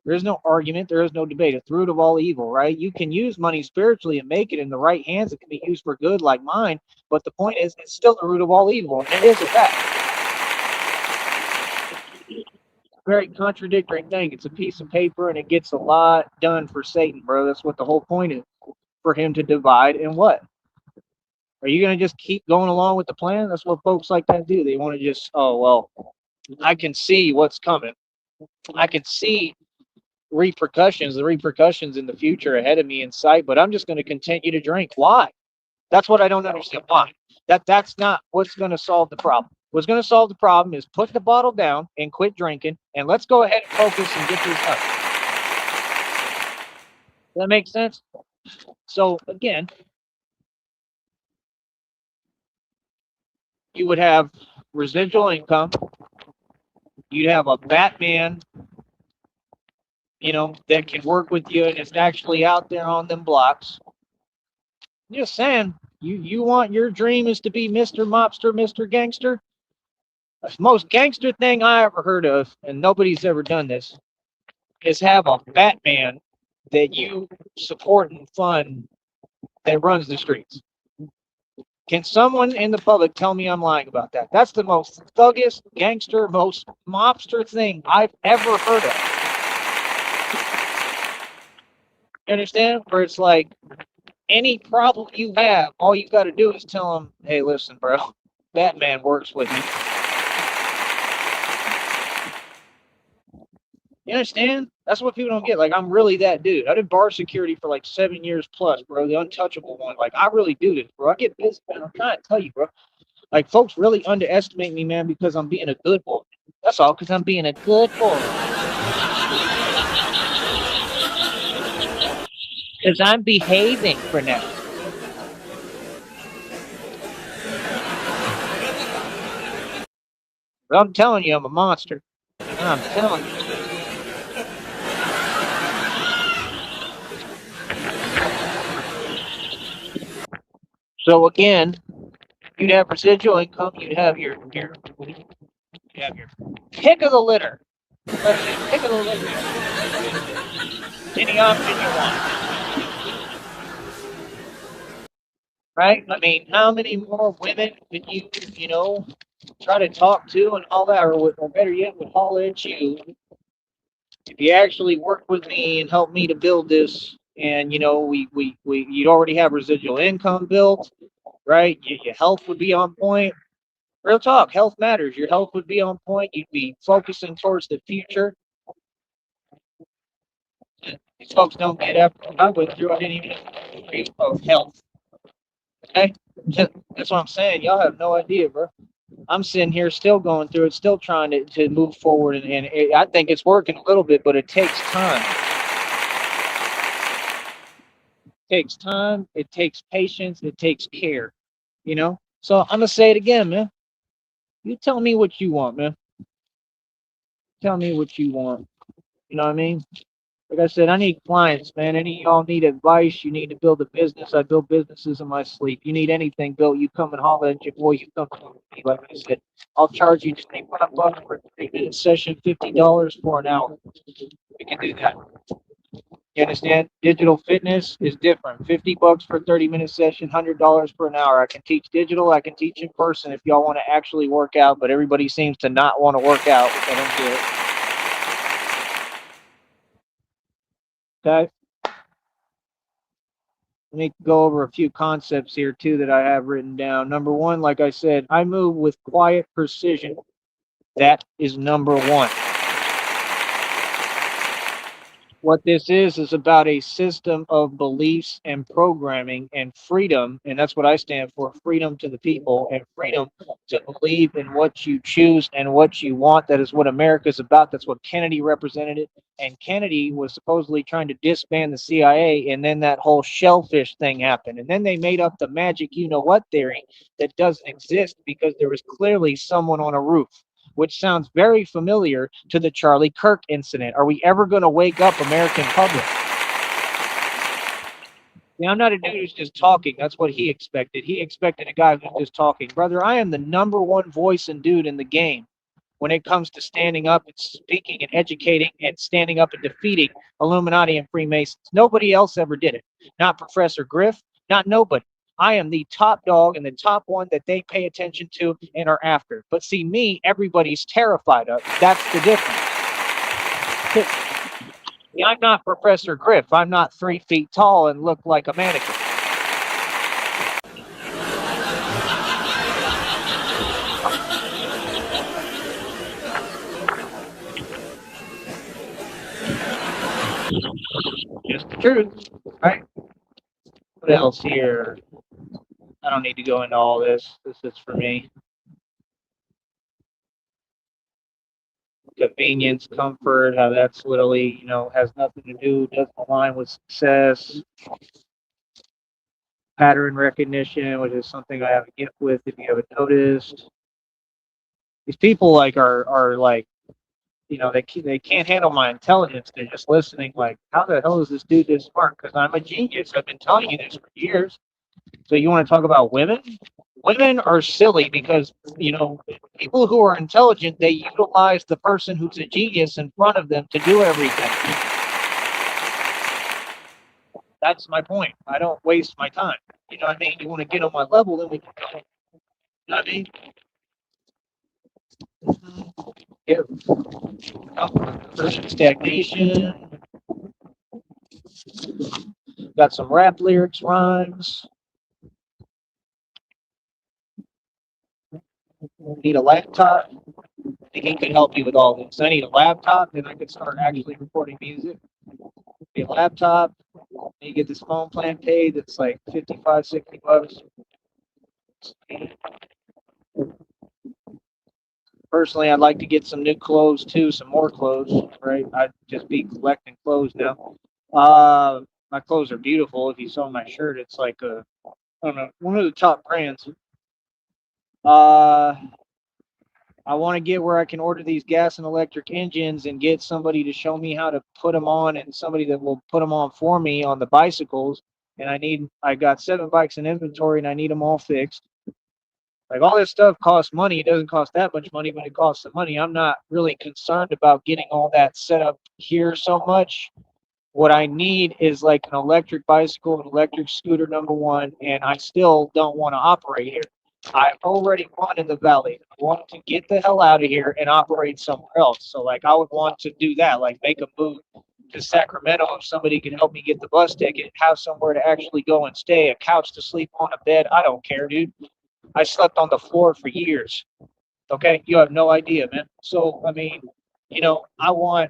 There is no argument. There is no debate. It's the root of all evil, right? You can use money spiritually and make it in the right hands. It can be used for good like mine. But the point is, it's still the root of all evil. And it is a fact. Very contradictory thing. It's a piece of paper, and it gets a lot done for Satan, bro. That's what the whole point is, for him to divide. And what? Are you going to just keep going along with the plan? That's what folks like that do. They want to just, oh, well, I can see what's coming. I can see the repercussions in the future ahead of me in sight, but I'm just going to continue to drink. Why? That's what I don't understand. Why? That's not what's going to solve the problem. What's going to solve the problem is put the bottle down and quit drinking, and let's go ahead and focus and get this done. Does that make sense? So again, you would have residual income. You'd have a Batman, that can work with you and is actually out there on them blocks. I'm just saying, you want your dream is to be Mr. Mobster, Mr. Gangster? The most gangster thing I ever heard of, and nobody's ever done this, is have a Batman that you support and fund that runs the streets. Can someone in the public tell me I'm lying about that? That's the most thuggish, gangster, most mobster thing I've ever heard of. You understand? Where it's like, any problem you have, all you got to do is tell them, hey, listen, bro, Batman works with me. You understand? That's what people don't get. Like, I'm really that dude. I did bar security for like 7 years plus, bro. The untouchable one. Like, I really do this, bro. I get busy, man. I'm trying to tell you, bro. Like, folks really underestimate me, man, because I'm being a good boy. That's all, because I'm being a good boy. Because I'm behaving for now. But I'm telling you, I'm a monster. I'm telling you. So again, you'd have residual income. You'd have your pick of the litter. Pick of the litter. Any option you want. right? I mean, how many more women could you, try to talk to and all that, or better yet, would holler at you if you actually worked with me and helped me to build this? And you'd already have residual income built, right? Your health would be on point. Real talk, health matters. Your health would be on point. You'd be focusing towards the future. These folks don't get after I went through. I didn't even of health. Okay, that's what I'm saying. Y'all have no idea, bro. I'm sitting here still going through it, still trying to move forward, and I think it's working a little bit, but it takes time. It takes time. It takes patience. It takes care. So I'm gonna say it again, man. You tell me what you want, man. Tell me what you want. You know what I mean? Like I said, I need clients, man. Any of y'all need advice, you need to build a business. I build businesses in my sleep. You need anything built, you come and holler at your boy, you come to me. Like I said, I'll charge you $25 for a 3-minute session, $50 for an hour. We can do that. You understand? Digital fitness is different. $50 for a 30-minute session, $100 for an hour. I can teach digital, I can teach in person if y'all want to actually work out, but everybody seems to not want to work out, which I don't get. Okay. Let me go over a few concepts here too that I have written down. Number one, like I said, I move with quiet precision. That is number one. What this is about a system of beliefs and programming and freedom, and that's what I stand for, freedom to the people and freedom to believe in what you choose and what you want. That is what America's about. That's what Kennedy represented. And Kennedy was supposedly trying to disband the CIA, and then that whole shellfish thing happened. And then they made up the magic you-know-what theory that doesn't exist because there was clearly someone on a roof, which sounds very familiar to the Charlie Kirk incident. Are we ever going to wake up, American public? Yeah, I'm not a dude who's just talking. That's what he expected. He expected a guy who's just talking. Brother, I am the number one voice and dude in the game when it comes to standing up and speaking and educating and standing up and defeating Illuminati and Freemasons. Nobody else ever did it. Not Professor Griff, not nobody. I am the top dog and the top one that they pay attention to and are after. But see, me, everybody's terrified of. That's the difference. I'm not Professor Griff. I'm not 3 feet tall and look like a mannequin. Just the truth, right? What else here? I don't need to go into all this. This is for me. Convenience, comfort, how that's literally, has nothing to do, doesn't align with success. Pattern recognition, which is something I have a gift with, if you haven't noticed. These people are like, they can't handle my intelligence. They're just listening like, how the hell is this dude this smart? Because I'm a genius. I've been telling you this for years. So you want to talk about women? Women are silly because, people who are intelligent, they utilize the person who's a genius in front of them to do everything. That's my point. I don't waste my time. You know what I mean? You want to get on my level, then we can go. You know what I mean? Yeah. Stagnation. Got some rap lyrics, rhymes. Need a laptop. I think he could help me with all this. I need a laptop, then I could start actually recording music. Need a laptop. You get this phone plan paid that's like $55, $60. Personally, I'd like to get some new clothes too, some more clothes, right? I'd just be collecting clothes now. My clothes are beautiful. If you saw my shirt, it's like I don't know, one of the top brands. I want to get where I can order these gas and electric engines and get somebody to show me how to put them on, and somebody that will put them on for me on the bicycles. And I got 7 bikes in inventory and I need them all fixed. Like, all this stuff costs money. It doesn't cost that much money, but it costs some money. I'm not really concerned about getting all that set up here so much. What I need is like an electric bicycle, an electric scooter, number one, and I still don't want to operate here. I already want in the valley. I want to get the hell out of here and operate somewhere else. So like I would want to do that, like make a move to Sacramento if somebody can help me get the bus ticket, have somewhere to actually go and stay, a couch to sleep on, a bed. I don't care, dude. I slept on the floor for years. Okay, you have no idea, man. So I mean, I want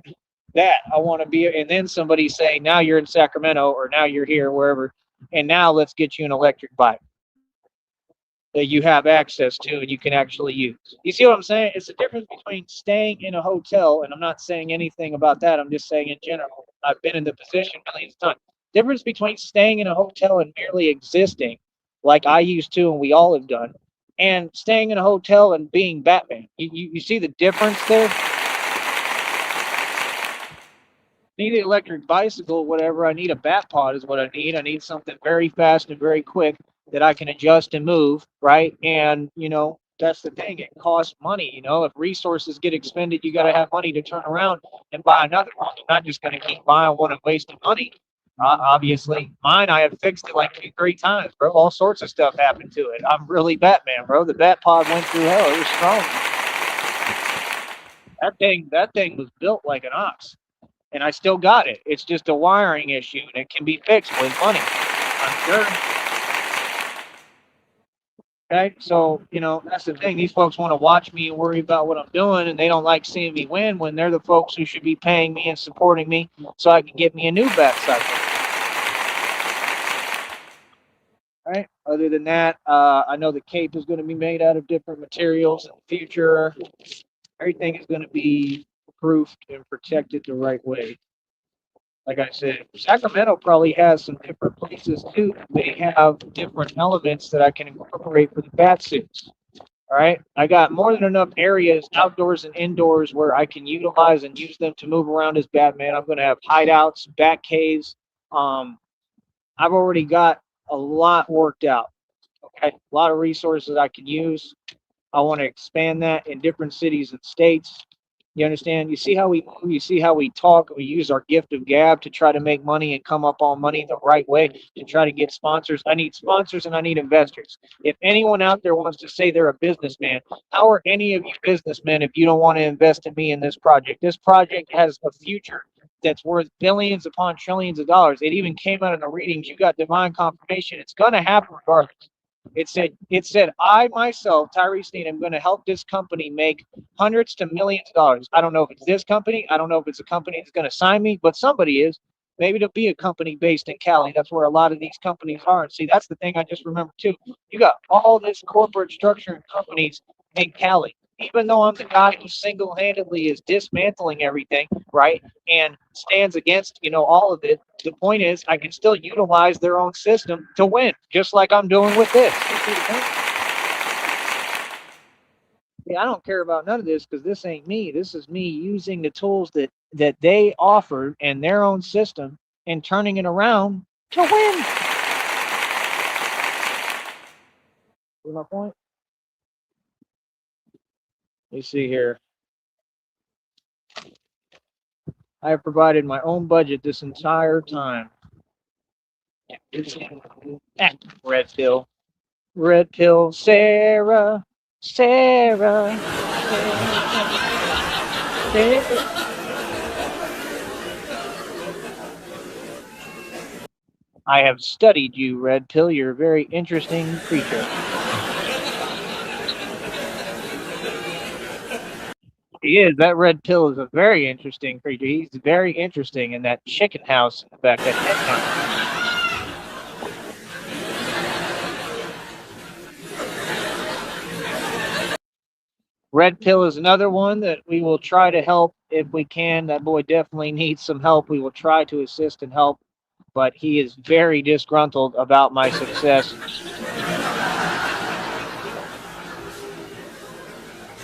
that. I want to be, and then somebody say, now you're in Sacramento or now you're here, wherever, and now let's get you an electric bike that you have access to and you can actually use. You see what I'm saying? It's the difference between staying in a hotel, and I'm not saying anything about that. I'm just saying in general. I've been in the position millions of times. Difference between staying in a hotel and merely existing, like I used to and we all have done, and staying in a hotel and being Batman. You see the difference there? Need an electric bicycle, whatever. I need a bat pod is what I need. I need something very fast and very quick that I can adjust and move, right? And that's the thing. It costs money. If resources get expended, you got to have money to turn around and buy another one. You're not just going to keep buying one and wasting money. Obviously, mine, I have fixed it like 2, 3 times, bro. All sorts of stuff happened to it. I'm really Batman, bro. The bat pod went through hell. It was strong. That thing was built like an ox. And I still got it. It's just a wiring issue, and it can be fixed with money, I'm sure. Okay, so that's the thing. These folks want to watch me and worry about what I'm doing, and they don't like seeing me win when they're the folks who should be paying me and supporting me so I can get me a new bat cycle. All right. Other than that, I know the cape is going to be made out of different materials in the future. Everything is going to be proofed and protected the right way. Like I said, Sacramento probably has some different places too. They have different elements that I can incorporate for the bat suits. All right. I got more than enough areas, outdoors and indoors, where I can utilize and use them to move around as Batman. I'm going to have hideouts, bat caves. I've already got a lot worked out. Okay. A lot of resources I can use. I want to expand that in different cities and states. You understand? You see how we move, you see how we talk, we use our gift of gab to try to make money and come up on money the right way to try to get sponsors. I need sponsors and I need investors. If anyone out there wants to say they're a businessman, how are any of you businessmen if you don't want to invest in me in this project? This project has a future that's worth billions upon trillions of dollars. It even came out in the readings. You got divine confirmation. It's going to happen regardless. It said, I myself, Tyree Steen, am going to help this company make hundreds to millions of dollars. I don't know if it's this company. I don't know if it's a company that's going to sign me, but somebody is. Maybe it'll be a company based in Cali. That's where a lot of these companies are. And see, that's the thing I just remember too. You got all this corporate structure and companies in Cali. Even though I'm the guy who single-handedly is dismantling everything, right, and stands against, all of it, the point is I can still utilize their own system to win, just like I'm doing with this. Yeah, I don't care about none of this because this ain't me. This is me using the tools that they offered and their own system and turning it around to win. See my point? Let me see here. I have provided my own budget this entire time. Red pill. Red pill, Sarah. Sarah. I have studied you, Red Pill. You're a very interesting creature. He is. That Red Pill is a very interesting creature. He's very interesting in that chicken house in the back, that hen house. Red Pill is another one that we will try to help if we can. That boy definitely needs some help. We will try to assist and help, but he is very disgruntled about my success.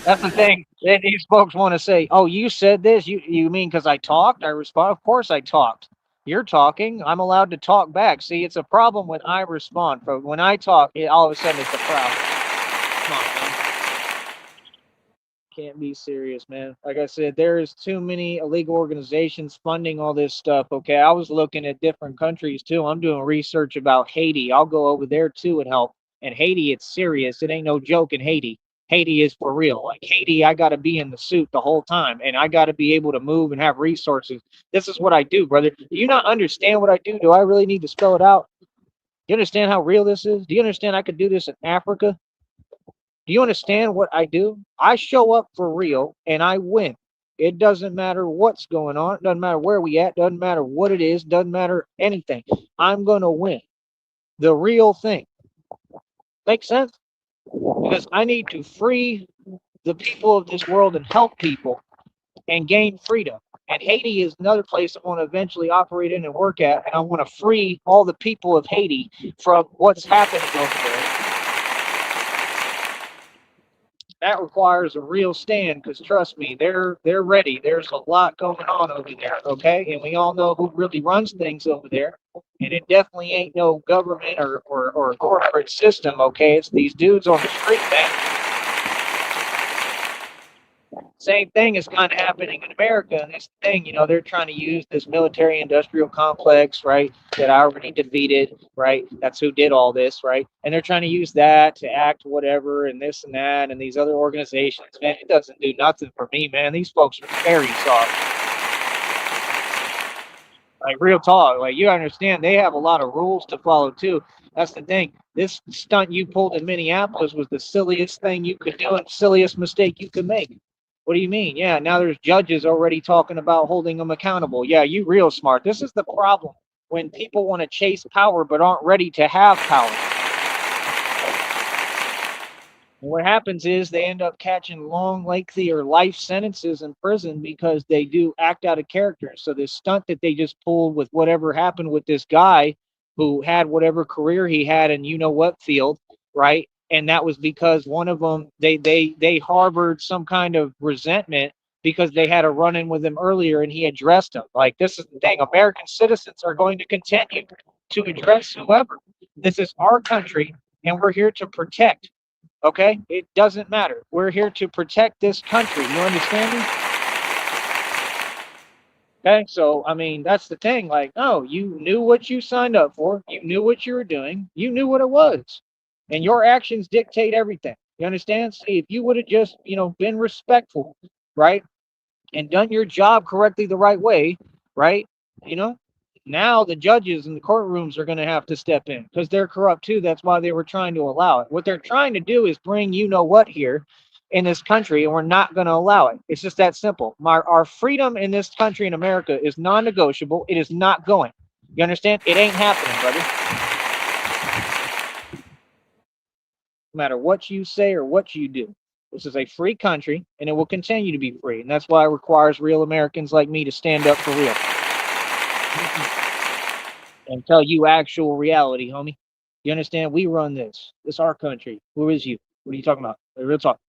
That's the thing. These folks want to say, oh, you said this. You mean because I talked? I respond. Of course I talked. You're talking. I'm allowed to talk back. See, it's a problem when I respond. But when I talk, all of a sudden it's a problem. Come on, man. Can't be serious, man. Like I said, there's too many illegal organizations funding all this stuff. Okay, I was looking at different countries too. I'm doing research about Haiti. I'll go over there too and help. And Haiti, it's serious. It ain't no joke in Haiti. Haiti is for real. Like Haiti, I got to be in the suit the whole time, and I got to be able to move and have resources. This is what I do, brother. Do you not understand what I do? Do I really need to spell it out? Do you understand how real this is? Do you understand I could do this in Africa? Do you understand what I do? I show up for real and I win. It doesn't matter what's going on. It doesn't matter where we at. Doesn't matter what it is. Doesn't matter anything. I'm going to win. The real thing. Make sense? Because I need to free the people of this world and help people and gain freedom. And Haiti is another place I want to eventually operate in and work at. And I want to free all the people of Haiti from what's happening over there. That requires a real stand because trust me, they're ready. There's a lot going on over there, okay? And we all know who really runs things over there. And it definitely ain't no government or corporate system, okay? It's these dudes on the street, man. Same thing is kind of happening in America. And this thing, they're trying to use this military industrial complex, right? That I already defeated, right? That's who did all this, right? And they're trying to use that to act whatever and this and that and these other organizations. Man, it doesn't do nothing for me, man. These folks are very soft. Like real talk, like you understand they have a lot of rules to follow too. That's the thing. This stunt you pulled in Minneapolis was the silliest thing you could do and silliest mistake you could make. What do you mean? Yeah, now there's judges already talking about holding them accountable. Yeah, you real smart. This is the problem when people want to chase power but aren't ready to have power. And what happens is they end up catching long, lengthy, or life sentences in prison because they do act out of character. So this stunt that they just pulled with whatever happened with this guy who had whatever career he had in you know what field, right? And that was because one of them they harbored some kind of resentment because they had a run-in with him earlier and he addressed them. Like this is the thing. American citizens are going to continue to address whoever. This is our country and we're here to protect. Okay? It doesn't matter. We're here to protect this country. You understand me? Okay, so I mean that's the thing. Like, oh, you knew what you signed up for, you knew what you were doing, you knew what it was. And your actions dictate everything. You understand? See, if you would have just, been respectful, right? And done your job correctly the right way, right? Now the judges in the courtrooms are going to have to step in because they're corrupt too. That's why they were trying to allow it. What they're trying to do is bring you know what here in this country, and we're not going to allow it. It's just that simple. Our freedom in this country in America is non-negotiable. It is not going. You understand? It ain't happening, brother. No matter what you say or what you do. This is a free country, and it will continue to be free. And that's why it requires real Americans like me to stand up for real. And tell you actual reality, homie. You understand? We run this. This is our country. Who is you? What are you talking about? Real talk.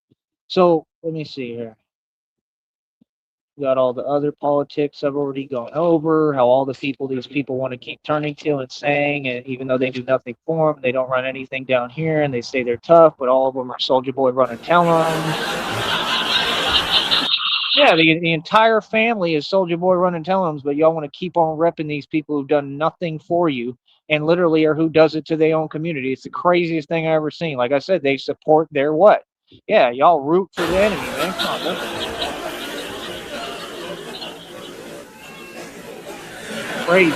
So let me see here. Got all the other politics I've already gone over, how all these people want to keep turning to and saying, and even though they do nothing for them, they don't run anything down here, and they say they're tough, but all of them are Soldier Boy running tell Yeah, the entire family is Soldier Boy running tell but y'all want to keep on repping these people who've done nothing for you and literally are who does it to their own community. It's the craziest thing I've ever seen. Like I said, they support their what? Yeah, y'all root for the enemy, man. Come on, man. Crazy.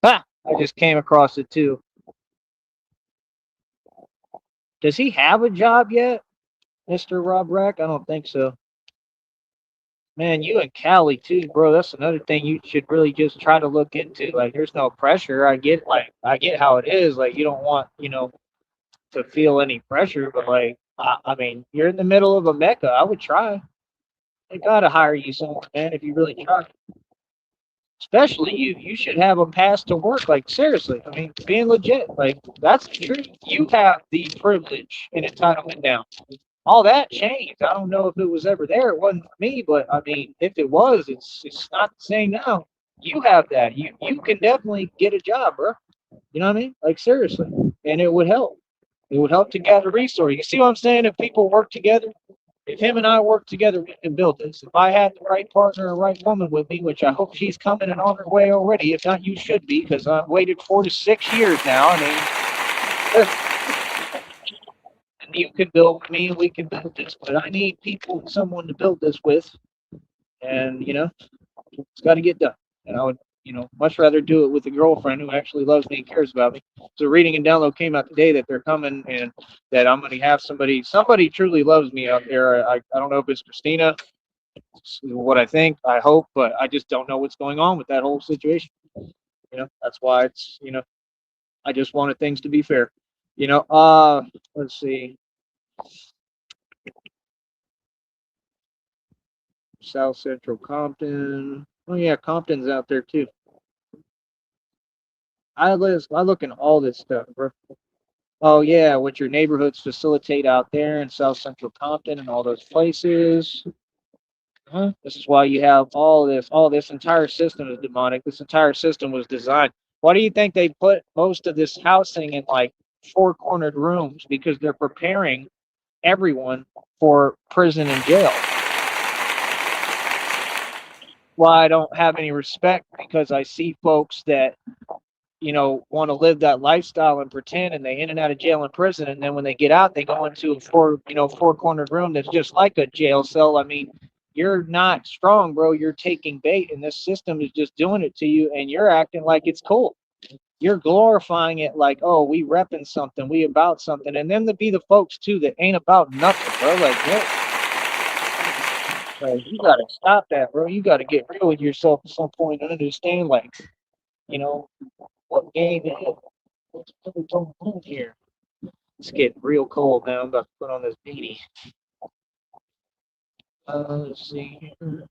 Ha! I just came across it too. Does he have a job yet, Mr. Rob Rack? I don't think so. Man, you and Cali too, bro. That's another thing you should really just try to look into. Like, there's no pressure. I get how it is. Like, you don't want, to feel any pressure, but like, I mean, you're in the middle of a mecca. I would try. They gotta hire you somewhere, man, if you really try. Especially you should have a pass to work. Like seriously, I mean, being legit. Like that's true. You have the privilege and entitlement now. All that changed. I don't know if it was ever there. It wasn't for me, but I mean, if it was, it's not the same now. You have that. You can definitely get a job, bro. You know what I mean? Like seriously, and it would help. It would help to gather resources. You see what I'm saying? If people work together, if him and I work together, we can build this. If I had the right partner, or right woman with me, which I hope she's coming and on her way already. If not, you should be, because I've waited 4 to 6 years now. I mean, and you can build with me, and we can build this. But I need people, someone to build this with, and it's got to get done. And I would, much rather do it with a girlfriend who actually loves me and cares about me. So Reading and Download came out today that they're coming and that I'm going to have somebody truly loves me out there. I don't know if it's Christina, what I think, I hope, but I just don't know what's going on with that whole situation. That's why I just wanted things to be fair. Let's see. South Central Compton. Oh yeah, Compton's out there too. I look in all this stuff, bro. Oh yeah, what your neighborhoods facilitate out there in South Central Compton and all those places. Huh? This is why you have all this. All this entire system is demonic. This entire system was designed. Why do you think they put most of this housing in like four-cornered rooms? Because they're preparing everyone for prison and jail. Why I don't have any respect, because I see folks that want to live that lifestyle and pretend, and they in and out of jail and prison, and then when they get out, they go into a four-cornered room that's just like a jail cell. I mean, you're not strong, bro. You're taking bait, and this system is just doing it to you, and you're acting like it's cool. You're glorifying it like, oh, we repping something, we about something, and then to be the folks too that ain't about nothing, bro. Like, you gotta stop that, bro. You gotta get real with yourself at some point and understand, like, what game it is. What's really going on here? It's getting real cold now. I'm about to put on this beanie. Let's see here.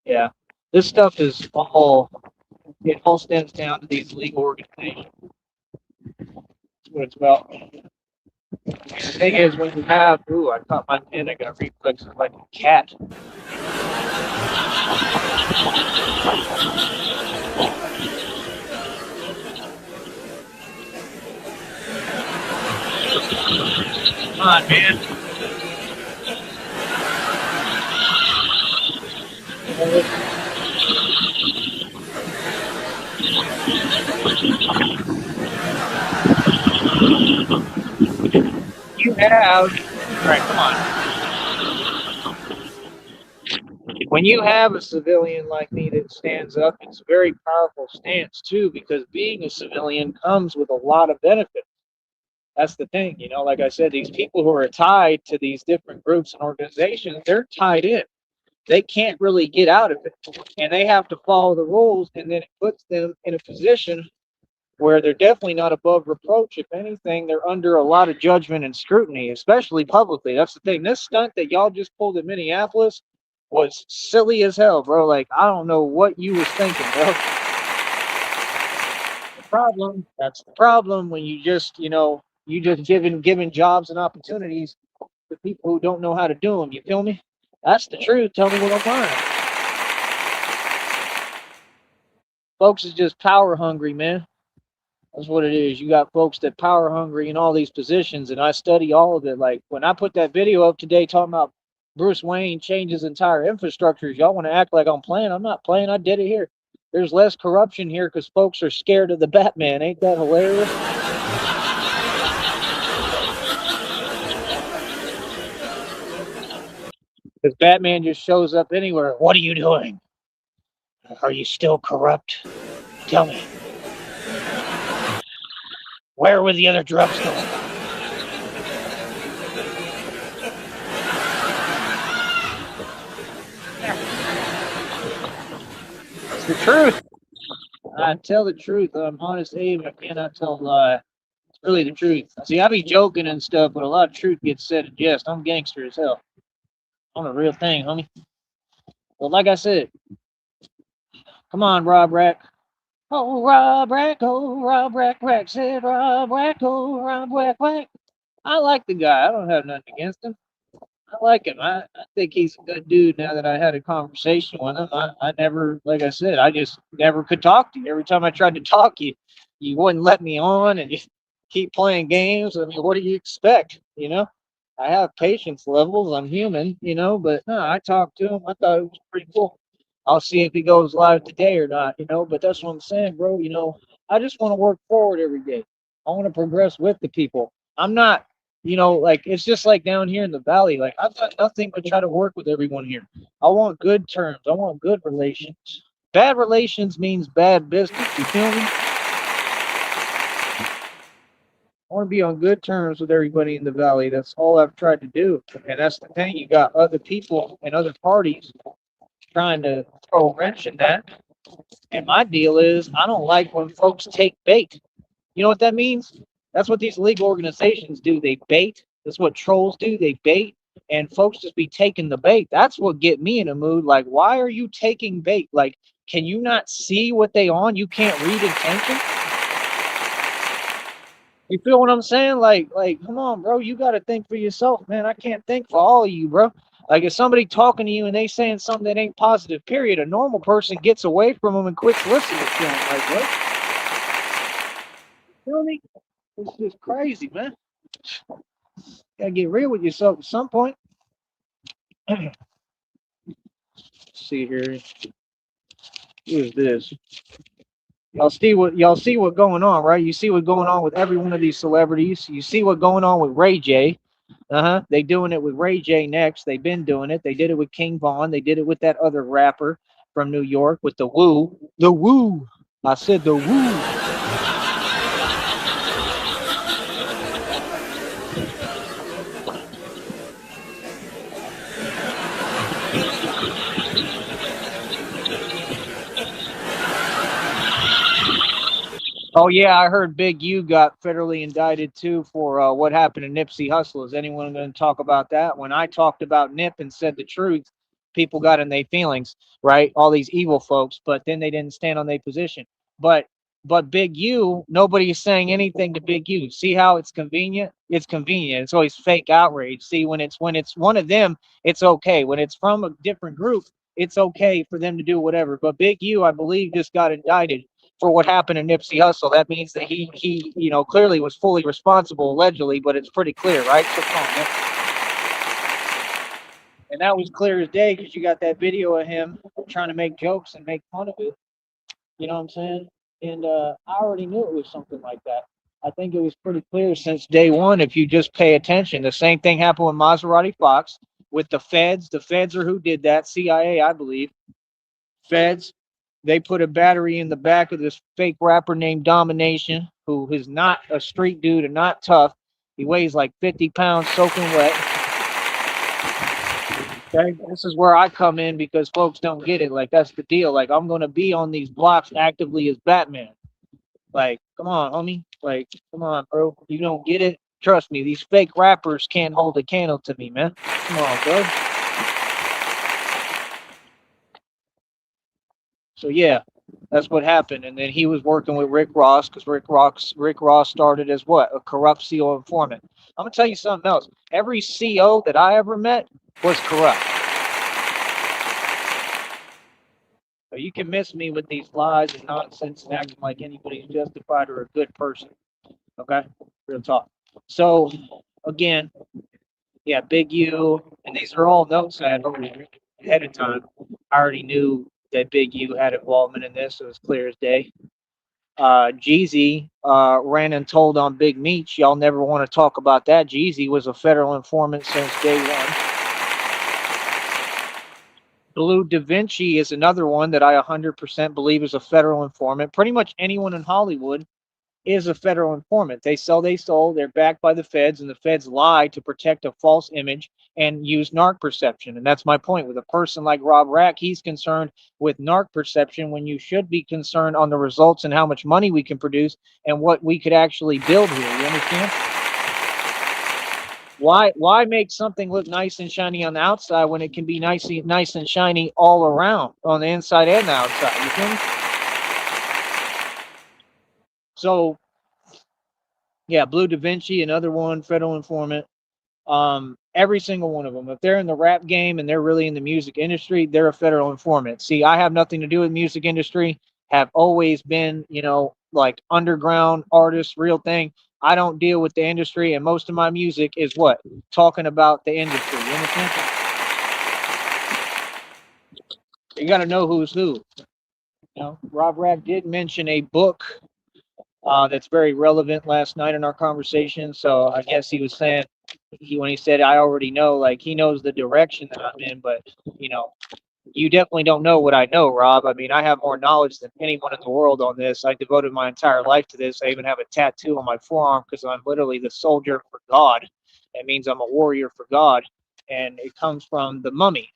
Yeah, this stuff is it all stems down to these legal organizations. That's what it's about. The thing is, when you have, I caught my pin, I got reflexes like a cat. Come on, man. You have, all right, come on. When you have a civilian like me that stands up, it's a very powerful stance too, because being a civilian comes with a lot of benefits. That's the thing, like I said, these people who are tied to these different groups and organizations, they're tied in. They can't really get out of it, and they have to follow the rules, and then it puts them in a position where they're definitely not above reproach. If anything, they're under a lot of judgment and scrutiny, especially publicly. That's the thing. This stunt that y'all just pulled in Minneapolis was silly as hell, bro. Like, I don't know what you was thinking, bro. That's the problem when you just, you just giving jobs and opportunities to people who don't know how to do them. You feel me? That's the truth. Tell me what I'm lying. Folks is just power hungry, man. That's what it is. You got folks that power hungry in all these positions, and I study all of it. Like when I put that video up today talking about Bruce Wayne changes entire infrastructures, y'all want to act like I'm playing. I'm not playing. I did it here. There's less corruption here because folks are scared of the Batman. Ain't that hilarious? Because Batman just shows up anywhere. What are you doing? Are you still corrupt? Tell me. Where were the other drugs going? It's the truth. I tell the truth. I'm honest, Abe. I cannot tell a lie. It's really the truth. See, I be joking and stuff, but a lot of truth gets said in jest. I'm gangster as hell. I'm a real thing, homie. Well, like I said, come on, Rob Rack. Oh, Rob Rack, oh, Rob Rack, Rack said, Rob Rack, oh, Rob Rack, Rack. I like the guy. I don't have nothing against him. I like him. I think he's a good dude now that I had a conversation with him. I never, like I said, I just never could talk to you. Every time I tried to talk, you wouldn't let me on and you keep playing games. I mean, what do you expect? I have patience levels. I'm human, but no, I talked to him. I thought it was pretty cool. I'll see if he goes live today or not, but that's what I'm saying, bro. I just want to work forward every day. I want to progress with the people. I'm not like it's just like down here in the valley. Like I've got nothing but try to work with everyone here. I want good terms. I want good relations. Bad relations means bad business. You feel me? I want to be on good terms with everybody in the valley. That's all I've tried to do. And that's the thing. You got other people and other parties trying to throw a wrench in that. And my deal is I don't like when folks take bait. You know what that means? That's what these league organizations do. They bait. That's what trolls do. They bait. And folks just be taking the bait. That's what get me in a mood. Like, why are you taking bait? Like, can you not see what they on? You can't read intention? You feel what I'm saying? Like, come on, bro. You got to think for yourself, man. I can't think for all of you, bro. Like, if somebody talking to you and they saying something that ain't positive, period, a normal person gets away from them and quits listening to them. Like, what? You feel me? It's just crazy, man. Gotta get real with yourself at some point. Let's see here. Who is this? Y'all see what going on, right? You see what's going on with every one of these celebrities. You see what's going on with Ray J. They doing it with Ray J next. They've been doing it. They did it with King Von. They did it with that other rapper from New York with the Woo. The Woo. I said the Woo. Oh yeah, I heard Big U got federally indicted too for what happened to Nipsey Hussle. Is anyone going to talk about that? When I talked about Nip and said the truth, people got in their feelings, right? All these evil folks, but then they didn't stand on their position. But Big U, nobody is saying anything to Big U. See how it's convenient? It's convenient. It's always fake outrage. See, when it's one of them, it's okay. When it's from a different group, it's okay for them to do whatever. But Big U, I believe, just got indicted for what happened to Nipsey Hussle. That means that he clearly was fully responsible allegedly, but it's pretty clear, right? So come on, man. And that was clear as day because you got that video of him trying to make jokes and make fun of it. You know what I'm saying? And I already knew it was something like that. I think it was pretty clear since day one if you just pay attention. The same thing happened with Maserati Fox with the feds. The feds are who did that. CIA, I believe. Feds. They put a battery in the back of this fake rapper named Domination, who is not a street dude and not tough. He weighs like 50 pounds soaking wet. Okay, this is where I come in because folks don't get it. Like, that's the deal. Like, I'm going to be on these blocks actively as Batman. Like, come on, homie. Like, come on, bro. You don't get it? Trust me, these fake rappers can't hold a candle to me, man. Come on, bro. So yeah, that's what happened. And then he was working with Rick Ross because Rick Ross started as what? A corrupt CO informant. I'm gonna tell you something else. Every CO that I ever met was corrupt. So you can miss me with these lies and nonsense and acting like anybody's justified or a good person. Okay? Real talk. So again, yeah, Big U, and these are all notes I had ahead of time. I already knew that Big U had involvement in this. It was clear as day. Jeezy ran and told on Big Meech. Y'all never want to talk about that. Jeezy was a federal informant since day one. Blue Da Vinci is another one that I 100% believe is a federal informant. Pretty much anyone in Hollywood is a federal informant. They sell their soul. They're backed by the feds, and the feds lie to protect a false image and use narc perception. And that's my point. With a person like Rob Rack, he's concerned with narc perception when you should be concerned on the results and how much money we can produce and what we could actually build here. You understand? Why make something look nice and shiny on the outside when it can be nice and shiny all around on the inside and the outside? You feel me? So yeah, Blue Da Vinci, another one, federal informant. Every single one of them. If they're in the rap game and they're really in the music industry, they're a federal informant. See, I have nothing to do with music industry. Have always been, like underground artists, real thing. I don't deal with the industry, and most of my music is what talking about the industry. You understand? You got to know who's who. Rob Rack did mention a book that's very relevant last night in our conversation. So I guess he was saying when he said I already know, like he knows the direction that I'm in, but you know, you definitely don't know what I know, Rob. I mean, I have more knowledge than anyone in the world on this. I devoted my entire life to this. I even have a tattoo on my forearm because I'm literally the soldier for God. It means I'm a warrior for God, and it comes from the mummy.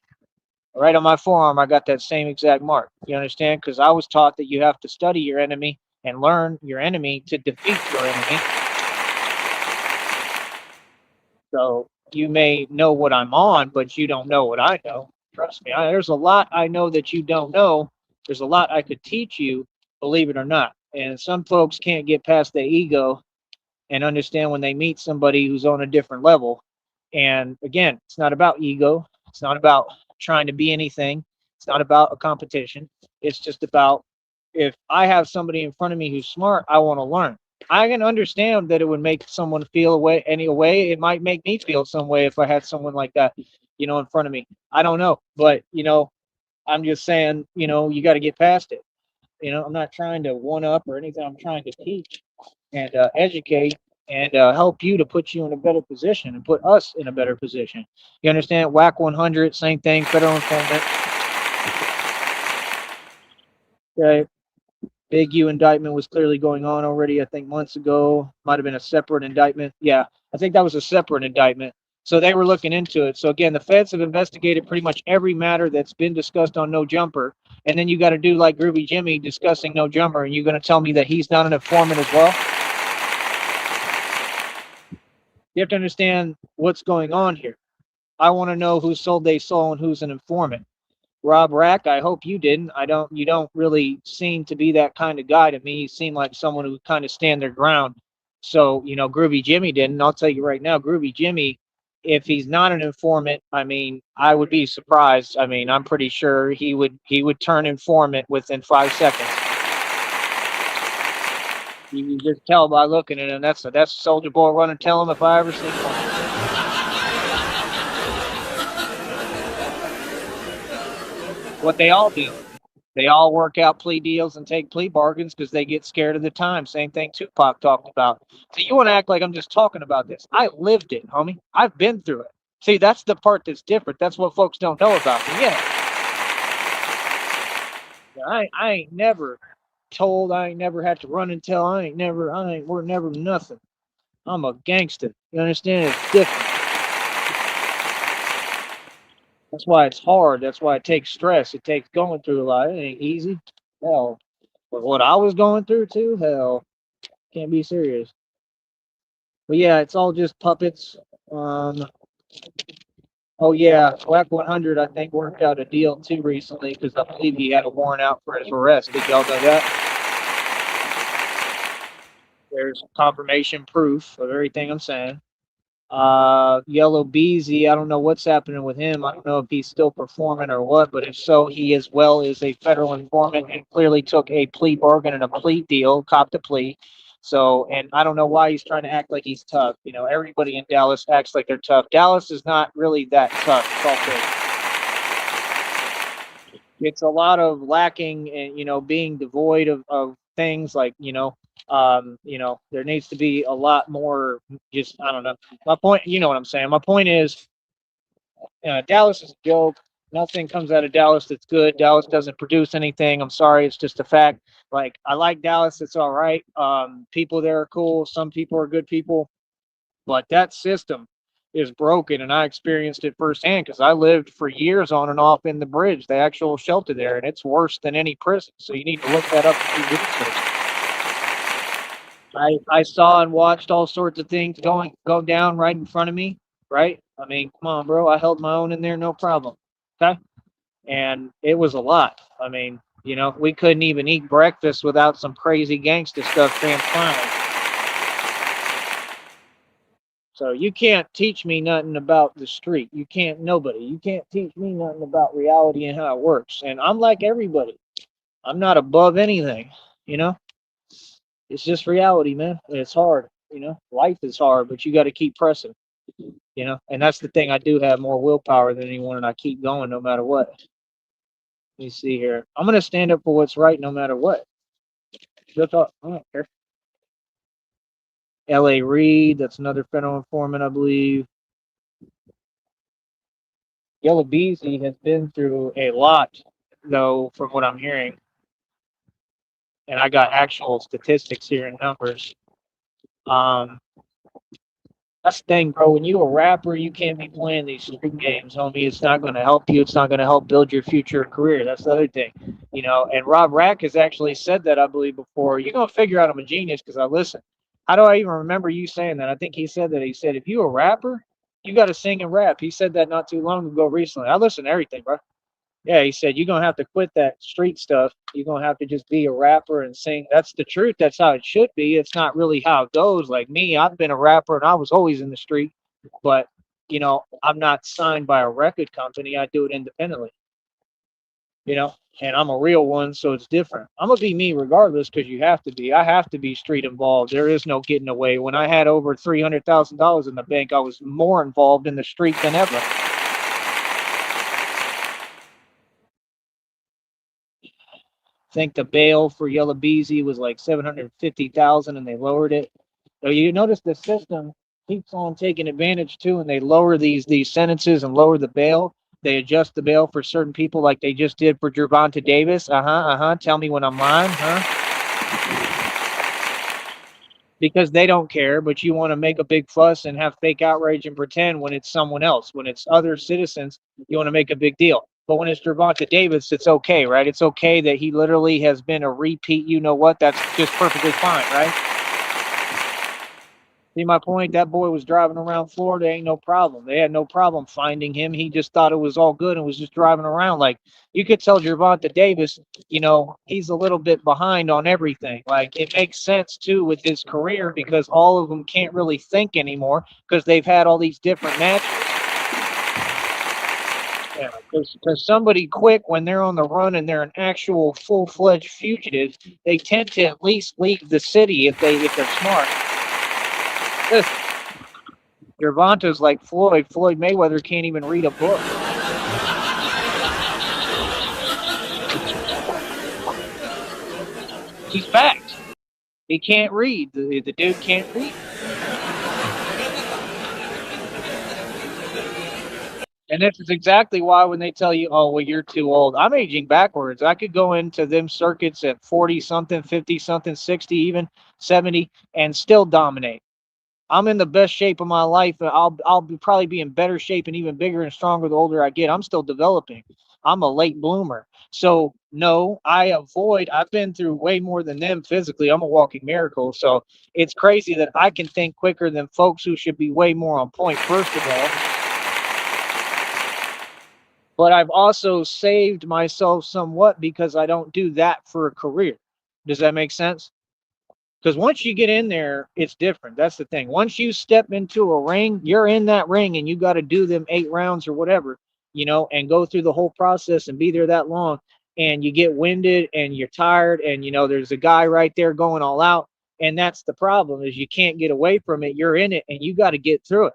Right on my forearm, I got that same exact mark. You understand? Because I was taught that you have to study your enemy and learn your enemy to defeat your enemy. So you may know what I'm on, but you don't know what I know. Trust me. There's a lot I know that you don't know. There's a lot I could teach you, believe it or not. And some folks can't get past their ego and understand when they meet somebody who's on a different level. And again, it's not about ego. It's not about trying to be anything. It's not about a competition. It's just about if I have somebody in front of me who's smart, I want to learn. I can understand that it would make someone feel any way. It might make me feel some way if I had someone like that, in front of me. I don't know, but I'm just saying, you got to get past it. I'm not trying to one up or anything. I'm trying to teach and educate and help you to put you in a better position and put us in a better position. You understand? WAC 100, same thing, federal informant. Okay. Big U indictment was clearly going on already, I think months ago. Might have been a separate indictment. Yeah, I think that was a separate indictment. So they were looking into it. So again, the feds have investigated pretty much every matter that's been discussed on No Jumper. And then you got to do like Groovy Jimmy discussing No Jumper, and you're going to tell me that he's not an informant as well? You have to understand what's going on here. I want to know who sold their soul and who's an informant. Rob Rack, I hope you didn't. You don't really seem to be that kind of guy to me. You seem like someone who kind of stand their ground. So, Groovy Jimmy didn't. I'll tell you right now, Groovy Jimmy, if he's not an informant, I mean, I would be surprised. I mean, I'm pretty sure he would turn informant within 5 seconds. You can just tell by looking at him. That's Soldier Boy running. Tell him if I ever see one. What they all do. They all work out plea deals and take plea bargains because they get scared of the time. Same thing Tupac talked about. So you want to act like I'm just talking about this. I lived it, homie. I've been through it. See, that's the part that's different. That's what folks don't know about me. Yeah. I ain't never told. I ain't never had to run and tell. We're never nothing. I'm a gangster. You understand? It's different. That's why it's hard. That's why it takes stress. It takes going through a lot. It ain't easy. Hell, but what I was going through too, hell, can't be serious. But yeah, it's all just puppets. Oh yeah, WAC 100 I think worked out a deal too recently because I believe he had a warrant out for his arrest. Did y'all know that? There's confirmation proof of everything I'm saying. Yellow Beezy, I don't know what's happening with him. I don't know if he's still performing or what, but if so, he as well is a federal informant and clearly took a plea bargain and a plea deal, copped a plea. So, and I don't know why he's trying to act like he's tough. Everybody in Dallas acts like they're tough. Dallas is not really that tough. It's a lot of lacking and, being devoid of things like, there needs to be a lot more just, I don't know. My point, you know what I'm saying? My point is Dallas is a joke. Nothing comes out of Dallas that's good. Dallas doesn't produce anything. I'm sorry. It's just a fact. Like, I like Dallas. It's all right. People there are cool. Some people are good people. But that system is broken, and I experienced it firsthand because I lived for years on and off in the bridge, the actual shelter there, and it's worse than any prison. So you need to look that up and do research. I saw and watched all sorts of things go down right in front of me, right? I mean, come on, bro. I held my own in there, no problem. Okay. And it was a lot. I mean, we couldn't even eat breakfast without some crazy gangster stuff transpiring. So you can't teach me nothing about the street. You can't, nobody. You can't teach me nothing about reality and how it works. And I'm like everybody. I'm not above anything, you know? It's just reality, man. It's hard, you know? Life is hard, but you got to keep pressing, you know? And that's the thing. I do have more willpower than anyone, and I keep going no matter what. Let me see here. I'm going to stand up for what's right no matter what. Just, I don't care. L.A. Reid, that's another federal informant, I believe. Yellow Beezy has been through a lot, though, from what I'm hearing. And I got actual statistics here and numbers. That's the thing, bro. When you a rapper, you can't be playing these street games, homie. It's not going to help you. It's not going to help build your future career. That's the other thing, you know. And Rob Rack has actually said that, I believe, before. You're gonna figure out I'm a genius because I listen. How do I even remember you saying that? I think he said that. He said if you a rapper, you got to sing and rap. He said that not too long ago, recently. I listen to everything, bro. Yeah, he said you're gonna have to quit that street stuff. You're gonna have to just be a rapper and sing. That's the truth. That's how it should be. It's not really how it goes. Like me, I've been a rapper and I was always in the street, but you know, I'm not signed by a record company. I do it independently. You know, and I'm a real one, so it's different. I'm gonna be me regardless because you have to be. I have to be street involved. There is no getting away. When I had over $300,000 in the bank, I was more involved in the street than ever. Think the bail for Yellow Beezy was like 750,000, and they lowered it. So you notice the system keeps on taking advantage too, and they lower these sentences and lower the bail. They adjust the bail for certain people, like they just did for Gervonta Davis. Tell me when I'm lying, huh? Because they don't care, but you want to make a big fuss and have fake outrage and pretend when it's someone else. When it's other citizens, you want to make a big deal. But when it's Gervonta Davis, it's okay, right? It's okay that he literally has been a repeat. You know what? That's just perfectly fine, right? See my point? That boy was driving around Florida, ain't no problem. They had no problem finding him. He just thought it was all good and was just driving around. Like you could tell Gervonta Davis, you know, he's a little bit behind on everything. Like it makes sense too with his career because all of them can't really think anymore because they've had all these different matches. Yeah, because somebody quick when they're on the run and they're an actual full-fledged fugitive, they tend to at least leave the city if they're smart. Listen, Gervonta's like Floyd. Floyd Mayweather can't even read a book. He's fact. He can't read. The dude can't read. And this is exactly why when they tell you, oh, well, you're too old, I'm aging backwards. I could go into them circuits at 40 something, 50 something, 60, even 70, and still dominate. I'm in the best shape of my life. I'll probably be in better shape and even bigger and stronger the older I get. I'm still developing. I'm a late bloomer. So no, I've been through way more than them physically. I'm a walking miracle. So it's crazy that I can think quicker than folks who should be way more on point, first of all. But I've also saved myself somewhat because I don't do that for a career. Does that make sense? Because once you get in there, it's different. That's the thing. Once you step into a ring, you're in that ring and you got to do them 8 rounds or whatever, you know, and go through the whole process and be there that long. And you get winded and you're tired. And, you know, there's a guy right there going all out. And that's the problem is you can't get away from it. You're in it and you got to get through it.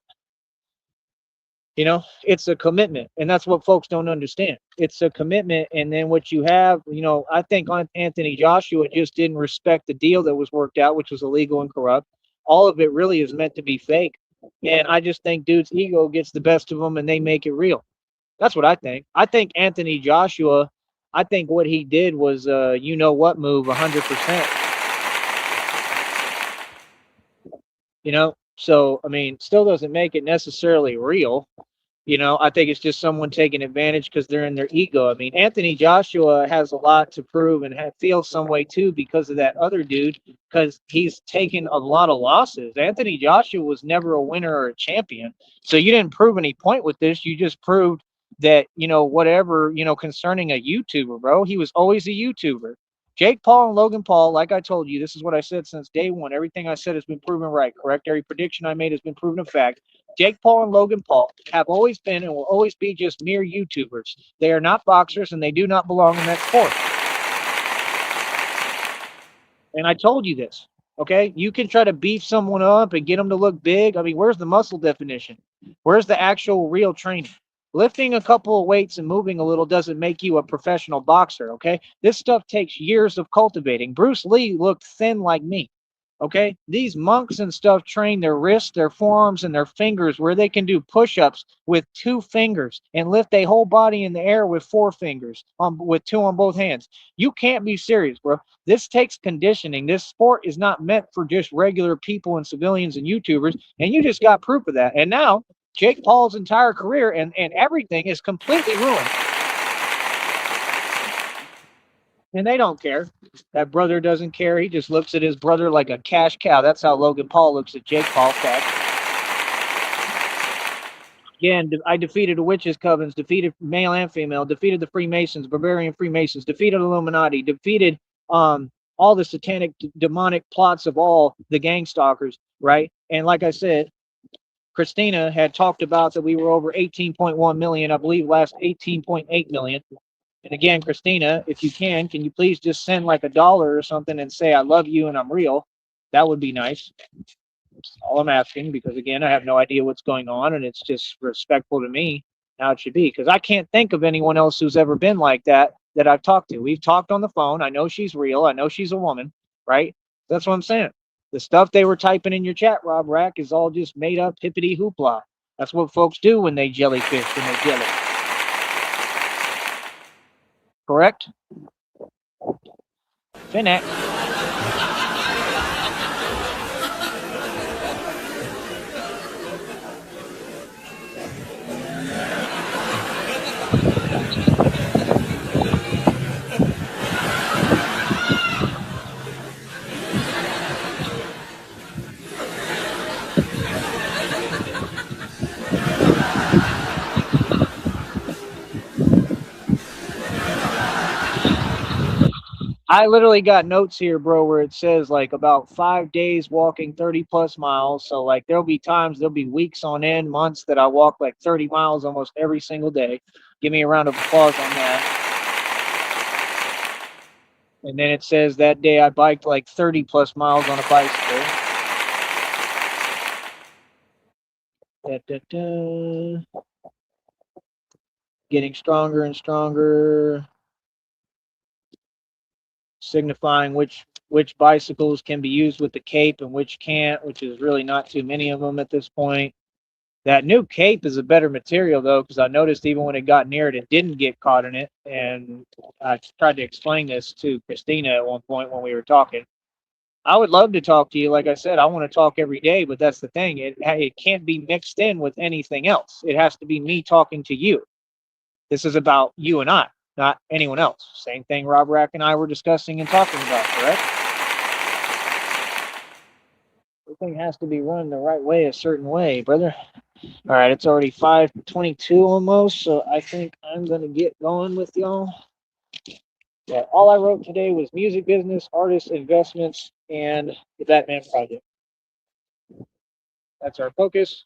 You know, it's a commitment, and that's what folks don't understand. It's a commitment, and then what you have, you know, I think Anthony Joshua just didn't respect the deal that was worked out, which was illegal and corrupt. All of it really is meant to be fake, and I just think dude's ego gets the best of them, and they make it real. That's what I think. I think Anthony Joshua, I think what he did was, you know what move, 100%. You know, so I mean, still doesn't make it necessarily real. You know, I think it's just someone taking advantage because they're in their ego. I mean, Anthony Joshua has a lot to prove and feels some way too because of that other dude, because he's taken a lot of losses. Anthony Joshua was never a winner or a champion. So you didn't prove any point with this. You just proved that, you know, whatever, you know, concerning a YouTuber, bro, he was always a YouTuber. Jake Paul and Logan Paul, like I told you, this is what I said since day one. Everything I said has been proven right, correct? Every prediction I made has been proven a fact. Jake Paul and Logan Paul have always been and will always be just mere YouTubers. They are not boxers and they do not belong in that sport. And I told you this, okay? You can try to beef someone up and get them to look big. I mean, where's the muscle definition? Where's the actual real training? Lifting a couple of weights and moving a little doesn't make you a professional boxer, okay? This stuff takes years of cultivating. Bruce Lee looked thin like me, okay? These monks and stuff train their wrists, their forearms, and their fingers where they can do push-ups with 2 fingers and lift a whole body in the air with 4 fingers, with 2 on both hands. You can't be serious, bro. This takes conditioning. This sport is not meant for just regular people and civilians and YouTubers, and you just got proof of that. And now Jake Paul's entire career and everything is completely ruined. And they don't care. That brother doesn't care. He just looks at his brother like a cash cow. That's how Logan Paul looks at Jake Paul. Again, I defeated the witches' covens, defeated male and female, defeated the Freemasons, Bavarian Freemasons, defeated Illuminati, defeated all the satanic, demonic plots of all the gang stalkers, right? And like I said, Christina had talked about that we were over 18.1 million, I believe last 18.8 million. And again, Christina, if you can you please just send like $1 or something and say, I love you and I'm real? That would be nice. That's all I'm asking, because again, I have no idea what's going on, and it's just respectful to me how it should be, because I can't think of anyone else who's ever been like that I've talked to. We've talked on the phone. I know she's real. I know she's a woman, right? That's what I'm saying. The stuff they were typing in your chat, Rob Rack, is all just made up hippity hoopla. That's what folks do when they jellyfish, when they jelly. Correct? Finak. I literally got notes here, bro, where it says like about 5 days walking 30 plus miles. So like there'll be weeks on end, months that I walk like 30 miles almost every single day. Give me a round of applause on that. And then it says that day I biked like 30 plus miles on a bicycle. Getting stronger and stronger. Signifying which bicycles can be used with the cape and which can't, which is really not too many of them at this point. That new cape is a better material, though, because I noticed even when it got near it, it didn't get caught in it. And I tried to explain this to Christina at one point when we were talking. I would love to talk to you. Like I said, I want to talk every day, but that's the thing. It can't be mixed in with anything else. It has to be me talking to you. This is about you and I, not anyone else. Same thing Rob Rack and I were discussing and talking about, correct? Everything has to be run the right way, a certain way, brother. All right, it's already 5:22 almost, so I think I'm going to get going with y'all. Yeah, all I wrote today was music business, artists, investments, and the Batman project. That's our focus.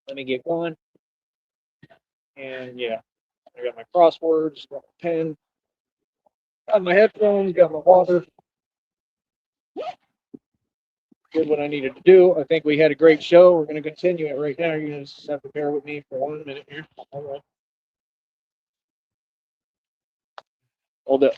Let me get going. And yeah, I got my crosswords, got my pen, got my headphones, got my water. Did what I needed to do. I think we had a great show. We're going to continue it right now. You're going to just have to bear with me for 1 minute here. All right. Hold up.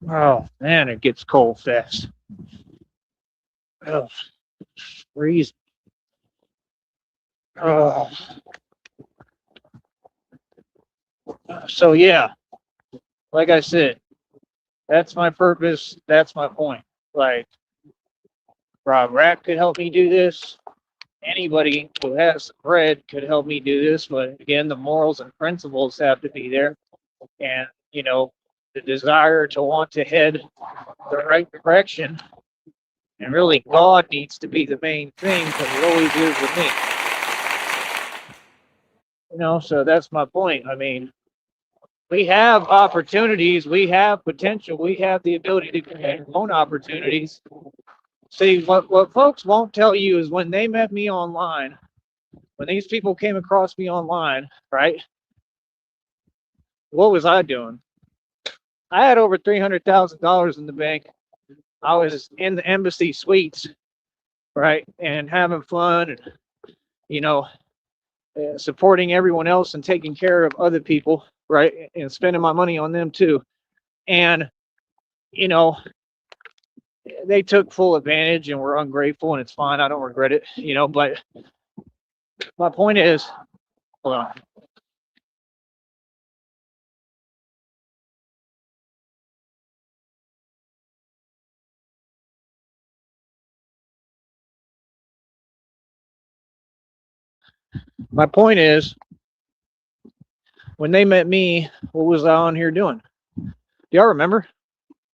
Oh man, it gets cold fast. Oh, it's freezing. Oh. So yeah, like I said, that's my purpose. That's my point. Like Rob Rack could help me do this. Anybody who has bread could help me do this. But again, the morals and principles have to be there. And, the desire to want to head the right direction. And really, God needs to be the main thing because it always is with me. So that's my point. I mean, we have opportunities, we have potential, we have the ability to create our own opportunities. See, what folks won't tell you is when they met me online, when these people came across me online, right? What was I doing? I had over $300,000 in the bank. I was in the embassy suites, right, and having fun, and supporting everyone else and taking care of other people, right, and spending my money on them too. And you know, they took full advantage and were ungrateful, and it's fine. I don't regret it, But my point is, hold on. My point is, when they met me, what was I on here doing? Do y'all remember?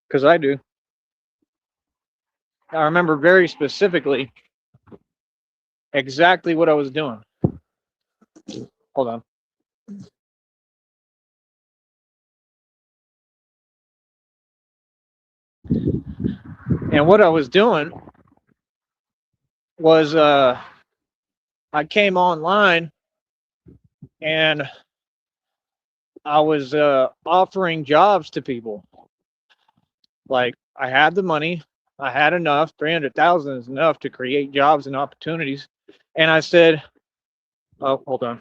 Because I do. I remember very specifically exactly what I was doing. Hold on. And what I was doing was I came online and I was offering jobs to people. Like I had the money, I had enough. 300,000 is enough to create jobs and opportunities. And I said, "Oh, hold on."